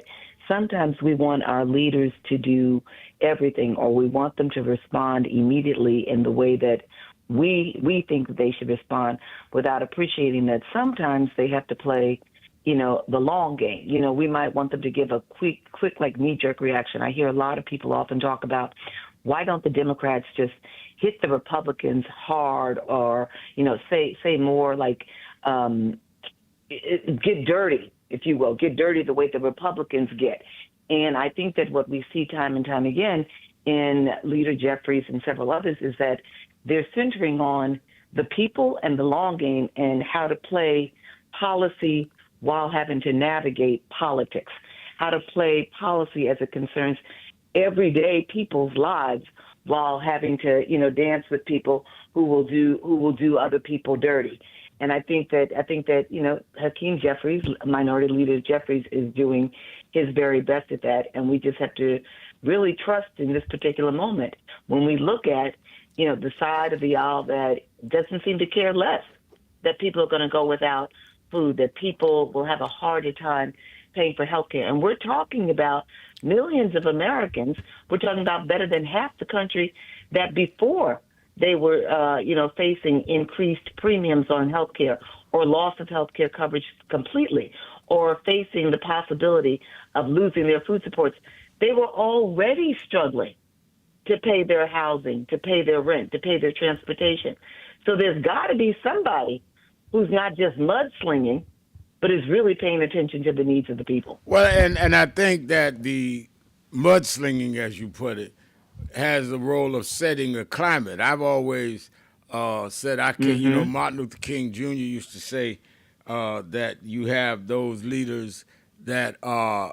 sometimes we want our leaders to do everything, or we want them to respond immediately in the way that we think that they should respond, without appreciating that sometimes they have to play, the long game. We might want them to give a quick like knee-jerk reaction. I hear a lot of people often talk about, why don't the Democrats just hit the Republicans hard, or, say more like, get dirty, if you will, get dirty the way the Republicans get. And I think that what we see time and time again in Leader Jeffries and several others is that they're centering on the people and the long game and how to play policy while having to navigate politics, how to play policy as it concerns everyday people's lives while having to, dance with people who will do other people dirty. And I think that Hakeem Jeffries, Minority Leader Jeffries, is doing his very best at that, and we just have to really trust in this particular moment when we look at the side of the aisle that doesn't seem to care less that people are going to go without food, that people will have a harder time paying for health care. And we're talking about millions of Americans. We're talking about better than half the country that before they were, facing increased premiums on health care or loss of health care coverage completely, or facing the possibility of losing their food supports. They were already struggling to pay their housing, to pay their rent, to pay their transportation. So there's got to be somebody who's not just mudslinging, but is really paying attention to the needs of the people. Well, and I think that the mudslinging, as you put it, has the role of setting a climate. I've always said, Martin Luther King Jr. used to say that you have those leaders that are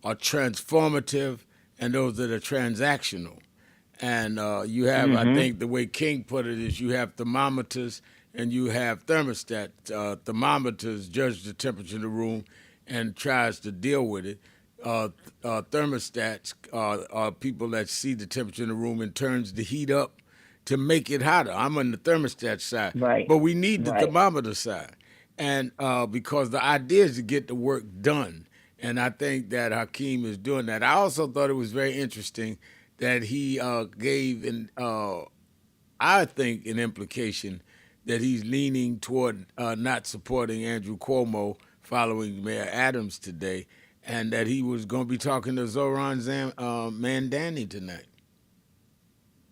transformative and those that are transactional. And you have, I think the way King put it is, you have thermometers and you have thermostats. Thermometers judge the temperature in the room and tries to deal with it. Thermostats are people that see the temperature in the room and turns the heat up to make it hotter. I'm on the thermostat side, right? But we need the thermometer side, and because the idea is to get the work done, and I think that Hakeem is doing that. I also thought it was very interesting that he gave I think an implication that he's leaning toward not supporting Andrew Cuomo following Mayor Adams today, and that he was going to be talking to Zoran Mandani tonight.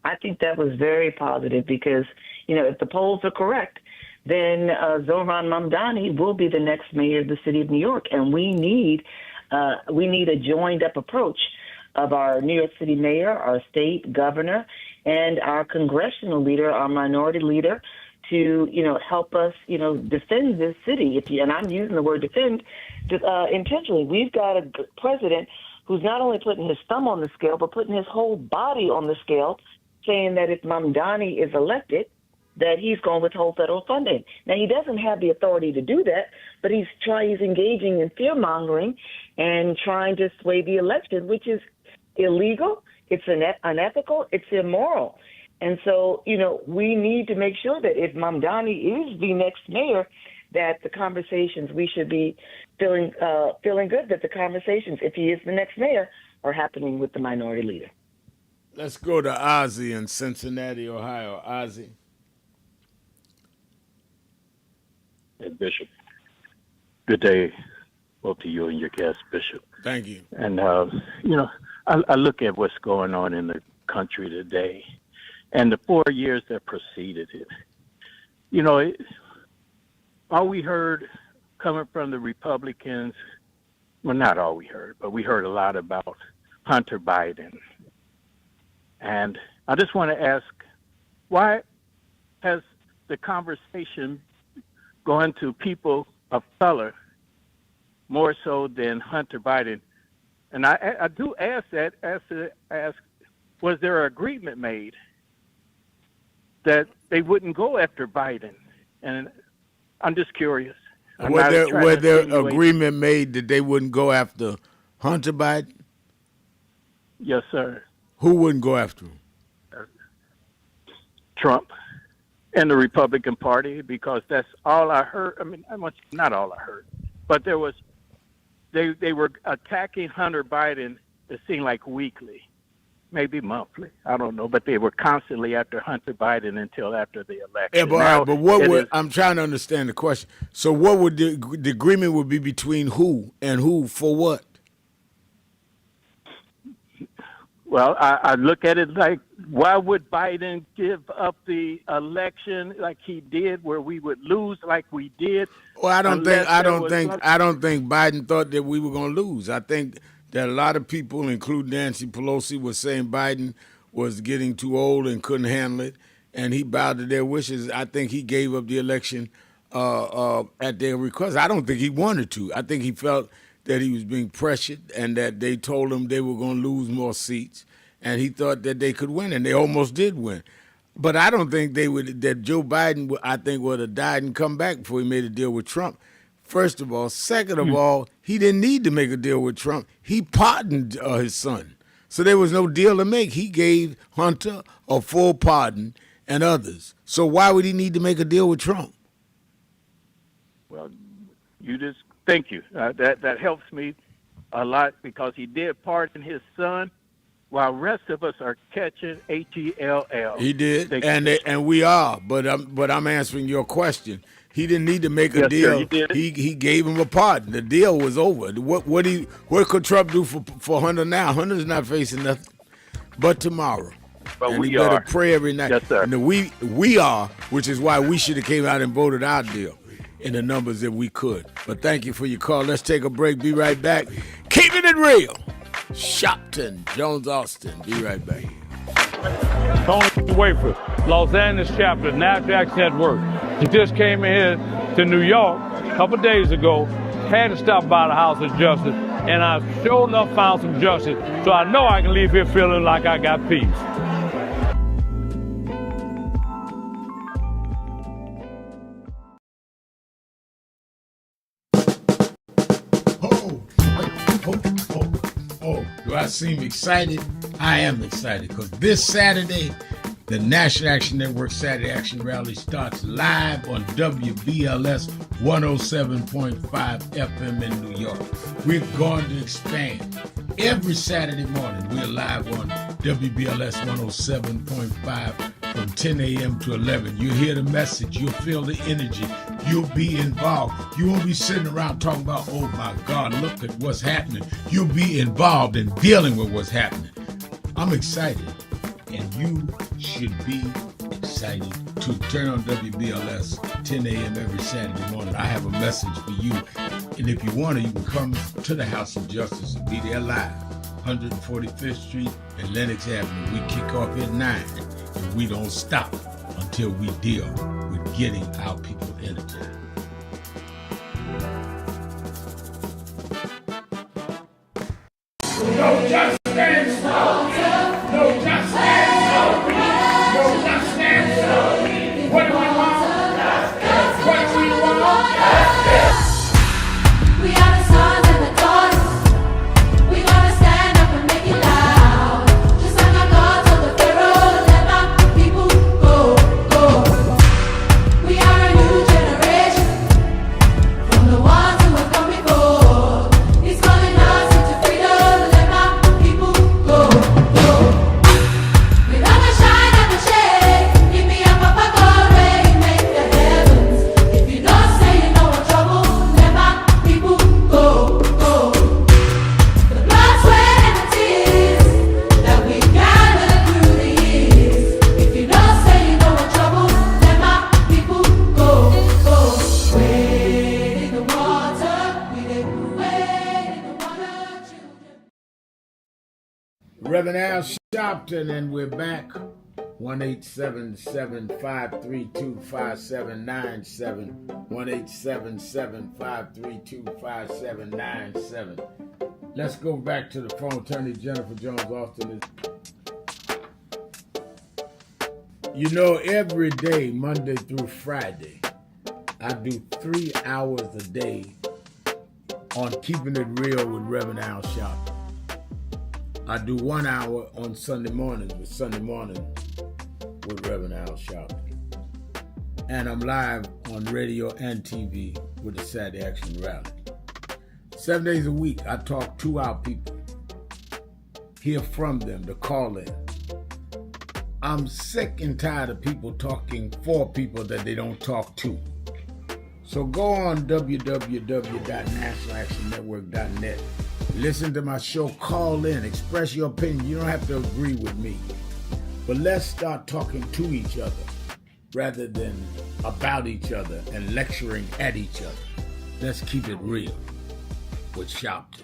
I think that was very positive because, if the polls are correct, then Zoran Mamdani will be the next mayor of the city of New York. And we need a joined-up approach of our New York City mayor, our state governor, and our congressional leader, our minority leader, to, help us, defend this city. And I'm using the word defend intentionally. We've got a president who's not only putting his thumb on the scale, but putting his whole body on the scale, saying that if Mamdani is elected, that he's going to withhold federal funding. Now, he doesn't have the authority to do that, but he's engaging in fear-mongering and trying to sway the election, which is illegal, it's unethical, it's immoral. And so, we need to make sure that if Mamdani is the next mayor, that the conversations, we should be feeling good that the conversations, if he is the next mayor, are happening with the minority leader. Let's go to Ozzy in Cincinnati, Ohio. Ozzy. Hey, Bishop. Good day, both to you and your guest, Bishop. Thank you. And, I look at what's going on in the country today and the 4 years that preceded it. All we heard coming from the Republicans, well, not all we heard, but we heard a lot about Hunter Biden. And I just want to ask, why has the conversation gone to people of color more so than Hunter Biden? And I do ask that, ask, was there an agreement made that they wouldn't go after Biden? And I'm just curious. Was there agreement made that they wouldn't go after Hunter Biden? Yes, sir. Who wouldn't go after him? Trump and the Republican Party, because that's all I heard. I mean, not all I heard, but there was they were attacking Hunter Biden. It seemed like weekly, maybe monthly. I don't know, but they were constantly after Hunter Biden until after the election. Yeah, but I'm trying to understand the question. So, what would the agreement would be between who and who for what? Well, I look at it like, why would Biden give up the election like he did, where we would lose like we did? Well, I don't think Biden thought that we were going to lose. I think that a lot of people, including Nancy Pelosi, were saying Biden was getting too old and couldn't handle it, and he bowed to their wishes. I think he gave up the election at their request. I don't think he wanted to. I think he felt that he was being pressured and that they told him they were going to lose more seats, and he thought that they could win, and they almost did win. But I don't think that Joe Biden, I think, would have died and come back before he made a deal with Trump. First of all. Second of all, he didn't need to make a deal with Trump. He pardoned his son. So there was no deal to make. He gave Hunter a full pardon and others. So why would he need to make a deal with Trump? Well, thank you. That helps me a lot, because he did pardon his son, while the rest of us are catching HELL. He did, and we are. But I'm answering your question. He didn't need to make a deal. Sir, he gave him a pardon. The deal was over. What could Trump do for Hunter now? Hunter's not facing nothing but tomorrow. But and we he better are. pray every night. Yes, sir. And we are, which is why we should have came out and voted our deal in the numbers that we could. But thank you for your call. Let's take a break. Be right back. Keeping it real. Shopton, Jones, Austin. Be right back. Tony Wafer, Los Angeles chapter, NASDAQ Network. He just came here to New York a couple days ago, had to stop by the House of Justice, and I sure enough found some justice. So I know I can leave here feeling like I got peace. Do I seem excited? I am excited because this Saturday, the National Action Network Saturday Action Rally starts live on WBLS 107.5 FM in New York. We're going to expand. Every Saturday morning, we're live on WBLS 107.5 from 10 a.m. to 11. You'll hear the message. You'll feel the energy. You'll be involved. You won't be sitting around talking about, oh my God, look at what's happening. You'll be involved in dealing with what's happening. I'm excited, and you should be excited too. Turn on WBLS 10 a.m. every Saturday morning. I have a message for you, and if you want to, you can come to the House of Justice and be there live, 145th Street and Lenox Avenue. We kick off at 9, and we don't stop until we deal with getting our people energized. No justice! No justice! No justice! What do we want? What do we want? We are the sons and the daughters. We gotta stand up and make it loud. Just like our God told the Pharaoh, let my people Reverend Al Sharpton, and we're back. 1-877-532-5797. 1-877-532-5797. Let's go back to the phone. Attorney Jennifer Jones Austin is. Every day, Monday through Friday, I do 3 hours a day on Keeping It Real with Reverend Al Sharpton. I do 1 hour on Sunday mornings with Sunday Morning with Reverend Al Sharpton. And I'm live on radio and TV with the Saturday Action Rally. 7 days a week, I talk to our people, hear from them, to call in. I'm sick and tired of people talking for people that they don't talk to. So go on www.nationalactionnetwork.net. Listen to my show, call in, express your opinion. You don't have to agree with me. But let's start talking to each other rather than about each other and lecturing at each other. Let's keep it real with Sharpton.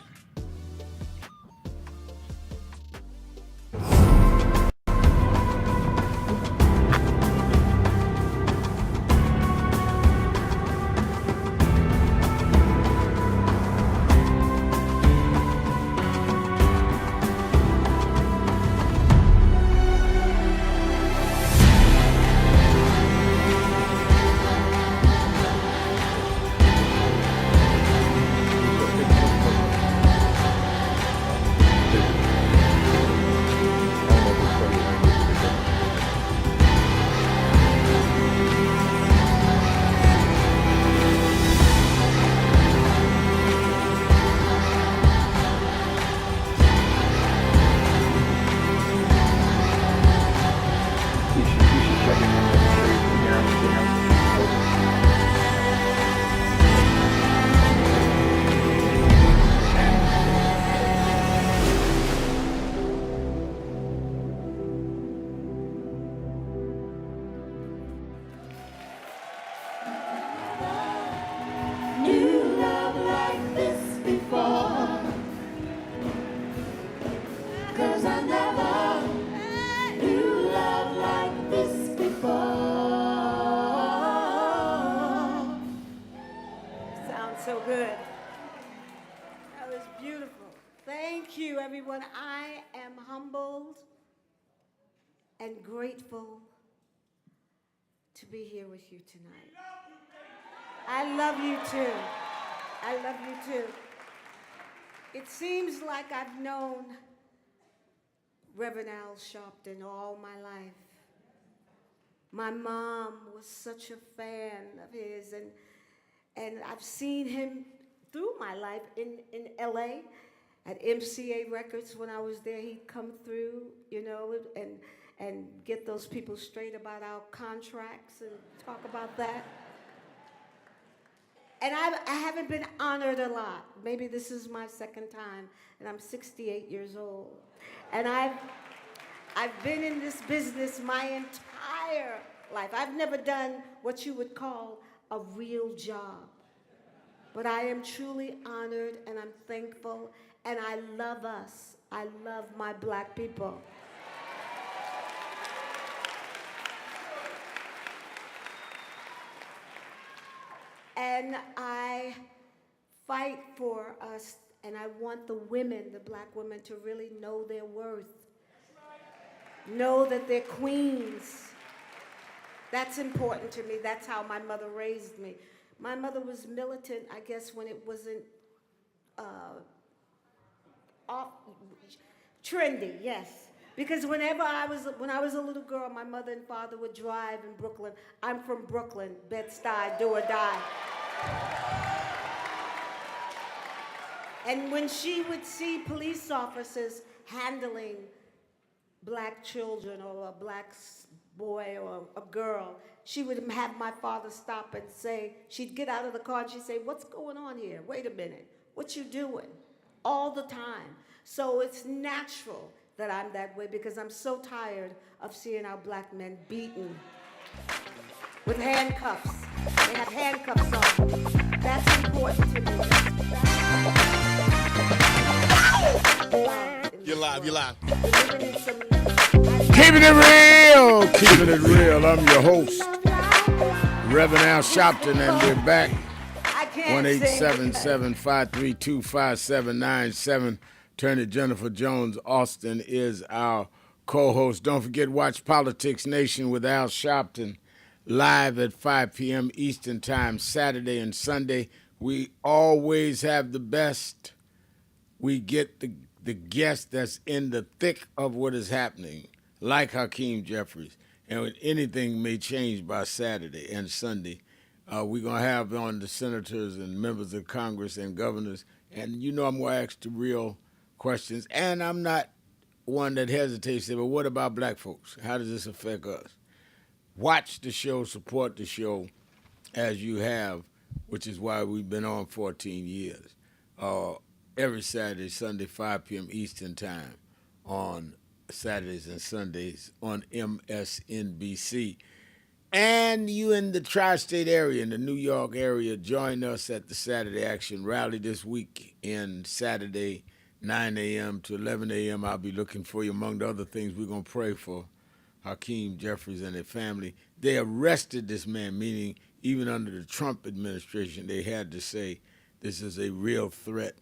And grateful to be here with you tonight. I love you too. I love you too. It seems like I've known Reverend Al Sharpton all my life. My mom was such a fan of his, and I've seen him through my life in LA at MCA Records. When I was there, he'd come through, and get those people straight about our contracts and talk about that. And I haven't been honored a lot. Maybe this is my second time, and I'm 68 years old. And I've been in this business my entire life. I've never done what you would call a real job. But I am truly honored, and I'm thankful, and I love us. I love my black people. And I fight for us, and I want the women, the black women, to really know their worth. Know that they're queens. That's important to me. That's how my mother raised me. My mother was militant, I guess, when it wasn't trendy, yes. Because when I was a little girl, my mother and father would drive in Brooklyn. I'm from Brooklyn, Bed-Stuy, do or die. And when she would see police officers handling black children or a black boy or a girl, she would have my father stop and say, she'd get out of the car and she'd say, "What's going on here? Wait a minute, what you doing?" All the time. So it's natural that I'm that way, because I'm so tired of seeing our black men beaten with handcuffs. They have handcuffs on. That's important to me. You're live live. You're live. Keeping it real. Keeping it real. I'm your host, Reverend Al Sharpton, and we're back. 1-877-532-5797. Attorney Jennifer Jones Austin is our co-host. Don't forget, watch Politics Nation with Al Sharpton live at 5 p.m. Eastern Time, Saturday and Sunday. We always have the best. We get the guest that's in the thick of what is happening, like Hakeem Jeffries. And anything may change by Saturday and Sunday. We're going to have on the senators and members of Congress and governors. And you know I'm going to ask the real questions. And I'm not one that hesitates to say, but what about black folks? How does this affect us? Watch the show, support the show as you have, which is why we've been on 14 years. Every Saturday, Sunday, 5 p.m. Eastern Time on Saturdays and Sundays on MSNBC. And you in the tri-state area, in the New York area, join us at the Saturday Action Rally this week in Saturday, 9 a.m. to 11 a.m. I'll be looking for you. Among the other things, we're going to pray for Hakeem Jeffries and their family. They arrested this man, meaning even under the Trump administration, they had to say this is a real threat.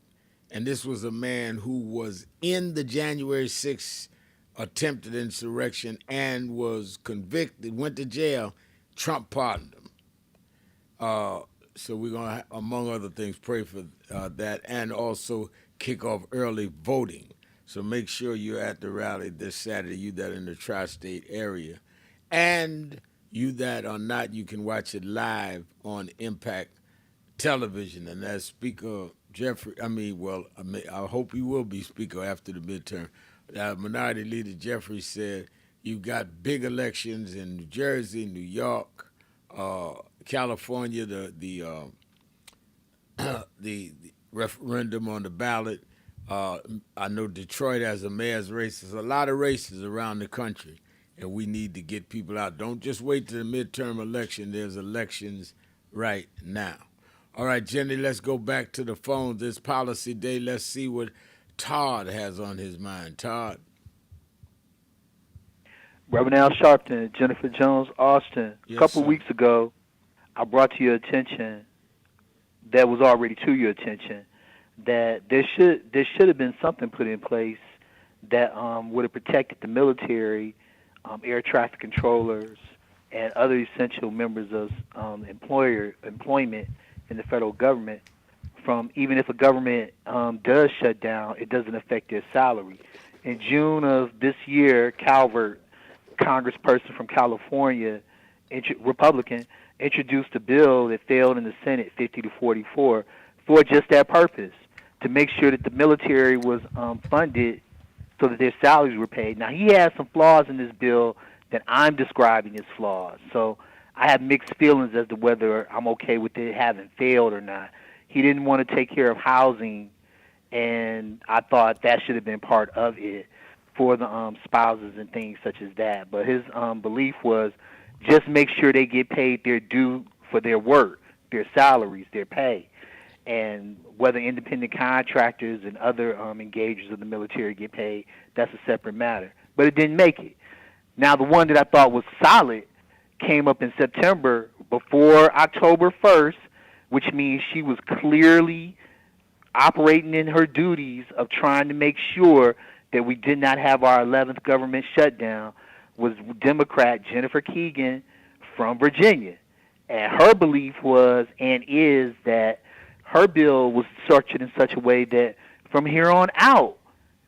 And this was a man who was in the January 6th attempted insurrection and was convicted, went to jail. Trump pardoned him. So we're going to, among other things, pray for that and also kick off early voting. So make sure you're at the rally this Saturday, you that are in the tri-state area. And you that are not, you can watch it live on Impact Television. And as Speaker Jeffrey, I hope he will be Speaker after the midterm. Minority Leader Jeffrey said you've got big elections in New Jersey, New York, California, the referendum on the ballot. I know Detroit has a mayor's race. There's a lot of races around the country, and we need to get people out. Don't just wait till the midterm election. There's elections right now. All right, Jenny, let's go back to the phones. It's Policy Day. Let's see what Todd has on his mind. Todd. Reverend Al Sharpton, Jennifer Jones Austin. Yes, a couple sir. weeks ago, I brought to your attention, that was already to your attention, that there should have been something put in place that would have protected the military, air traffic controllers, and other essential members of employment in the federal government from, even if a government does shut down, it doesn't affect their salary. In June of this year, Calvert, congressperson from California, Republican, introduced a bill that failed in the Senate 50-44 for just that purpose, to make sure that the military was funded so that their salaries were paid. Now, he has some flaws in this bill that I'm describing as flaws. So I have mixed feelings as to whether I'm okay with it having failed or not. He didn't want to take care of housing, and I thought that should have been part of it for the spouses and things such as that. But his belief was just make sure they get paid their due for their work, their salaries, their pay. And whether independent contractors and other engagers of the military get paid, that's a separate matter. But it didn't make it. Now, the one that I thought was solid came up in September before October 1st, which means she was clearly operating in her duties of trying to make sure that we did not have our 11th government shutdown, was Democrat Jennifer Keegan from Virginia. And her belief was and is that her bill was structured in such a way that from here on out,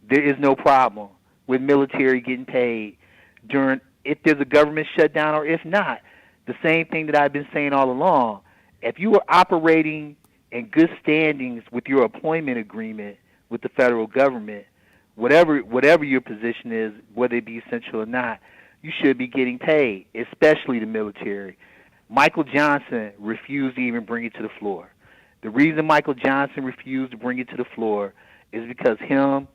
there is no problem with military getting paid during, if there's a government shutdown or if not. The same thing that I've been saying all along. If you are operating in good standings with your employment agreement with the federal government, whatever your position is, whether it be essential or not, you should be getting paid, especially the military. Michael Johnson refused to even bring it to the floor. The reason Michael Johnson refused to bring it to the floor is because him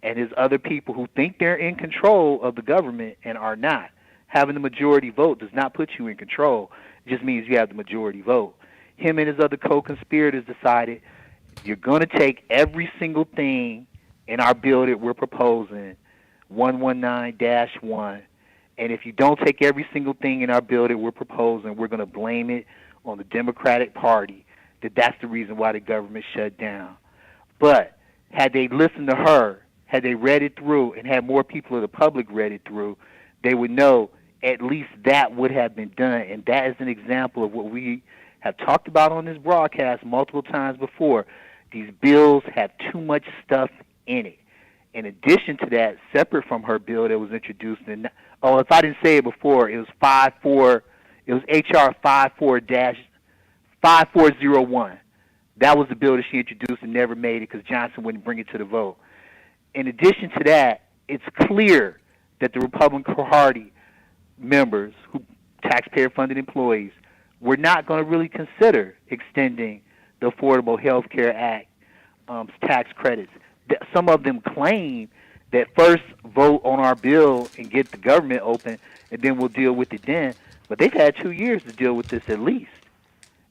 and his other people who think they're in control of the government and are not. Having the majority vote does not put you in control. It just means you have the majority vote. Him and his other co-conspirators decided you're going to take every single thing in our bill that we're proposing 119-1. And if you don't take every single thing in our bill that we're proposing, we're going to blame it on the Democratic Party, that's the reason why the government shut down. But had they listened to her, had they read it through, and had more people of the public read it through, they would know at least that would have been done. And that is an example of what we have talked about on this broadcast multiple times before. These bills have too much stuff in it. In addition to that, separate from her bill that was introduced, if I didn't say it before, it was HR 5401. That was the bill that she introduced and never made it because Johnson wouldn't bring it to the vote. In addition to that, it's clear that the Republican Party members, taxpayer-funded employees, were not going to really consider extending the Affordable Health Care Act tax credits. Some of them claim that first vote on our bill and get the government open, and then we'll deal with it then. But they've had 2 years to deal with this at least,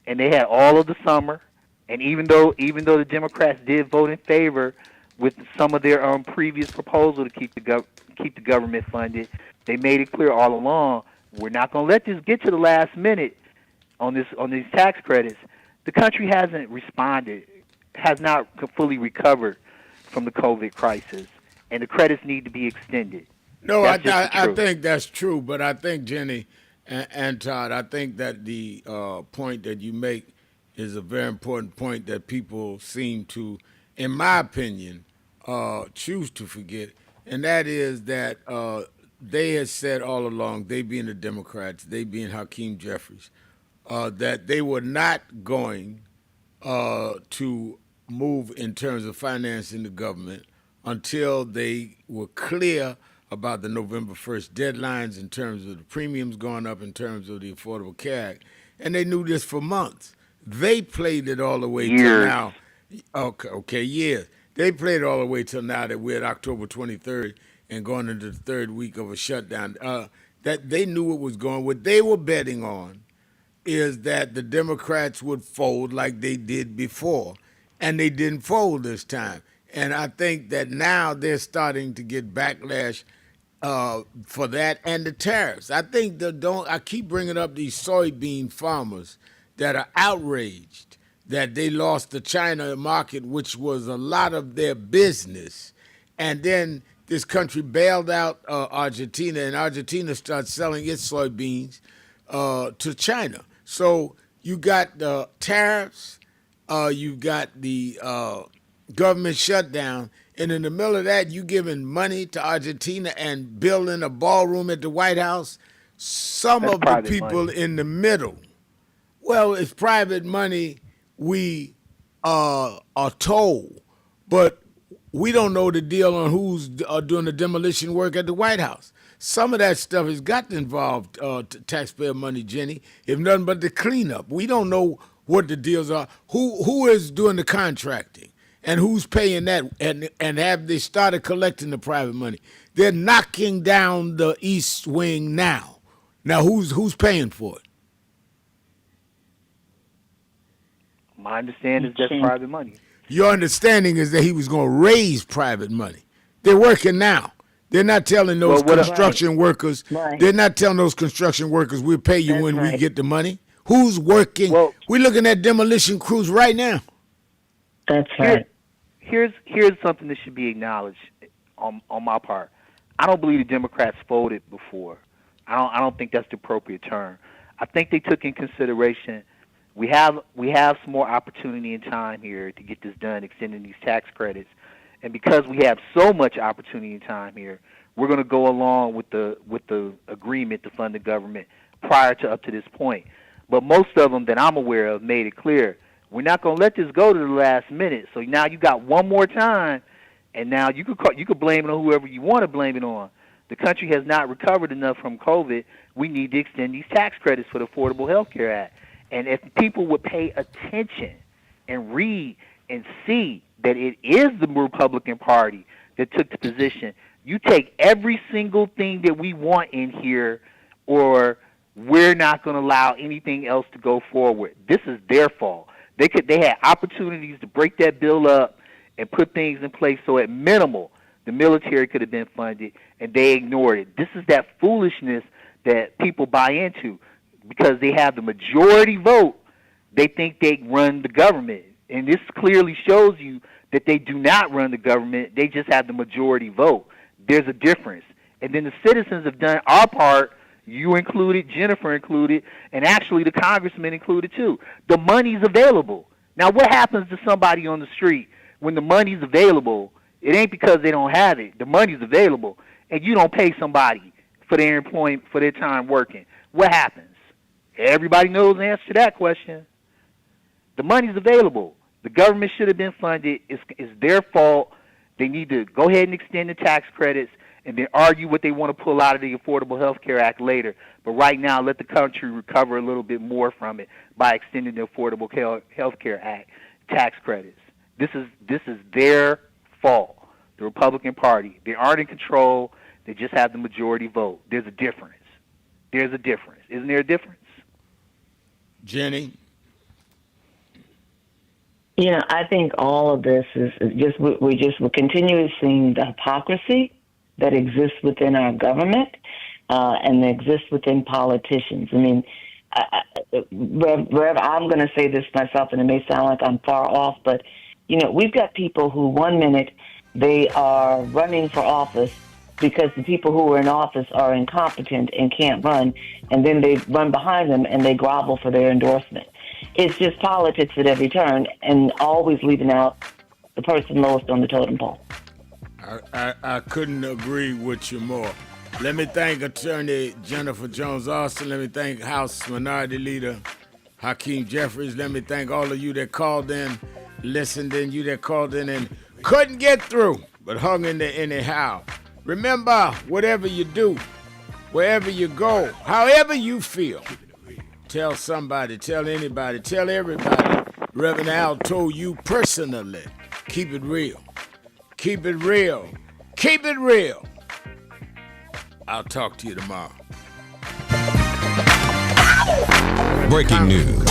and they had all of the summer. And even though the Democrats did vote in favor with some of their previous proposal to keep the government funded, they made it clear all along we're not going to let this get to the last minute on these tax credits. The country hasn't responded, has not fully recovered from the COVID crisis, and the credits need to be extended. No, I think that's true, but I think, Jenny and Todd, I think that the point that you make is a very important point that people seem to, in my opinion, choose to forget, and that is that they had said all along, they being the Democrats, they being Hakeem Jeffries, that they were not going to move in terms of financing the government until they were clear about the November 1st deadlines in terms of the premiums going up, in terms of the Affordable Care Act. And they knew this for months. They played it all the way till now. Okay, years. They played it all the way till now that we're at October 23rd and going into the third week of a shutdown. That they knew what was going. What they were betting on is that the Democrats would fold like they did before, and they didn't fold this time. And I think that now they're starting to get backlash for that and the tariffs. I think I keep bringing up these soybean farmers that are outraged that they lost the China market, which was a lot of their business. And then this country bailed out Argentina, and Argentina started selling its soybeans to China. So you got the tariffs, you got the government shutdown, and in the middle of that, you giving money to Argentina and building a ballroom at the White House. Some of the people in the middle, well, it's private money, we are told, but we don't know the deal on who's doing the demolition work at the White House. Some of that stuff has got to involve taxpayer money, Jenny, if nothing but the cleanup. We don't know what the deals are. Who is doing the contracting? And who's paying that? And have they started collecting the private money? They're knocking down the East Wing now. Now, who's paying for it? My understanding is that's private money. Your understanding is that he was going to raise private money. They're working now. They're not telling those construction workers. Right. They're not telling those construction workers we'll pay you when we get the money. Who's working? Well, we're looking at demolition crews right now. That's right. Here's something that should be acknowledged on my part. I don't believe the Democrats folded before. I don't think that's the appropriate term. I think they took in consideration we have some more opportunity and time here to get this done, extending these tax credits. And because we have so much opportunity and time here, we're going to go along with the agreement to fund the government prior to up to this point. But most of them that I'm aware of made it clear we're not going to let this go to the last minute. So now you got one more time, and now you could blame it on whoever you want to blame it on. The country has not recovered enough from COVID. We need to extend these tax credits for the Affordable Health Care Act. And if people would pay attention and read and see that it is the Republican Party that took the position, you take every single thing that we want in here, or we're not going to allow anything else to go forward. This is their fault. They had opportunities to break that bill up and put things in place so at minimal the military could have been funded, and they ignored it. This is that foolishness that people buy into because they have the majority vote. They think they run the government, and this clearly shows you that they do not run the government. They just have the majority vote. There's a difference. And then the citizens have done our part, you included, Jennifer included, and actually the congressman included too. The money's available. Now, what happens to somebody on the street when the money's available? It ain't because they don't have it. The money's available, and you don't pay somebody for their employment, for their time working. What happens? Everybody knows the answer to that question. The money's available. The government should have been funded. It's their fault. They need to go ahead and extend the tax credits and then argue what they want to pull out of the Affordable Health Care Act later. But right now, let the country recover a little bit more from it by extending the Affordable Health Care Act tax credits. This is their fault, the Republican Party. They aren't in control. They just have the majority vote. There's a difference. There's a difference. Isn't there a difference? Jenny? I think all of this is just we're continuing seeing the hypocrisy that exists within our government and that exists within politicians. I mean, Rev, I'm going to say this myself, and it may sound like I'm far off, but we've got people who 1 minute they are running for office because the people who are in office are incompetent and can't run, and then they run behind them and they grovel for their endorsement. It's just politics at every turn, and always leaving out the person lowest on the totem pole. I couldn't agree with you more. Let me thank Attorney Jennifer Jones-Austin. Let me thank House Minority Leader Hakeem Jeffries. Let me thank all of you that called in, listened in, you that called in and couldn't get through, but hung in there anyhow. Remember, whatever you do, wherever you go, however you feel, tell somebody, tell anybody, tell everybody. Reverend Al told you personally, keep it real. Keep it real. Keep it real. I'll talk to you tomorrow. Breaking news.